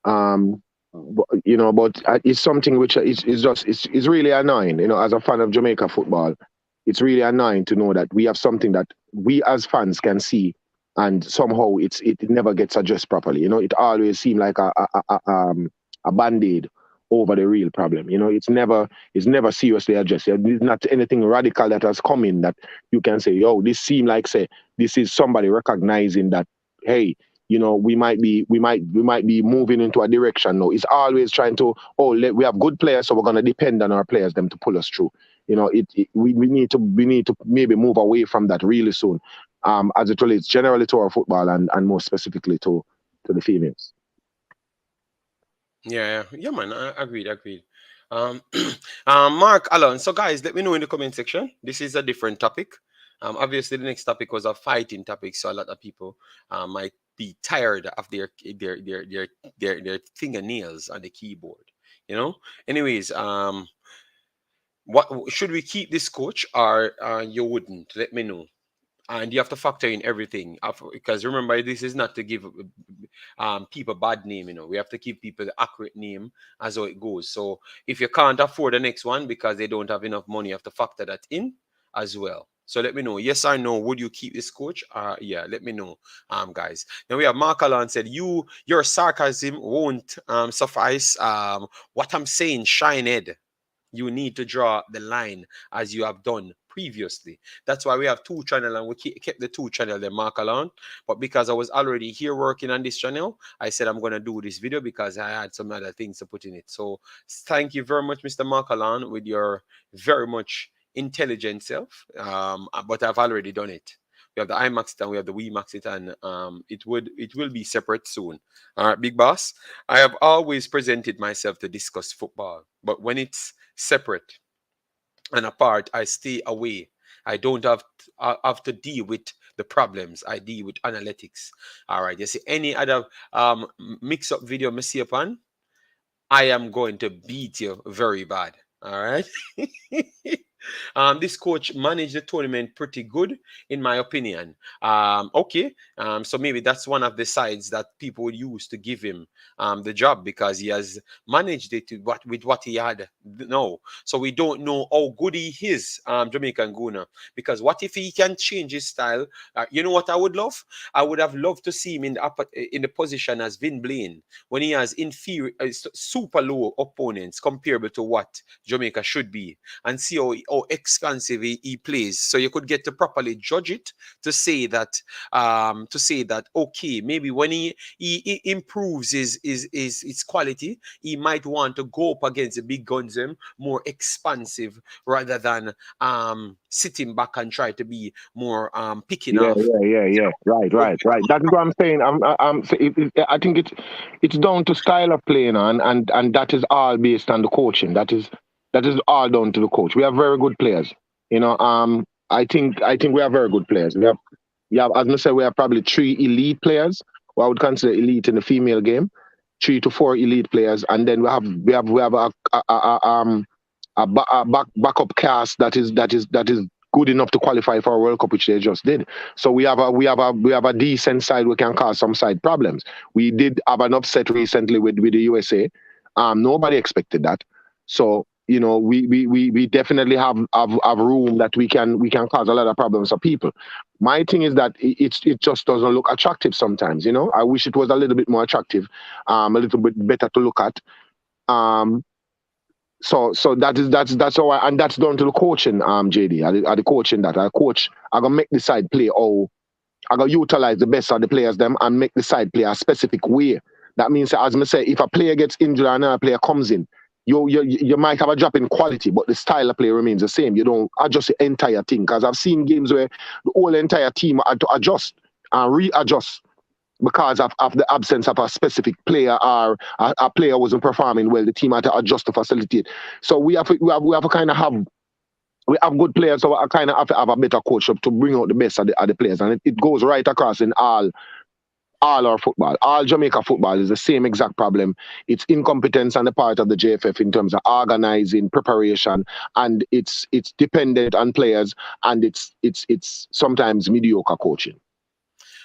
But it's something which is really annoying. As a fan of Jamaica football, it's really annoying to know that we have something that we as fans can see, and somehow it never gets addressed properly. It always seems like a band-aid over the real problem. It's never seriously addressed. There's not anything radical that has come in that you can say, yo, this seems like, say, this is somebody recognizing that, hey, we might be moving into a direction now. It's always trying to, we have good players, so we're gonna depend on our players them to pull us through. We need to maybe move away from that really soon, as it relates generally to our football and more specifically to the females. Yeah, man. Agreed. Mark Allen. So, guys, let me know in the comment section. This is a different topic. Obviously, the next topic was a fighting topic, so a lot of people might be tired of their fingernails on the keyboard. Anyways, what should we keep this coach, or you wouldn't? Let me know. And you have to factor in everything, because remember, this is not to give people bad name. We have to give people the accurate name as how it goes. So if you can't afford the next one because they don't have enough money, you have to factor that in as well. So let me know, yes or no, would you keep this coach? Yeah, let me know, guys. Now we have Mark Allen said, your sarcasm won't suffice. What I'm saying, Shinehead, you need to draw the line as you have done previously. That's why we have two channels, and we kept the two channels there, Mark Alone. But because I was already here working on this channel, I said I'm going to do this video because I had some other things to put in it. So thank you very much, Mr. Mark Alone, with your very much intelligent self. But I've already done it. We have the Imaxit and we have the WeMaxit, and it will be separate soon. All right, big boss. I have always presented myself to discuss football, but when it's separate and apart, I stay away. I don't have to deal with the problems. I deal with analytics. All right. You see any other mix-up video I see upon, I am going to beat you very bad. All right. This coach managed the tournament pretty good, in my opinion. Okay. So maybe that's one of the sides that people would use to give him the job, because he has managed it with what he had. No. So we don't know how good he is, Jamaican Guna. Because what if he can change his style? You know what I would love? I would have loved to see him in the position as Vin Blaine, when he has inferior, super low opponents comparable to what Jamaica should be, and see how expansive he plays, so you could get to properly judge it, to say that okay, maybe when he improves his quality, he might want to go up against the big guns, more expansive, rather than sitting back and try to be more picking off. Yeah. Right. That's what I'm saying. I think it's down to style of playing, and that is all based on the coaching. That is all down to the coach. We have very good players. I think we have very good players. We have, as I said, we have probably 3 elite players, who I would consider elite in the female game. 3 to 4 elite players, and then we have a backup cast that is good enough to qualify for a World Cup, which they just did. So we have a decent side. We can cause some side problems. We did have an upset recently with the USA. Nobody expected that. So we definitely have room that we can cause a lot of problems for people. My thing is that it just doesn't look attractive sometimes. I wish it was a little bit more attractive, a little bit better to look at. So that's how and that's down to the coaching, JD. At the coaching that I coach, I gonna make the side play I gonna utilize the best of the players them and make the side play a specific way. That means, as I say, if a player gets injured and another player comes in, you might have a drop in quality, but the style of play remains the same. You don't adjust the entire thing, because I've seen games where the whole entire team had to adjust and readjust because of the absence of a specific player, or a player wasn't performing well. The team had to adjust to facilitate. So we have to kind of have. We have good players, so I kind of have to have a better coach to bring out the best of the players, and it goes right across in all our football. All Jamaica football is the same exact problem. It's incompetence on the part of the JFF in terms of organizing, preparation, and it's dependent on players, and it's sometimes mediocre coaching.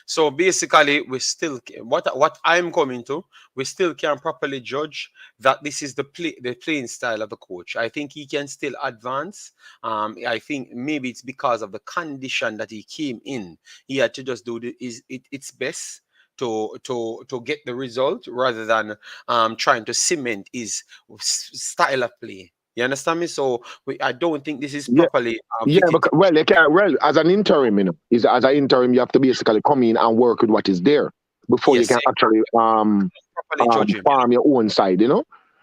So basically, we still, what I'm coming to, we still can't properly judge that this is the playing style of the coach. I think he can still advance. I think maybe it's because of the condition that he came in. He had to just do its best to get the result, rather than trying to cement his style of play. You understand me? So I don't think this is properly. As an interim, as an interim, you have to basically come in and work with what is there before you can actually farm your own side,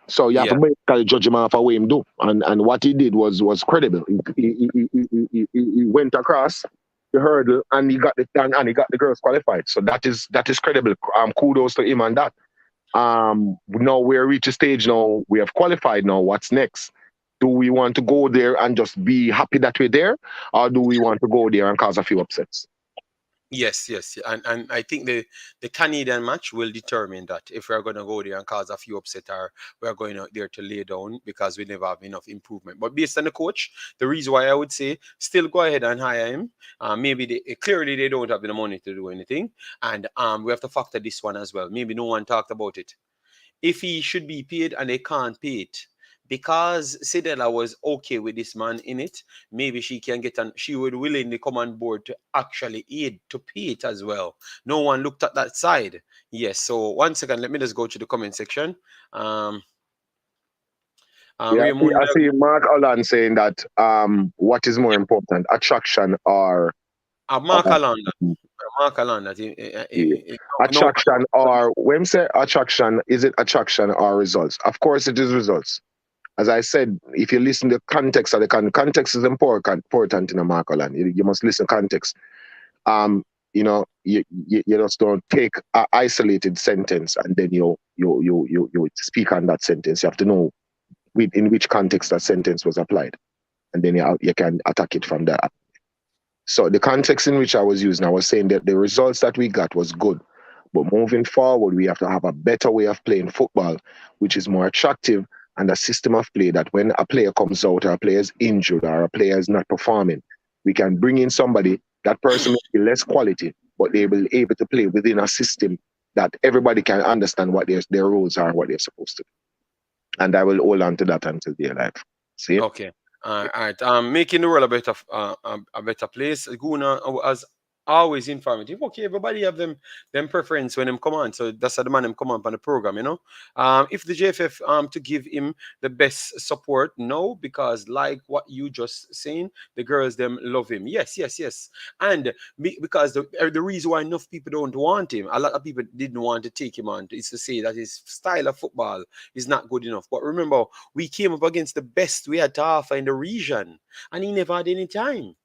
So you have to basically judge him off of what he do, and what he did was credible. He went across the hurdle and he got the girls qualified. So that is credible. Kudos to him on that. Now we're reached a stage now. We have qualified now. What's next? Do we want to go there and just be happy that we're there, or do we want to go there and cause a few upsets? Yes, and I think the Canadian match will determine that, if we're going to go there and cause a few upset, or we're going out there to lay down because we never have enough improvement. But based on the coach, the reason why I would say still go ahead and hire him. Maybe clearly they don't have the money to do anything, and we have to factor this one as well. Maybe no one talked about it. If he should be paid and they can't pay it, because Sidela was okay with this man in it, maybe she can she would willingly come on board to actually aid to pay it as well. No one looked at that side. Yes. So 1 second, let me just go to the comment section. I see Mark Holland saying that what is more important, attraction or Mark Holland. Attraction or when say attraction, is it attraction or results? Of course it is results. As I said, if you listen to the context of the context is important in a Mark Holland. You must listen to context. You just don't take an isolated sentence and then you speak on that sentence. You have to know in which context that sentence was applied, and then you can attack it from there. So the context in which I was using, I was saying that the results that we got was good, but moving forward, we have to have a better way of playing football, which is more attractive, and a system of play that when a player comes out, or a player is injured, or a player is not performing, we can bring in somebody. That person may be less quality, but they will be able to play within a system that everybody can understand what their roles are and what they're supposed to do. And I will hold on to that until they're alive. See? Okay. All right. Making the world a better place. Guna, as always, informative. Okay, everybody have them preference when them come on. So that's how the man them come on the program, If the JFF to give him the best support, no, because like what you just saying, the girls them love him. Yes. And because the reason why enough people don't want him, a lot of people didn't want to take him on, is to say that his style of football is not good enough. But remember, we came up against the best we had to offer in the region, and he never had any time.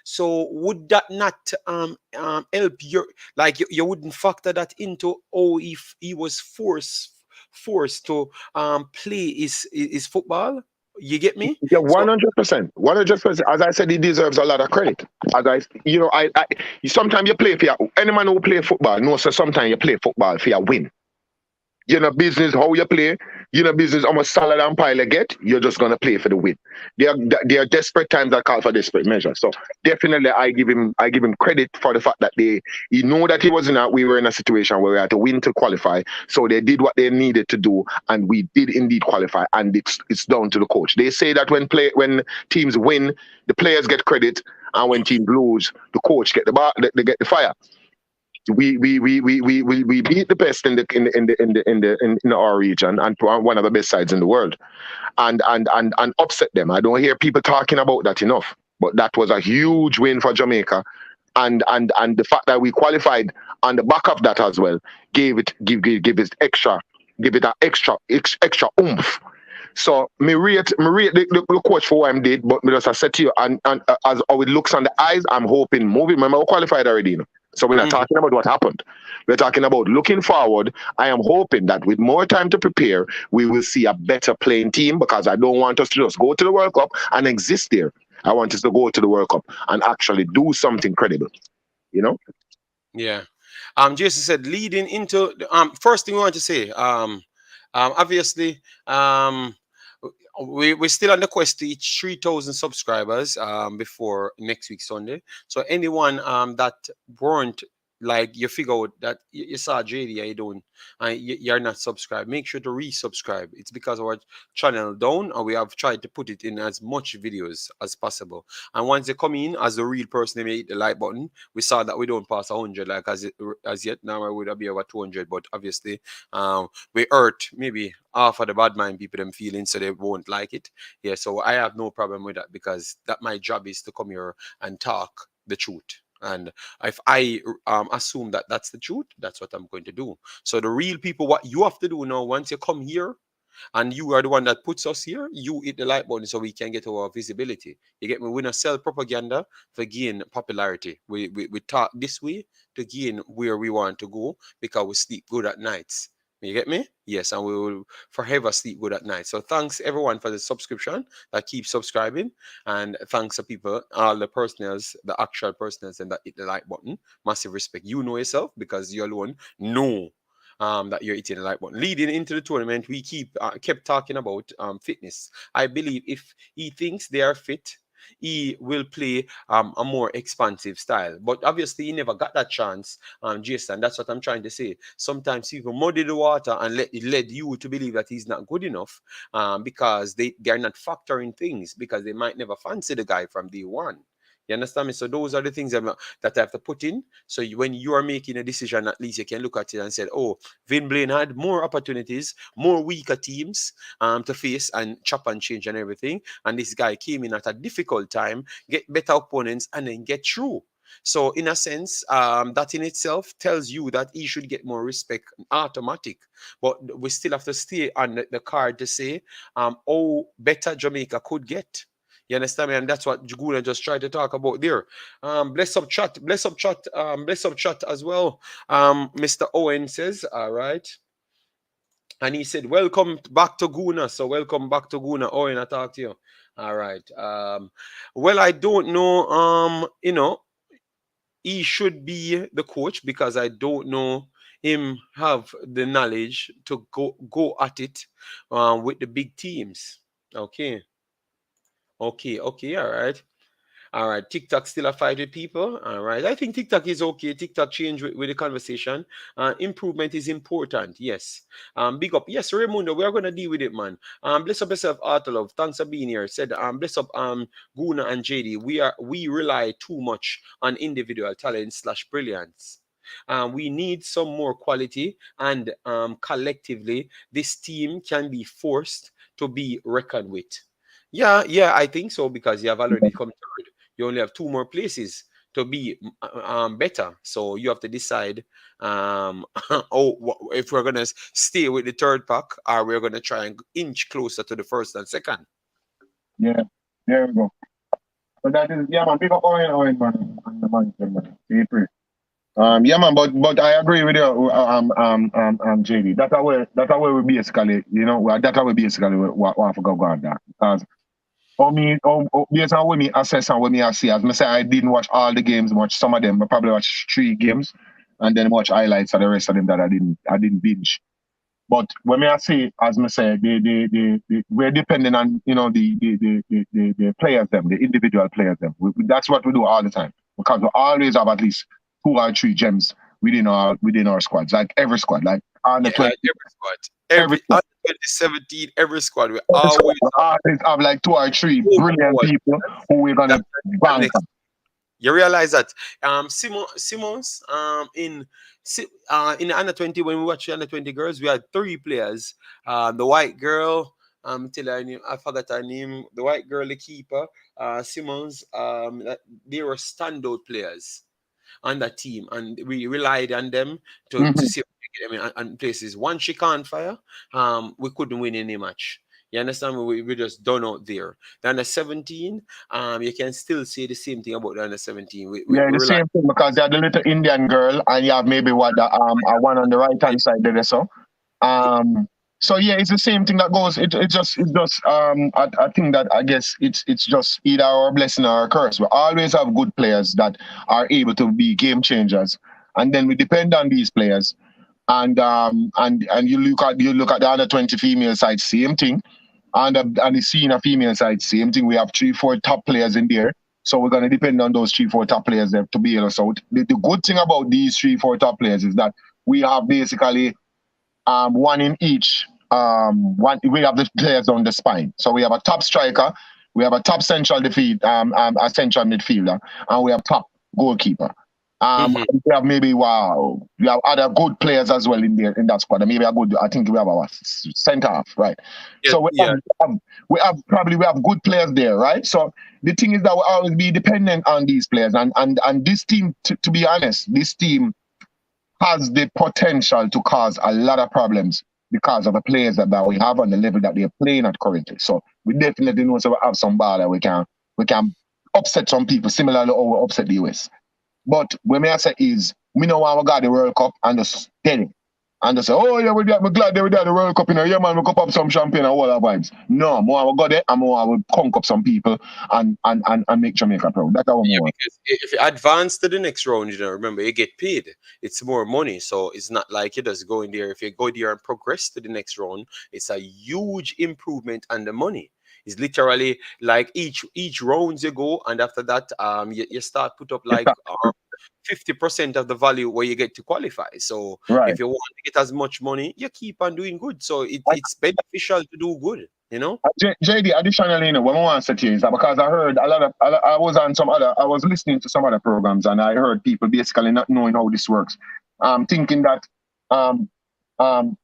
So would that not help you? Like you wouldn't factor that into if he was forced to play his football? You get me? Yeah, 100%. 100%. As I said, he deserves a lot of credit. I sometimes you play for any man who play football knows that sometimes you play football for your win. You know business how you play. You know business how much salary and pile you get. You're just gonna play for the win. There are desperate times that call for desperate measures. So definitely, I give him credit for the fact that he know that we were in a situation where we had to win to qualify. So they did what they needed to do, and we did indeed qualify. And it's down to the coach. They say that when teams win, the players get credit, and when teams lose, the coach get the fire. we beat the best in our region and one of the best sides in the world, and upset them. I don't hear people talking about that enough, but that was a huge win for Jamaica, and the fact that we qualified on the back of that as well give it extra, give it an extra oomph. So me rate the coach for what I did, but me just I said to you, and as how it looks on the eyes, I'm hoping moving. Remember, we qualified already, you know? So we're not talking about what happened. We're talking about looking forward. I am hoping that with more time to prepare, we will see a better playing team, because I don't want us to just go to the World Cup and exist there. I want us to go to the World Cup and actually do something credible, you know? Yeah. Jason said, leading into the, first thing we want to say, obviously, we're still on the quest to reach 3,000 subscribers before next week Sunday. So anyone that weren't, like, you figure out that you saw JD and you don't, you're not subscribed, make sure to resubscribe. It's because our channel down, and we have tried to put it in as much videos as possible. And once they come in as a real person, they may hit the like button. We saw that we don't pass 100 like as yet. Now I would be over 200, but obviously we hurt maybe half of the bad mind people them feeling, so they won't like it. Yeah, so I have no problem with that, because that my job is to come here and talk the truth. And if I assume that that's the truth, that's what I'm going to do. So the real people, what you have to do now, once you come here and you are the one that puts us here, you hit the like button so we can get our visibility. You get me? We don't sell propaganda to gain popularity. We talk this way to gain where we want to go, because we sleep good at nights. You get me? Yes, and we will forever sleep good at night. So thanks everyone for the subscription that keeps subscribing, and thanks to people, all the personals, the actual personals, and that hit the like button. Massive respect. You know yourself, because you alone know that you're hitting the like button. Leading into the tournament, we kept talking about fitness. I believe if he thinks they are fit, he will play a more expansive style. But obviously, he never got that chance, Jason. That's what I'm trying to say. Sometimes people muddy the water and led you to believe that he's not good enough, because they're not factoring things, because they might never fancy the guy from day one. You understand me? So those are the things that I have to put in. So when you are making a decision, at least you can look at it and say, oh, Vin Blaine had more opportunities, more weaker teams to face, and chop and change and everything. And this guy came in at a difficult time, get better opponents, and then get through. So in a sense, that in itself tells you that he should get more respect, automatic. But we still have to stay on the card to say how better Jamaica could get. You understand me? And that's what Juguna just tried to talk about there. Bless up chat as well. Mr. Owen says, all right. And he said, welcome back to Guna. So welcome back to Guna. Owen, I talk to you. All right. Well, I don't know, he should be the coach, because I don't know him have the knowledge to go at it with the big teams. Okay, all right. All right, TikTok still a fight with people. All right, I think TikTok is okay. TikTok change with the conversation. Improvement is important. Yes. Big up. Yes, Raimundo, we are gonna deal with it, man. Bless up yourself, Arthur Love. Thanks for being here. Said bless up Guna and JD. We rely too much on individual talent / brilliance. We need some more quality, and collectively, this team can be forced to be reckoned with. Yeah, I think so, because you have already come third. You only have 2 more places to be better. So you have to decide if we're going to stay with the third pack, or we're going to try and inch closer to the first and second. Yeah, there we go. So that is, yeah, man, big up Owen, man, and the man. Be free. Yeah, man, but I agree with you, JD. That's how we basically, that's how we basically want to go on that. Because based on what me assess and what me I see, as I say, I didn't watch all the games, watch some of them, but probably watch 3 games, and then watch highlights of the rest of them that I didn't binge. But when I say, as I say, we're depending on the players, the individual players. That's what we do all the time, because we always have at least 2 or 3 gems within our squads, like every squad, like on the 20, like every squad, every 2017, every squad we always have like 2 or 3 brilliant people who we're gonna bank on. You realize that Simons in the under 20, when we watched the under 20 girls, we had 3 players. The white girl, tell her name, I forgot her name. The white girl, the keeper, Simons. They were standout players on that team, and we relied on them to see if we get them in places. Once she can't fire, we couldn't win any match. You understand? We just done out there. The under 17, you can still say the same thing about the under 17. We the same thing, because you have the little Indian girl, and you have maybe what the one on the right hand side there. So yeah, it's the same thing that goes. It's just I think that I guess it's just either our blessing or our curse. We always have good players that are able to be game changers, and then we depend on these players. And you look at the under 20 female side, same thing. And the senior female side, same thing. We have 3-4 top players in there. So we're going to depend on those 3-4 top players there to bail us out. The good thing about these 3-4 top players is that we have basically one in each. We have the players on the spine. So we have a top striker, we have a top central a central midfielder, and we have top goalkeeper. We have maybe we have other good players as well in that squad. Maybe I think we have our centre half, right? Yeah, so we have good players there, right? So the thing is that we always be dependent on these players, and this team, to be honest, this team has the potential to cause a lot of problems because of the players that we have on the level that they're playing at currently. So we definitely know we have some ball that we can upset some people, similar to how we upset the US. But what I say is, we know when we got the World Cup and just tell it. And just say, oh yeah, we're glad they were there the World Cup, yeah man, we cup up some champagne and all our vibes. No, more we got there and more we conk up some people and make Jamaica proud. That's our more. Because if you advance to the next round, remember, you get paid. It's more money. So it's not like you just go in there. If you go there and progress to the next round, it's a huge improvement on the money. It's literally like each rounds you go, and after that, you start put up like 50% of the value where you get to qualify. So if you want to get as much money, you keep on doing good. So it's beneficial to do good, JD, additionally, what I want to say to you is that because I heard I was listening to some other programs, and I heard people basically not knowing how this works, thinking that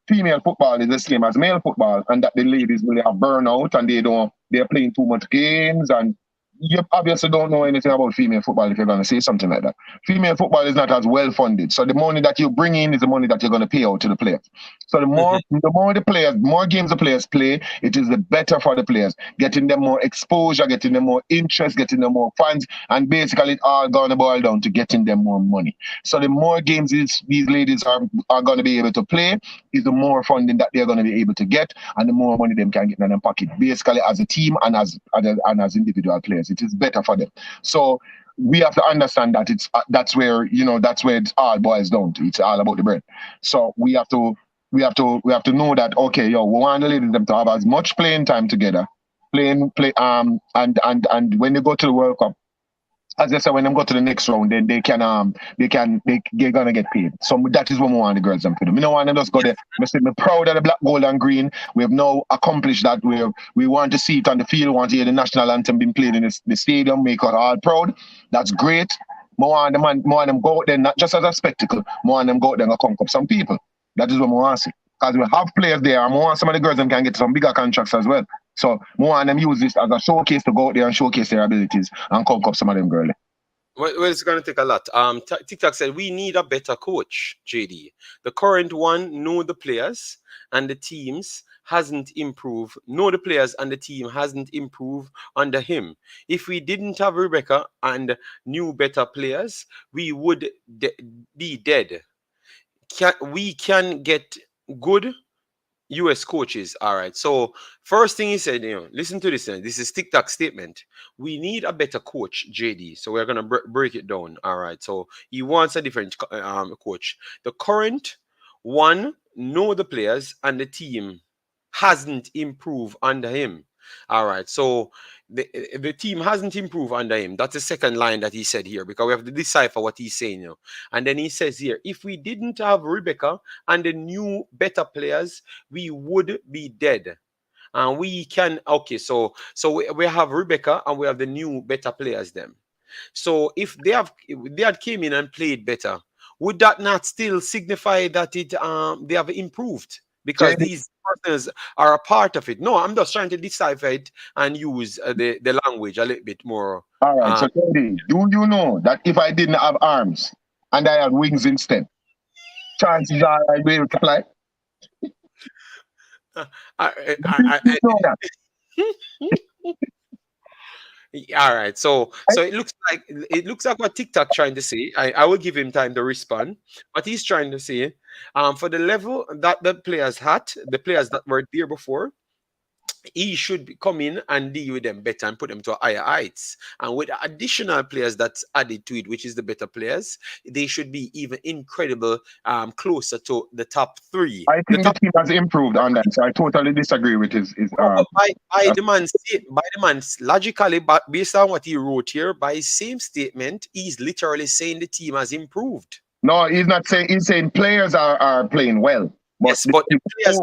female football is the same as male football, and that the ladies really have burnout and they're playing too much games, and you obviously don't know anything about female football if you're going to say something like that. Female football is not as well funded, so the money that you bring in is the money that you're going to pay out to the players. So the more games the players play, it is the better for the players, getting them more exposure, getting them more interest, getting them more fans, and basically it all going to boil down to getting them more money. So the more games these ladies are going to be able to play, is the more funding that they're going to be able to get, and the more money them can get in their pocket, basically as a team and as individual players. It is better for them. So we have to understand that that's where it all boils down to. It's all about the bread. So we have to know that, okay, we want the ladies them to have as much playing time together, and when they go to the World Cup, as I said, when they go to the next round, then they're gonna get paid. So that is what we want the girls them to do. We don't want to just go there. We're proud of the black, gold, and green. We have now accomplished that. We want to see it on the field. We want to hear the national anthem being played in the stadium, make us all proud. That's great. More of them go out there, not just as a spectacle. More of them go out there and conk up some people. That is what we want to see. Because we have players there, and we want some of the girls them can get some bigger contracts as well. So more of them use this as a showcase to go out there and showcase their abilities and conk up some of them girls. Well, it's going to take a lot. TikTok said we need a better coach, JD. The current one know the players and the teams hasn't improved. Know the players and the team hasn't improved under him. If we didn't have Rebecca and knew better players, we would be dead. We can get good US coaches. All right. So first thing he said, listen to this. This is TikTok statement. We need a better coach, JD. So we're going to break it down. All right. So he wants a different coach. The current one know the players and the team hasn't improved under him. All right. So the team hasn't improved under him. That's the second line that he said here, because we have to decipher what he's saying. And then he says here, if we didn't have Rebecca and the new better players, we would be dead. And we can, okay, so we have Rebecca and we have the new better players then. So if they had came in and played better, would that not still signify that they have improved? Because these partners are a part of it. No, I'm just trying to decipher it and use the language a little bit more. All right, so Teddy, do you know that if I didn't have arms and I had wings instead, chances are I'd be able to fly? You know that. All right, so it looks like what TikTok trying to say. I will give him time to respond. What he's trying to say, for the level that the players had, the players that were there before, he should come in and deal with them better and put them to higher heights. And with additional players that's added to it, which is the better players, they should be even incredible, closer to the top three. I think the team has improved on that, so I totally disagree with his by the man's logically, but based on what he wrote here, by his same statement, he's literally saying the team has improved. No, he's not saying. He's saying players are playing well. But yes, but the players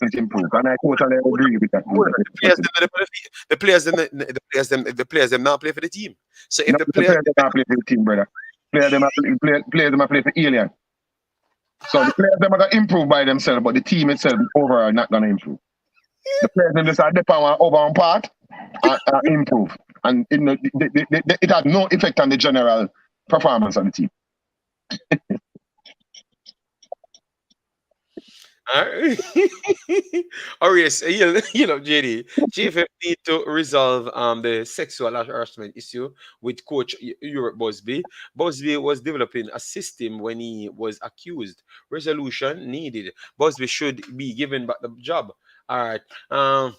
hasn't improved, and I totally agree with that. The players them not play for the team. So if the players not play for the team, brother, players them play for alien. So the players them are gonna improve by themselves, but the team itself overall not gonna improve. The players them just are depend over on part and improve, and it had no effect on the general performance of the team. Oh yes, JD, JFF need to resolve the sexual harassment issue with Coach Europe Busby. Busby was developing a system when he was accused. Resolution needed. Busby should be given back the job. All right.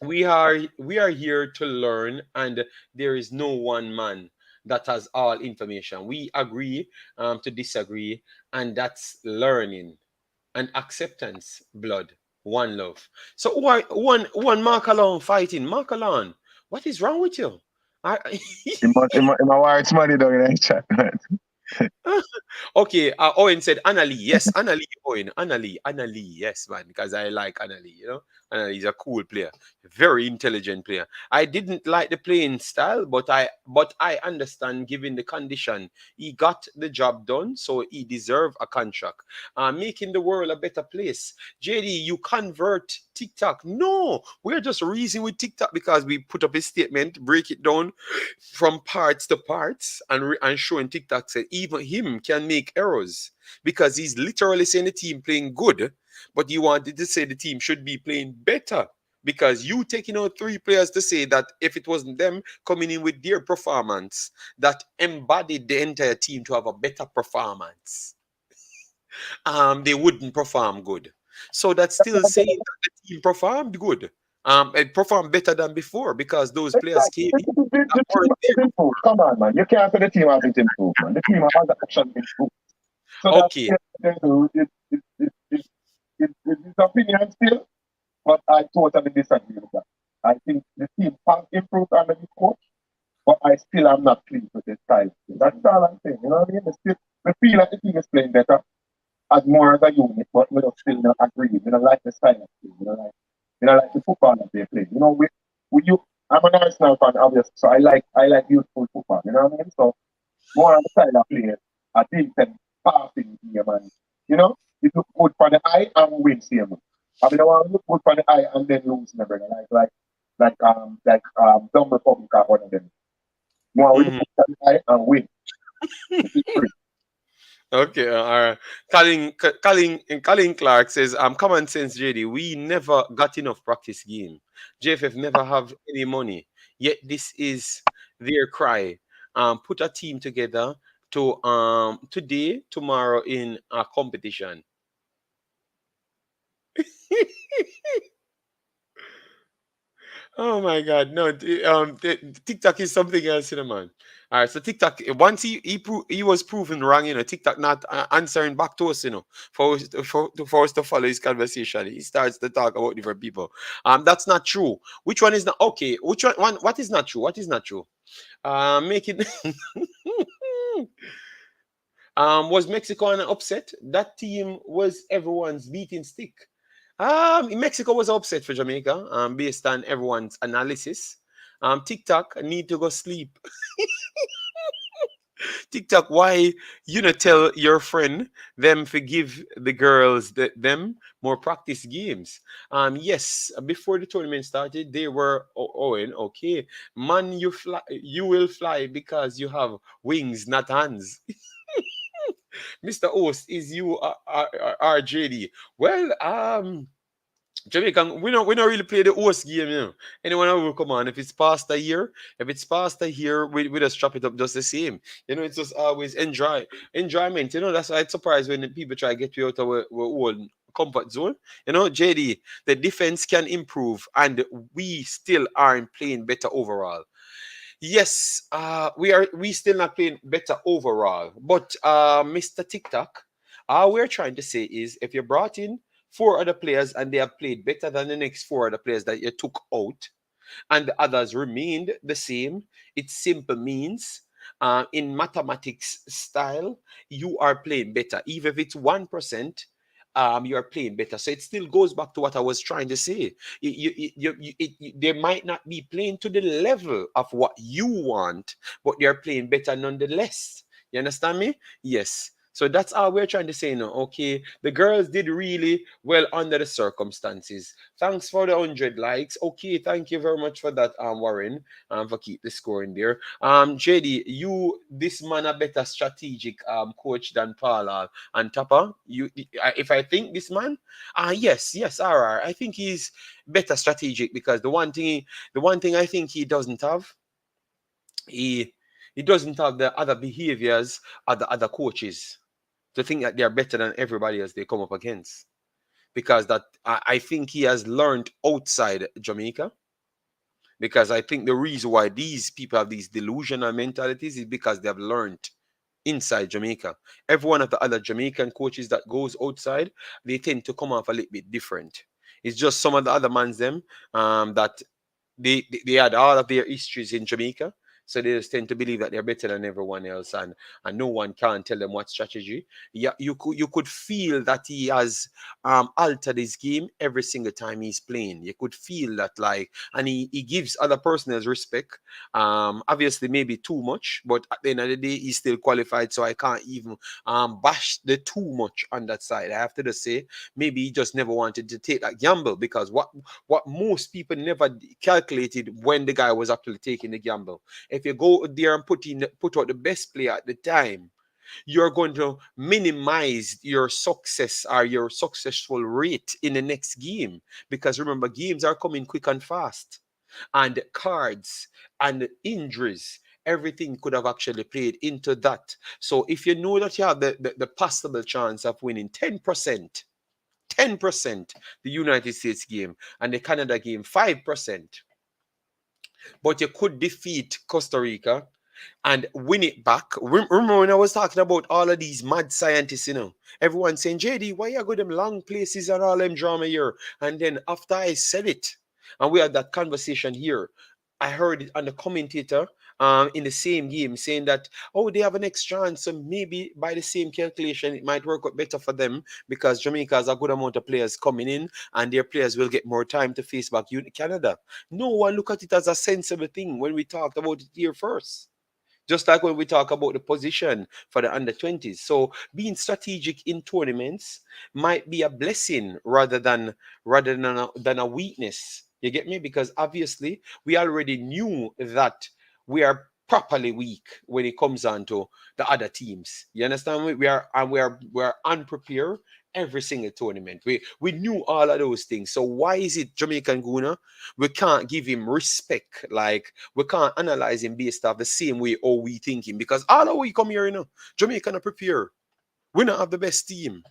We are here to learn, and there is no one man that has all information. We agree to disagree, and that's learning. And acceptance, blood, one love. So why one Mark alone fighting? Mark alone, what is wrong with you? In my wife's money down in the chat. Okay, Owen said Annalie. Yes, Annalie Owen. Annalie, yes, man, because I like Annalie, Annalie is a cool player, very intelligent player. I didn't like the playing style, but I understand given the condition. He got the job done, so he deserved a contract. Making the world a better place. JD, you convert TikTok. No, we're just reasoning with TikTok because we put up a statement, break it down from parts to parts, and showing TikTok said even him can make errors because he's literally saying the team playing good, but you wanted to say the team should be playing better because you taking out 3 players to say that if it wasn't them coming in with their performance that embodied the entire team to have a better performance, they wouldn't perform good. So that's still saying that the team performed good. It performed better than before because those players came in. Come on, man. You can't say the team hasn't improved, man. The team has actually improved. So okay. It's his opinion still, but I totally disagree with that. I think the team has improved under the coach, but I still am not pleased with the style. That's all I'm saying. You know what I mean? We feel like the team is playing better as more as a unit, but we don't still not agree. We don't like the style of the team. We don't like the football that they play. I'm an Arsenal fan, obviously, so I like beautiful football. You know what I mean? So more on the style of play, I think that passing game, and it look good for the eye and win same. I mean, I want to look good for the eye and then lose, my brother. Like Dumb Republic or one of them. More we look good for the eye and win. Okay, all right. Colin Clark says, common sense, JD. We never got enough practice game. JFF never have any money. Yet this is their cry. Put a team together to today, tomorrow in a competition. Oh my God, no! TikTok is something else, man. All right, so TikTok once he was proven wrong, TikTok not answering back to us, for us to follow his conversation. He starts to talk about different people. That's not true. Which one is not okay? Which one? What is not true? What is not true? Making was Mexico an upset? That team was everyone's beating stick. Mexico was upset for Jamaica, based on everyone's analysis. TikTok need to go sleep. TikTok, why you know tell your friend them forgive the girls them more practice games? Yes, before the tournament started, they were Owen. Okay, man, you fly, you will fly because you have wings, not hands. Mr. Host, is you RJD? Well, Jamaican, we don't really play the host game, you know. Anyone who will come on, if it's past a year, we just chop it up just the same. You know, it's just always enjoyment. You know, that's why it's surprised when the people try to get you out of our own comfort zone. You know, JD, the defense can improve, and we still aren't playing better overall. Yes, we still not playing better overall. But Mr. TikTok, all we're trying to say is if you brought in four other players and they have played better than the next four other players that you took out, and the others remained the same, it simply means in mathematics style, you are playing better. Even if it's 1%, you are playing better. So it still goes back to what I was trying to say. They might not be playing to the level of what you want, but they are playing better nonetheless. You understand me? Yes. So that's all we're trying to say now. Okay, the girls did really well under the circumstances. Thanks for the 100 likes. Okay, thank you very much for that, Warren, for keep the score in there. JD, you this man a better strategic coach than Paula and Tapa. If I think this man, yes, RR. I think he's better strategic because the one thing I think he doesn't have, he he doesn't have the other behaviors of the other coaches to think that they're better than everybody else they come up against. Because that I think he has learned outside Jamaica. Because I think the reason why these people have these delusional mentalities is because they have learned inside Jamaica. Every one of the other Jamaican coaches that goes outside, they tend to come off a little bit different. It's just some of the other mans them that they had all of their histories in Jamaica. So they just tend to believe that they're better than everyone else, and no one can tell them what strategy. Yeah, you could feel that he has altered his game every single time he's playing. You could feel that like, and he gives other personals respect. Obviously maybe too much, but at the end of the day, he's still qualified. So I can't even bash the too much on that side. I have to just say maybe he just never wanted to take that gamble because what most people never calculated when the guy was actually taking the gamble. If you go there and put out the best player at the time, you're going to minimize your success or your successful rate in the next game. Because remember, games are coming quick and fast, and cards and injuries. Everything could have actually played into that. So if you know that you have the possible chance of winning 10%, the United States game and the Canada game 5%, but you could defeat Costa Rica and win it back. Remember when I was talking about all of these mad scientists, everyone saying, JD, why you go them long places and all them drama here? And then after I said it, and we had that conversation here, I heard it on the commentator in the same game saying that, oh, they have an extra chance. So maybe by the same calculation, it might work out better for them because Jamaica has a good amount of players coming in and their players will get more time to face back Canada. No one look at it as a sensible thing when we talked about it here first. Just like when we talk about the position for the under 20s. So being strategic in tournaments might be a blessing rather than a weakness. You get me? Because obviously we already knew that we are properly weak when it comes on to the other teams. You understand me? We are unprepared every single tournament. We knew all of those things. So why is it Jamaican Guna? We can't give him respect. Like we can't analyze him based off the same way or we thinking. Because all of we come here, Jamaican are prepared. We don't have the best team.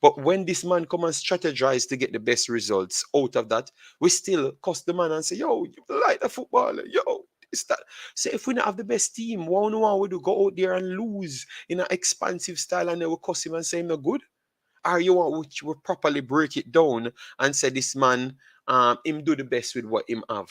But when this man come and strategize to get the best results out of that, we still cuss the man and say, yo, you like the football, yo. That. So if we don't have the best team, what we do? Go out there and lose in an expansive style and then we cuss him and say him no good? Or you want which will properly break it down and say this man him do the best with what him have,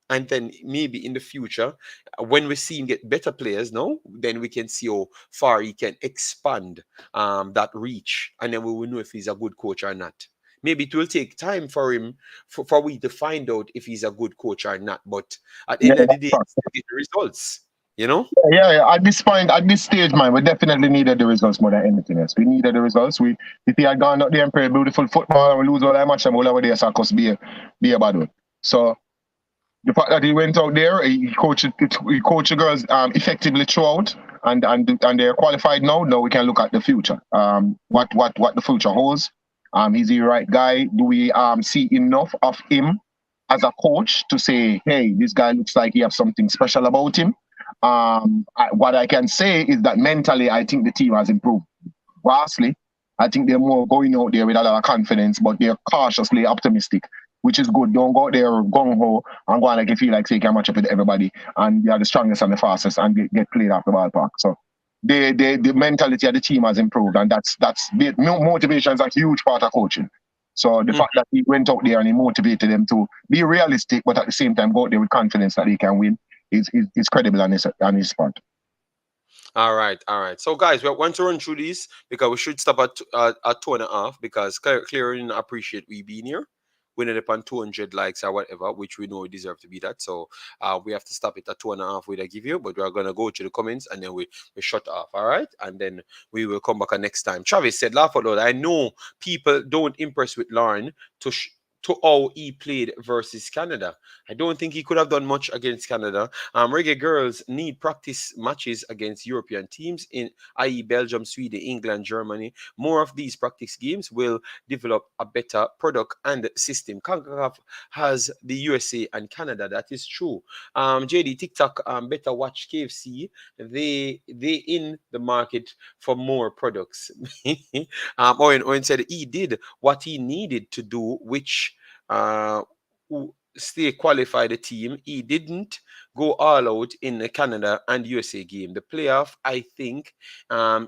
and then maybe in the future when we see him get better players then we can see how far he can expand that reach, and then we will know if he's a good coach or not. Maybe it will take time for him for we to find out if he's a good coach or not. But at the Yeah, end of the day, it's to get the results. You know? yeah. At this point, at this stage, man, we definitely needed the results more than anything else. We needed the results. If he had gone out there and played beautiful football and we lose all that match, and all over there, so cost be a bad one. So the fact that he went out there, he coached the girls effectively throughout, and they're qualified now. Now we can look at the future. What the future holds. Is he the right guy? Do we see enough of him as a coach to say, hey, this guy looks like he has something special about him? What I can say is that mentally, I think the team has improved vastly. I think they're more going out there with a lot of confidence, but they're cautiously optimistic, which is good. Don't go out there gung ho and go on like you feel like say you can match up with everybody and you're the strongest and the fastest and get played off the ballpark. So the mentality of the team has improved, and that's motivation is a huge part of coaching. So the fact that he went out there and he motivated them to be realistic, but at the same time go out there with confidence that he can win is credible on his part. All right. So, guys, we want to run through these because we should stop at 2.5 because clearly didn't appreciate we being here. We need upon 200 likes or whatever, which we know we deserve to be that. So, we have to stop it at 2.5 with I give you, but we're gonna go to the comments and then we shut off. All right, and then we will come back next time. Travis said, "Laugh out loud. I know people don't impress with Lauren to how he played versus Canada. I don't think he could have done much against Canada. Reggae Girlz need practice matches against European teams, i.e. Belgium, Sweden, England, Germany. More of these practice games will develop a better product and system. Concacaf has the USA and Canada. That is true. JD, TikTok, better watch KFC. They in the market for more products." Owen said he did what he needed to do, which stay qualified the team. He didn't go all out in the Canada and USA game. The playoff, I think,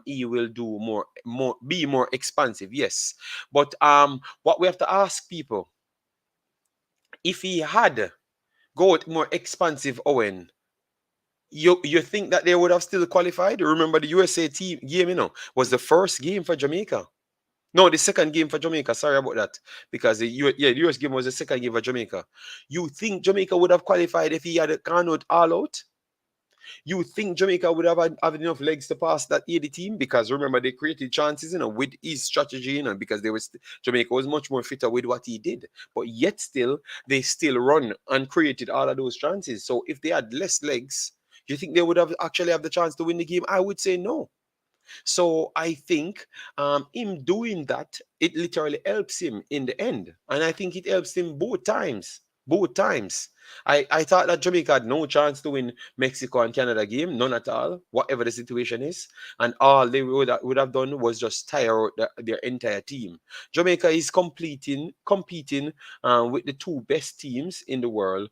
he will do be more expansive. Yes, but what we have to ask people, if he had go out more expansive, Owen, you think that they would have still qualified? Remember the USA team game, was the first game for Jamaica. No, the second game for Jamaica. Sorry about that. Because the US game was the second game for Jamaica. You think Jamaica would have qualified if he had gone out all out? You think Jamaica would have had enough legs to pass that 80 team? Because remember, they created chances, with his strategy, because Jamaica was much more fitter with what he did. But yet still, they still run and created all of those chances. So if they had less legs, you think they would have actually have the chance to win the game? I would say no. So I think him doing that, it literally helps him in the end. And I think it helps him both times. Both times. I thought that Jamaica had no chance to win Mexico and Canada game, none at all, whatever the situation is. And all they would have done was just tire out their entire team. Jamaica is competing with the two best teams in the world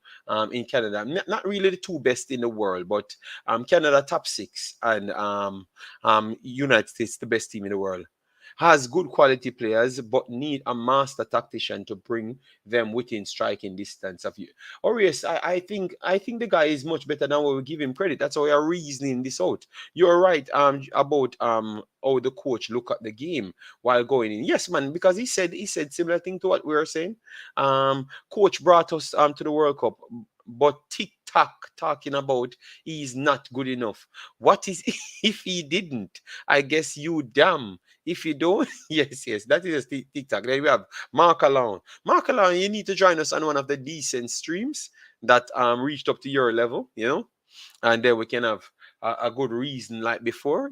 in Canada. Not really the two best in the world, but Canada top 6 and United States the best team in the world. Has good quality players, but need a master tactician to bring them within striking distance of you. Or yes, I think the guy is much better than what we give him credit. That's how we are reasoning this out. You're right about how the coach look at the game while going in. Yes, man, because he said similar thing to what we were saying. Coach brought us to the World Cup, but TikTok talking about he's not good enough. What is if he didn't? I guess you damn. If you don't, yes, that is a TikTok. Then we have Mark Alon. Mark Alon, you need to join us on one of the decent streams that reached up to your level, and then we can have a good reason like before,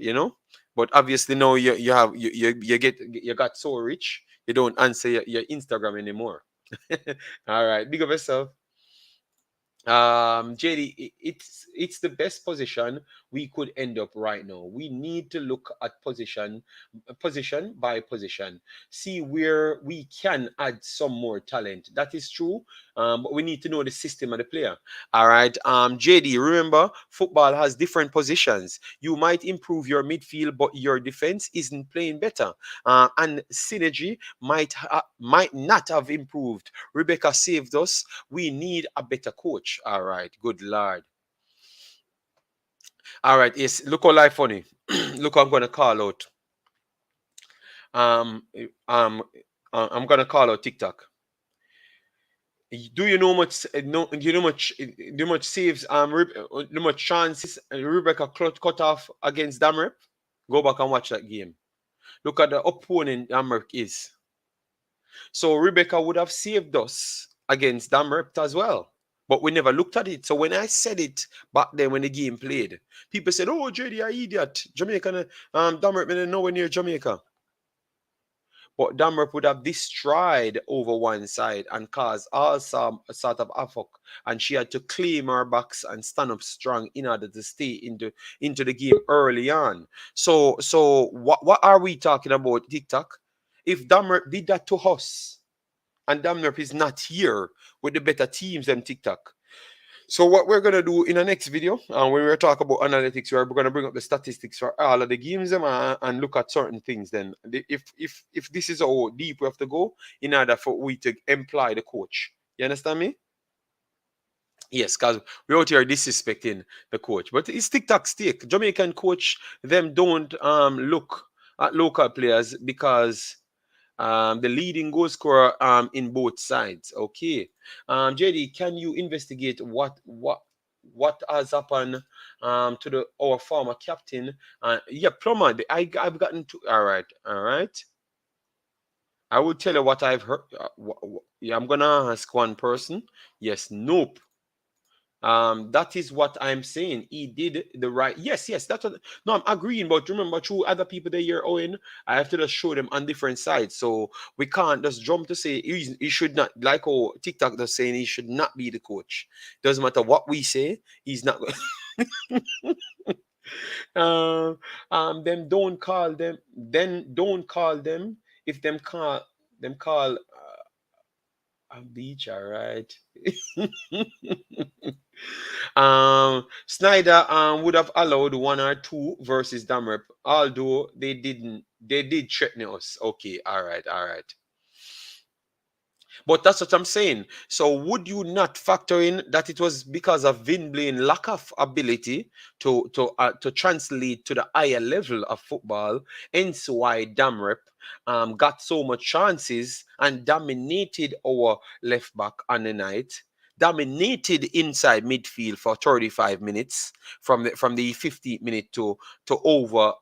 But obviously now you got so rich, you don't answer your Instagram anymore. All right, big up yourself. JD, it's the best position we could end up right now. We need to look at position by position, see where we can add some more talent. That is true, but we need to know the system of the player. All right, JD, remember football has different positions. You might improve your midfield, but your defense isn't playing better, and synergy might not have improved. Rebecca saved us. We need a better coach. All right, good Lord. All right, yes, look how life funny. Look how I'm gonna call out. I'm gonna call out TikTok. Do you know much? No, do you know much? Do much saves? Do much chances? Rebecca cut off against Damrep. Go back and watch that game. Look at the opponent Damrep is. So Rebecca would have saved us against Damrep as well. But we never looked at it. So when I said it back then when the game played, people said, "Oh, JD, you idiot! Jamaica, Damrep nowhere near Jamaica." But Damrep would have destroyed over one side and caused all some sort of havoc. And she had to claim her backs and stand up strong in order to stay into the game early on. So what are we talking about, TikTok? If Damrep did that to us, and Damrep is not here with the better teams than TikTok. So what we're gonna do in the next video, when we talk about analytics, we're gonna bring up the statistics for all of the games and look at certain things. Then, if this is how deep we have to go in order for we to employ the coach, you understand me? Yes, because we're out here disrespecting the coach, but it's TikTok stake. Jamaican coach them don't look at local players because the leading goal scorer in both sides. Okay. JD, can you investigate what has happened to our former captain? Yeah, Plumber, I've gotten to all right. I will tell you what I've heard. Yeah, I'm gonna ask one person. Yes, nope. That is what I'm saying. He did the right. Yes, that's what. No, I'm agreeing. But remember, through other people that you're owing, I have to just show them on different sides. So we can't just jump to say he should not. Like how TikTok is saying he should not be the coach. Doesn't matter what we say, he's not. Them don't call them. Then don't call them. If them call a beach, all right. Snyder would have allowed one or two versus Damrep, although they didn't. They did threaten us. Okay, all right. But that's what I'm saying. So would you not factor in that it was because of Vin Blaine lack of ability to translate to the higher level of football, hence why Damrep got so much chances and dominated our left back on the night, dominated inside midfield for 35 minutes from the 50th minute to over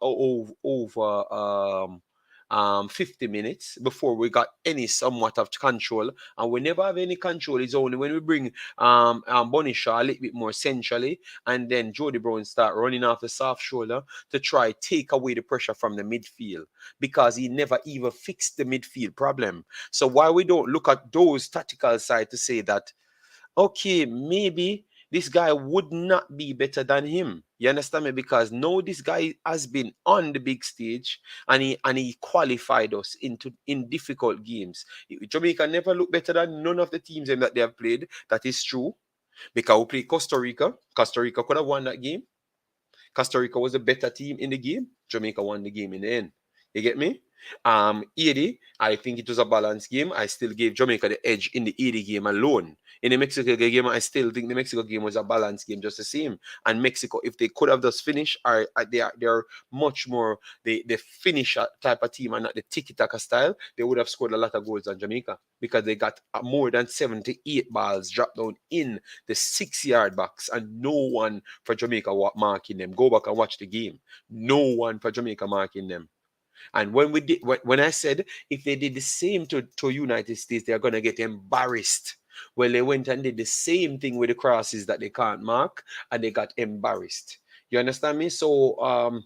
50 minutes before we got any somewhat of control, and we never have any control. It's only when we bring Bonnie Shaw a little bit more centrally, and then Jody Brown start running off the soft shoulder to try take away the pressure from the midfield, because he never even fixed the midfield problem. So why we don't look at those tactical side to say that, okay, maybe this guy would not be better than him. You understand me? Because no, this guy has been on the big stage and he qualified us in difficult games. Jamaica never looked better than none of the teams that they have played. That is true. Because we played Costa Rica. Costa Rica could have won that game. Costa Rica was a better team in the game. Jamaica won the game in the end. You get me? 80, I think it was a balanced game. I still gave Jamaica the edge in the 80 game alone. In the Mexico game, I still think the Mexico game was a balanced game, just the same. And Mexico, if they could have just finished, they're much more the finish type of team and not the tiki-taka style. They would have scored a lot of goals on Jamaica because they got more than 78 balls dropped down in the 6-yard box, and no one for Jamaica marking them. Go back and watch the game. No one for Jamaica marking them. And when I said if they did the same to United States, they're gonna get embarrassed. Well, they went and did the same thing with the crosses that they can't mark, and they got embarrassed. You understand me? So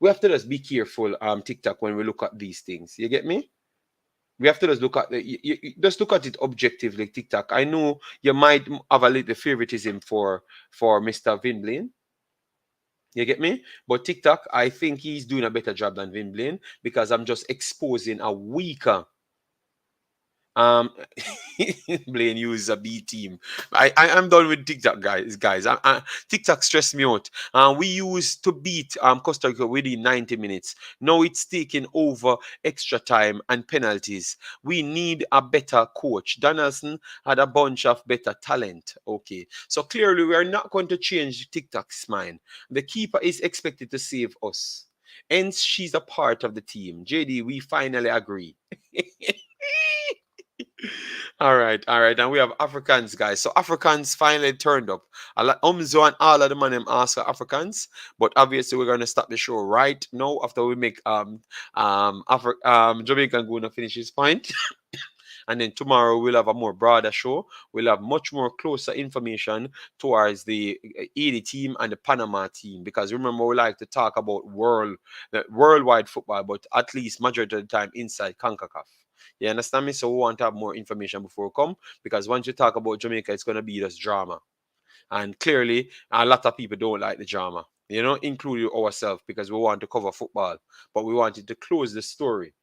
we have to just be careful, TikTok, when we look at these things. You get me? We have to just look at just look at it objectively, TikTok. I know you might have a little favoritism for Mr. Vin Blaine. You get me? But TikTok, I think he's doing a better job than Vin Blaine, because I'm just exposing a weaker Blaine uses a B team. I'm done with TikTok, guys. TikTok stressed me out. We used to beat Costa Rica within 90 minutes. Now it's taking over extra time and penalties. We need a better coach. Donaldson had a bunch of better talent. Okay, so clearly we are not going to change TikTok's mind. The keeper is expected to save us. Hence, she's a part of the team. JD, we finally agree. All right, and we have Africans, guys. So Africans finally turned up. I like Umzo and all of the man them ask for Africans, but obviously we're gonna stop the show right now after we make Jamaican gonna finish his point. And then tomorrow we'll have a more broader show. We'll have much more closer information towards the ED team and the Panama team, because remember we like to talk about worldwide football, but at least majority of the time inside Concacaf. You understand me? So we want to have more information before we come, because once you talk about Jamaica, it's going to be just drama. And clearly, a lot of people don't like the drama, including ourselves, because we want to cover football, but we wanted to close the story,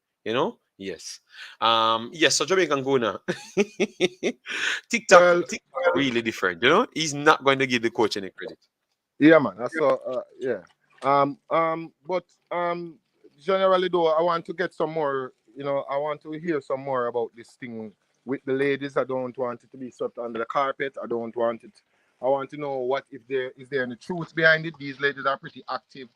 Yes. Yes, so Jamaican Guna. TikTok really different, He's not going to give the coach any credit. Yeah, man. Yeah. But generally though, I want to get some more, I want to hear some more about this thing with the ladies. I don't want it to be swept under the carpet. I don't want it. I want to know if there is any truth behind it. These ladies are pretty active.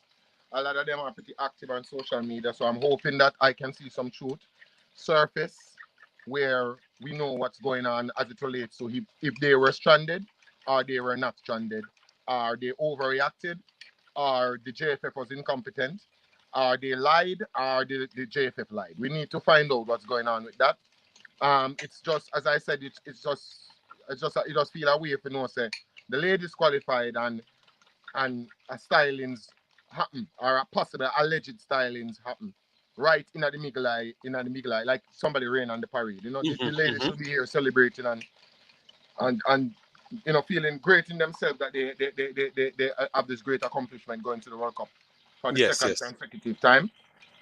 A lot of them are pretty active on social media. So I'm hoping that I can see some truth surface where we know what's going on as it relates to if they were stranded or they were not stranded. Are they overreacted? Or the JFF was incompetent? Are they lied? Or the JFF lied? We need to find out what's going on with that. It's just, as I said, it just feel a way if you know, say the ladies qualified and a stylings happen, or a possible alleged stylings happen right in the middle eye, like somebody rain on the parade. The ladies should be here celebrating and feeling great in themselves that they have this great accomplishment going to the World Cup for the second consecutive time.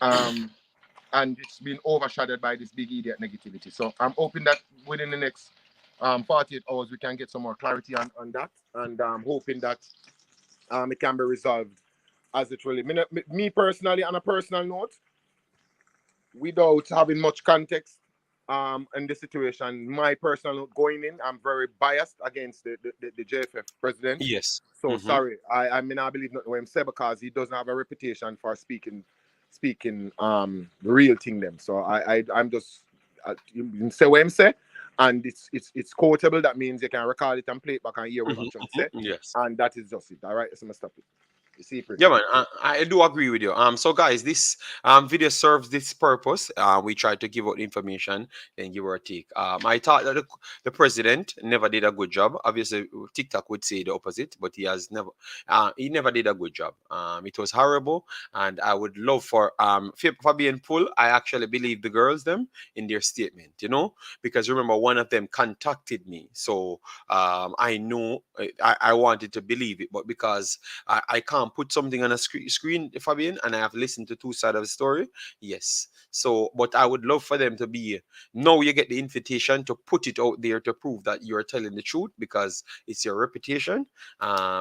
And it's been overshadowed by this big idiot negativity. So I'm hoping that within the next 48 hours we can get some more clarity on that, and I'm hoping that it can be resolved as it really. Me personally, on a personal note, without having much context in the situation, my personal note going in, I'm very biased against the JFF president. Yes. So sorry, I mean I believe not what him say, because he doesn't have a reputation for speaking the real thing them. So I'm just say what him say, and it's quotable. That means you can record it and play it back and hear what I'm trying to say. Yes. And that is just it. All right, so I'm gonna stop it. Yeah, man, I do agree with you. So guys, this video serves this purpose. We try to give out information and give or take. I thought that the president never did a good job. Obviously, TikTok would say the opposite, but he never did a good job. It was horrible, and I would love for being full. I actually believe the girls them in their statement, because remember one of them contacted me, so I know I wanted to believe it, but because I can't put something on a screen, Fabian, and I have listened to two sides of the story. Yes. So, but I would love for them to be, now you get the invitation to put it out there to prove that you're telling the truth, because it's your reputation.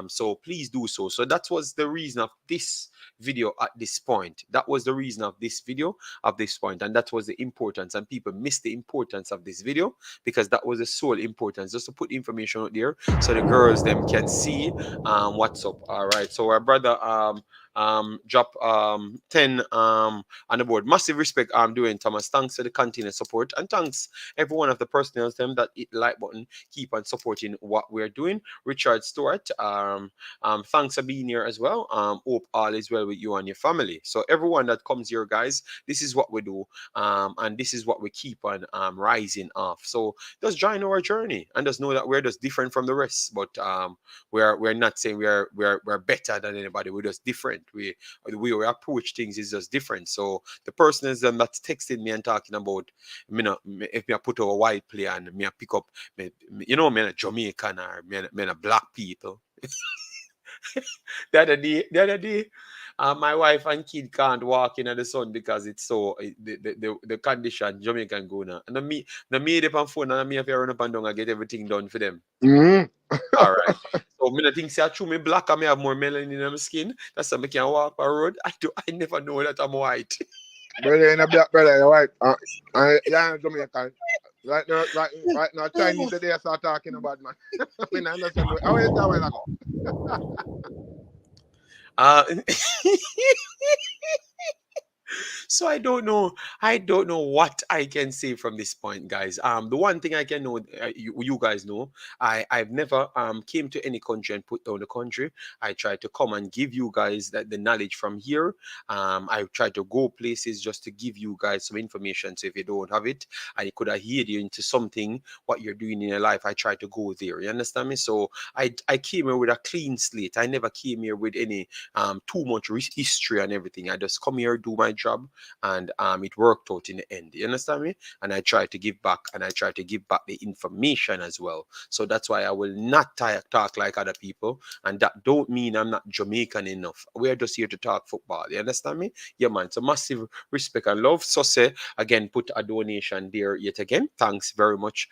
So please do so. So that was the reason of this video at this point. That was the reason of this video at this point, and that was the importance. And people miss the importance of this video, because that was the sole importance, just to put information out there so the girls them can see what's up. All right. So our brother drop 10 on the board. Massive respect doing Thomas. Thanks for the continued support, and thanks every one of the personnel them that hit the like button, keep on supporting what we're doing. Richard Stewart, thanks for being here as well. Hope all is well with you and your family. So everyone that comes here, guys, this is what we do, and this is what we keep on rising off. So just join our journey and just know that we're just different from the rest, but we're not saying we're better than anybody. We're just different. The way we approach things is just different. So the person is that's texting me and talking about, if me put a white play and me pick up, me a Jamaican or me a black people. The other day, my wife and kid can't walk in the sun because it's so the condition Jamaican gonna. And the me up on phone and me have to run up and down and get everything done for them. All right. So me think say true me black and me have more melanin in my skin. That's why I can walk on road. I never know that I'm white. Brother, in a black brother, you're white. Yeah, Jamaican. Right now, Chinese today start talking about man. I mean, I understand. How is that when I go? So I don't know. I don't know what I can say from this point, guys. The one thing I can know, you guys know, I've never came to any country and put down the country. I try to come and give you guys the knowledge from here. I try to go places just to give you guys some information. So if you don't have it, and it could have heard you into something what you're doing in your life, I try to go there. You understand me? So I came here with a clean slate. I never came here with any too much history and everything. I just come here, do my job, and it worked out in the end. You understand me? And I try to give back, and I try to give back the information as well. So that's why I will not talk like other people, and that don't mean I'm not Jamaican enough. We're just here to talk football. You understand me? Yeah, man. So massive respect and love. So say again, put a donation there yet again. Thanks very much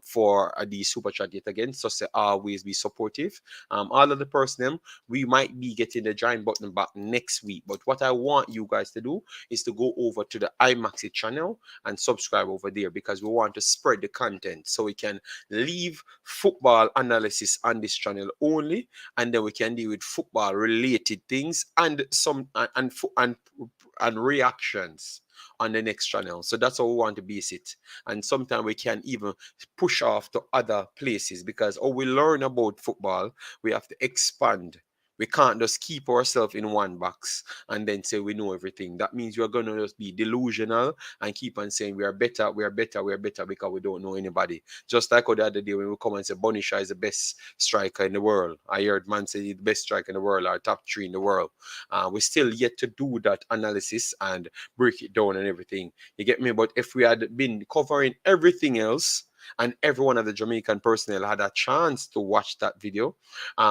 for the super chat yet again. So say always be supportive. All of the person we might be getting the join button back next week. But what I want you guys to do is to go over to the Imaxit channel and subscribe over there, because we want to spread the content so we can leave football analysis on this channel only, and then we can deal with football related things and some and reactions on the next channel. So that's how we want to base it. And sometimes we can even push off to other places, because we learn about football, we have to expand. We can't just keep ourselves in one box and then say we know everything. That means you're going to just be delusional and keep on saying we are better, we are better, we are better, because we don't know anybody. Just like the other day when we come and say Bonisha is the best striker in the world. I heard man say he's the best striker in the world, or top 3 in the world. We still yet to do that analysis and break it down and everything. You get me? But if we had been covering everything else, and every one of the Jamaican personnel had a chance to watch that video,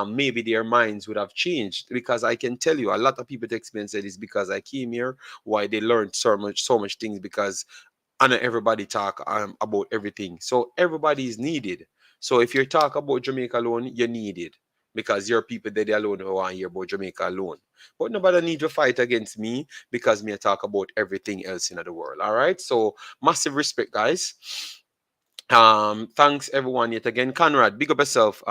maybe their minds would have changed. Because I can tell you, a lot of people text me and said it's because I came here, why they learned so much things, because I know everybody talk about everything. So everybody is needed. So if you talk about Jamaica alone, you're needed, because you're people that they alone who want to hear about Jamaica alone. But nobody need to fight against me because me talk about everything else in the world. All right. So massive respect, guys. Thanks everyone yet again. Conrad, big up yourself.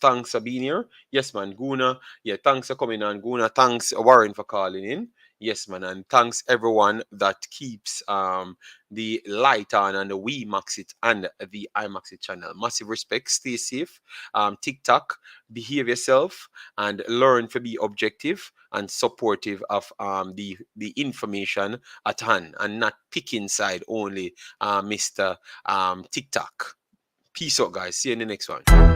Thanks for being here. Yes, man. Guna, yeah, thanks for coming on. Guna, thanks Warren for calling in. Yes, man, and thanks everyone that keeps the light on and the WeMaxit and the Imaxit channel. Massive respect. Stay safe. TikTok, behave yourself and learn to be objective and supportive of the information at hand, and not pick inside only Mr. TikTok. Peace out, guys. See you in the next one.